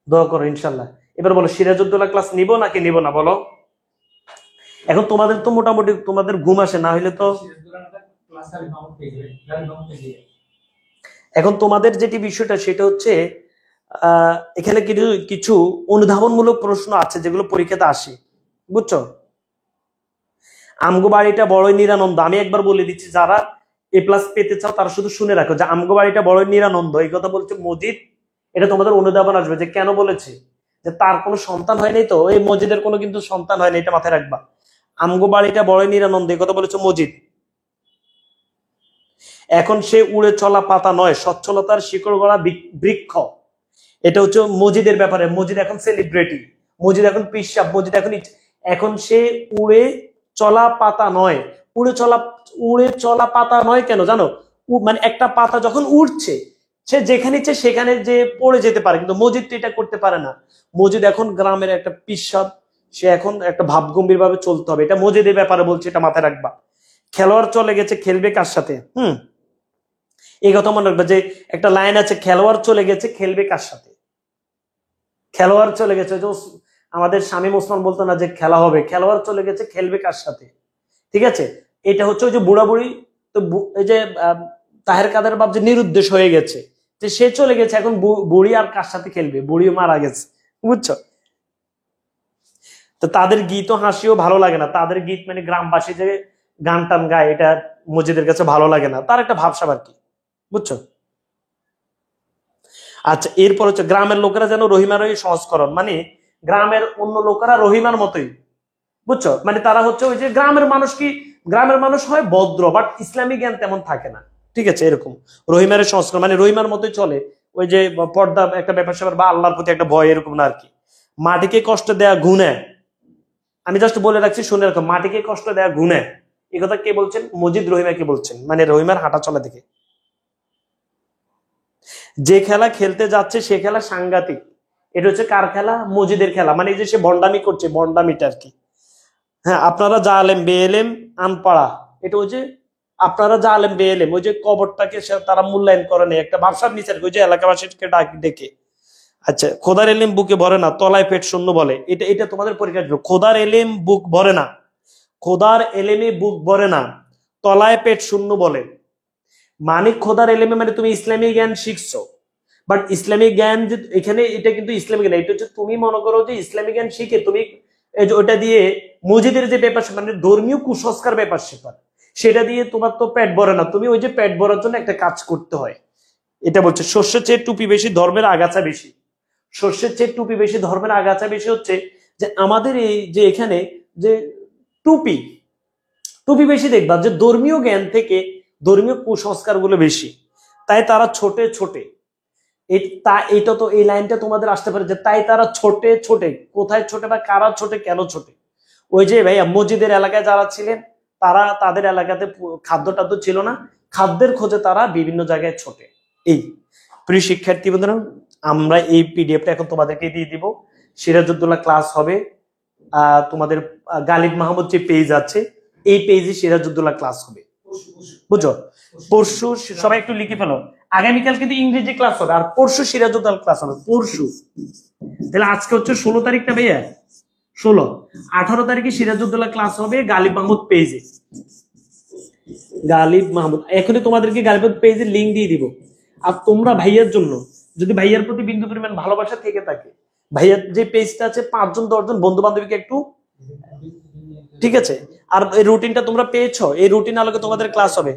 Speaker 1: দোয়া করো ইনশাল্লাহ। এবার বলো সিরাজউদ্দৌলা ক্লাস নিব নাকি নিব না বলো। এখন তোমাদের তো মোটামুটি তোমাদের ঘুম আসে না, হইলে তো এখন তোমাদের যেটি বিষয়টা সেটা হচ্ছে এখানে কিছু অনুধাবনমূলক প্রশ্ন আছে যেগুলো পরীক্ষাতে আসে, বুঝছো? আমগো বাড়িটা বড়ই নিরানন্দ, আমি একবার বলে দিচ্ছি, যারা এ প্লাস পেতে চাও তারা শুধু শুনে রাখো যে আমগো বাড়িটা বড়ই নিরানন্দ, এই কথা বলছে মজিদ। এটা তোমাদের অনুধাবন আসবে যে কেন বলেছে, যে তার কোনো সন্তান হয়নি, তো এই মজিদের কোনো কিন্তু সন্তান হয়নি, এটা মাথায় রাখবা। আমগো বাড়িটা বড়ই নিরানন্দ এই কথা বলেছে মজিদ। এখন সে উড়ে চলা পাতা নয়, সচ্ছলতার শিকড় গড়া বৃক্ষ। এটা হচ্ছে মজিদের ব্যাপারে। মজিদ এখন সেলিব্রিটি, মজিদ এখন পিসাব, মজিদ এখন এখন সে উড়ে চলা পাতা নয়। উড়ে চলা পাতা নয় কেন জানো? মানে একটা পাতা যখন উড়ছে, সে যেখানে ইচ্ছে সেখানে যে পড়ে যেতে পারে, কিন্তু মজিদ তো এটা করতে পারে না। মজিদ এখন গ্রামের একটা পিসাব, সে এখন একটা ভাবগম্ভীর ভাবে চলতে হবে। এটা মজিদের ব্যাপারে বলছে, এটা মাথায় রাখবা। খেলোয়াড় চলে গেছে, খেলবে কার সাথে? এই কথা মনে রাখবে যে একটা লাইন আছে, খেলোয়াড় চলে গেছে, খেলবে কার সাথে? খেলোয়াড় চলে গেছে, যে আমাদের শামীম ওসমান বলতো না যে খেলা হবে, খেলোয়াড় চলে গেছে, খেলবে কার সাথে? ঠিক আছে, এটা হচ্ছে ওই যে বুড়া বুড়ি, তো এই যে তাহের কাদের বাপ যে নিরুদ্দেশ হয়ে গেছে, যে সে চলে গেছে, এখন বুড়ি আর কার সাথে খেলবে? বুড়িও মারা গেছে, বুঝছো? তো তাদের গীতও হাসিও ভালো লাগে না, তাদের গীত মানে গ্রামবাসী যে গান টান গায়, এটা মসজিদের কাছে ভালো লাগে না, তার একটা ভাবসাব আর কি, বুঝছো? আচ্ছা, এরপর হচ্ছে গ্রামের লোকেরা যেন রহিমার ওই সংস্করণ, মানে গ্রামের অন্য লোকেরা রহিমার মতোই, বুঝছো, মানে তারা হচ্ছে ওই যে গ্রামের মানুষ কি, গ্রামের মানুষ হয় ভদ্র, বাট ইসলামী জ্ঞান তেমন থাকে না, ঠিক আছে, এরকম রহিমারের সংস্করণ, মানে রহিমার মতোই চলে, ওই যে পর্দা একটা ব্যাপার স্যাপার বা আল্লাহর প্রতি একটা ভয়, এরকম না আর কি। মাটিকে কষ্ট দেয়া গুনাহ, আমি জাস্ট বলে রাখছি শুনে রাখো, মাটিকে কষ্ট দেয়া গুনাহ, এই কথা কে বলছেন? মজিদ রহিমাকে বলছেন, মানে রহিমার হাঁটা চলা দেখে। যে খেলা খেলতে যাচ্ছে সে খেলা সাংঘাতিক, এটা হচ্ছে কার খেলা? মজিদের খেলা, মানে এই যে সে ভন্ডামি করছে, ভন্ডামিটা আর কি। হ্যাঁ, আপনারা যা আলেম বেএলেম আনপাড়া, এটা ওই যে আপনারা যা আলেম বেএলেম, ওই যে কবরটাকে তারা মূল্যায়ন করে নেই, একটা ভাবসাব নিচে ওই যে এলাকাবাসীকে ডাক ডেকে। আচ্ছা, খোদার এলেম বুকে ভরে না, তলায় পেট শূন্য বলে, এটা এটা তোমাদের পরীক্ষা ছিল। খোদার এলেম বুক ভরে না, খোদার এলেমে বুক ভরে না, তলায় পেট শূন্য বলে, মানে খোদার এলেমে মানে তুমি ইসলামী জ্ঞান শিখছো, বাট ইসলামী জ্ঞান যে এখানে, এটা কিন্তু ইসলামী জ্ঞান, এটা হচ্ছে তুমি মনে করো যে ইসলামী জ্ঞান শিখে তুমি এই যে ওটা দিয়ে মসজিদের যে ব্যাপার, মানে ধর্মীয় কুসংস্কার ব্যাপার সেপার, সেটা দিয়ে তোমার তো পেট ভরে না, তুমি ওই যে পেট ভরার জন্য একটা কাজ করতে হয়। এটা বলছে শস্যের চেয়ে টুপি বেশি, ধর্মের আগাছা বেশি। শস্যের চেয়ে টুপি বেশি, ধর্মের আগাছা বেশি হচ্ছে যে আমাদের এই যে এখানে যে টুপি, টুপি বেশি দেখবা যে ধর্মীয় জ্ঞান থেকে ধর্মীয় কুসংস্কার গুলো বেশি, তাই তারা ছোটে ছোটে, এটা তো এই লাইনটা তোমাদের আসতে পারে যে তাই তারা ছোটে ছোটে, কোথায় ছোটে বা কারা ছোটে, কেন ছোটে? ওই যে ভাইয়া মসজিদের এলাকায় যারা ছিলেন, তারা তাদের এলাকাতে খাদ্য টাদ্য ছিল না, খাদ্যের খোঁজে তারা বিভিন্ন জায়গায় ছোটে। এই প্রিয় শিক্ষার্থী বন্ধুরা, আমরা এই পিডিএফটা এখন তোমাদেরকে দিয়ে দিব। সিরাজউদ্দৌলা ক্লাস হবে তোমাদের গালিব মাহমুদ যে পেজ আছে, এই পেজে সিরাজউদ্দৌলা ক্লাস হবে, বুঝছো? পরশু সবাই একটু লিখে ফেলো, আগামীকাল কিন্তু ইংরেজি ক্লাস হবে, আর পরশু সিরাজউদ্দৌলা ক্লাস হবে, পরশু। তাহলে আজকে হচ্ছে 16 তারিখটা ভাইয়া, 16, 18 তারিখে সিরাজউদ্দৌলা ক্লাস হবে গালিব মাহমুদ পেজে। গালিব মাহমুদ, এখনই তোমাদেরকে গালিব মাহমুদ পেজের লিঙ্ক দিয়ে দিব। আর তোমরা ভাইয়ার জন্য, যদি ভাইয়ার প্রতি বিন্দু পরিমাণ ভালোবাসা থেকে থাকে, ভাইয়ার যে পেজটা আছে 5 জন 10 জন বন্ধু বান্ধবীকে একটু, ঠিক আছে, আর এই রুটিনটা তোমরা পেয়েছো, এই রুটিন আলোকে তোমাদের ক্লাস হবে,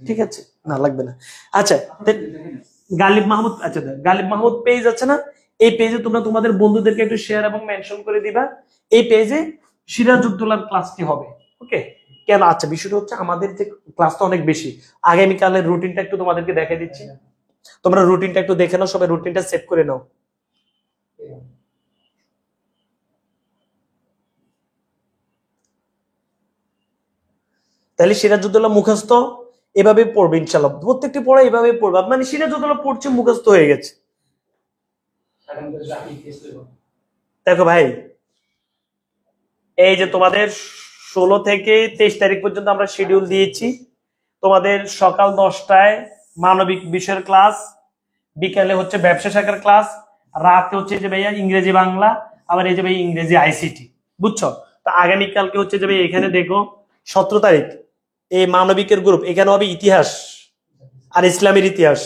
Speaker 1: ঠিক আছে, না লাগবে না। আচ্ছা, গালিব মাহমুদ, আচ্ছা গালিব মাহমুদ পেজ আছে না, এই পেজে তোমরা তোমাদের বন্ধুদেরকে একটু শেয়ার এবং মেনশন করে দিবা, এই পেজে সিরাজউদ্দৌলার ক্লাসটি হবে, ওকে? কেন? আচ্ছা, বিষয়টা হচ্ছে আমাদের যে ক্লাসটা অনেক বেশি, আগামীকালের রুটিনটা একটু তোমাদেরকে দেখে দিচ্ছি, তোমরা রুটিনটা একটু দেখে নাও, সবাই রুটিনটা সেভ করে নাও। তাহলে সিরাজউদ্দৌলা মুখস্থ এভাবে পড়বে ইনশাল্লাহ, প্রত্যেকটি পড়া এভাবে পড়বে, মানে সিরাজউদ্দৌলা পড়ছে মুখস্থ হয়ে গেছে। দেখো ভাই, এই যে তোমাদের 16 থেকে 23 তারিখ পর্যন্ত আমরা শিডিউল দিয়েছি, তোমাদের সকাল 10টায় মানবিক বিষয়ের ক্লাস, বিকালে হচ্ছে ব্যবসা শাখার ক্লাস, রাতে হচ্ছে যে ভাইয়া ইংরেজি বাংলা, আবার এই যে ভাই ইংরেজি আইসিটি, বুঝছো? তো আগামীকালকে হচ্ছে যে ভাই এখানে দেখো 17 তারিখ এই মানবিকের গ্রুপ, এখানে হবে ইতিহাস আর ইসলামের ইতিহাস,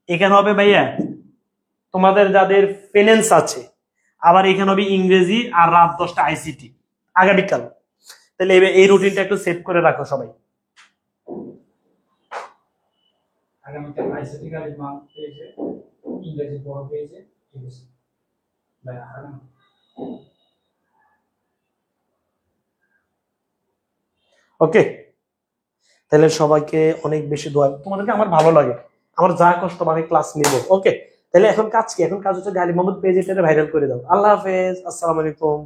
Speaker 1: এখানে হবে ভাইয়া তোমাদের যাদের ফিন্যান্স আছে, আবার এখানে হবে ইংরেজি, আর রাত 10টা আইসিটি আগামীকাল। তাহলে এই রুটিনটা একটু সেভ করে রাখো সবাই।
Speaker 2: আগামীকাল আইসিটি গালিব মাহমুদ পেজে, ইংরেজি বড় পেজে, ঠিক আছে ভাই?
Speaker 1: ওকে, তাহলে সবাইকে অনেক বেশি দোয়া, তোমাদেরকে আমার ভালো লাগে, আমার যা কষ্ট আমি ক্লাস নেব, ওকে? তাহলে এখন কাজ কি? এখন কাজ হচ্ছে গালিব মাহমুদ পেজ এটা ভাইরাল করে দাও। আল্লাহ হাফেজ, আসসালামু আলাইকুম।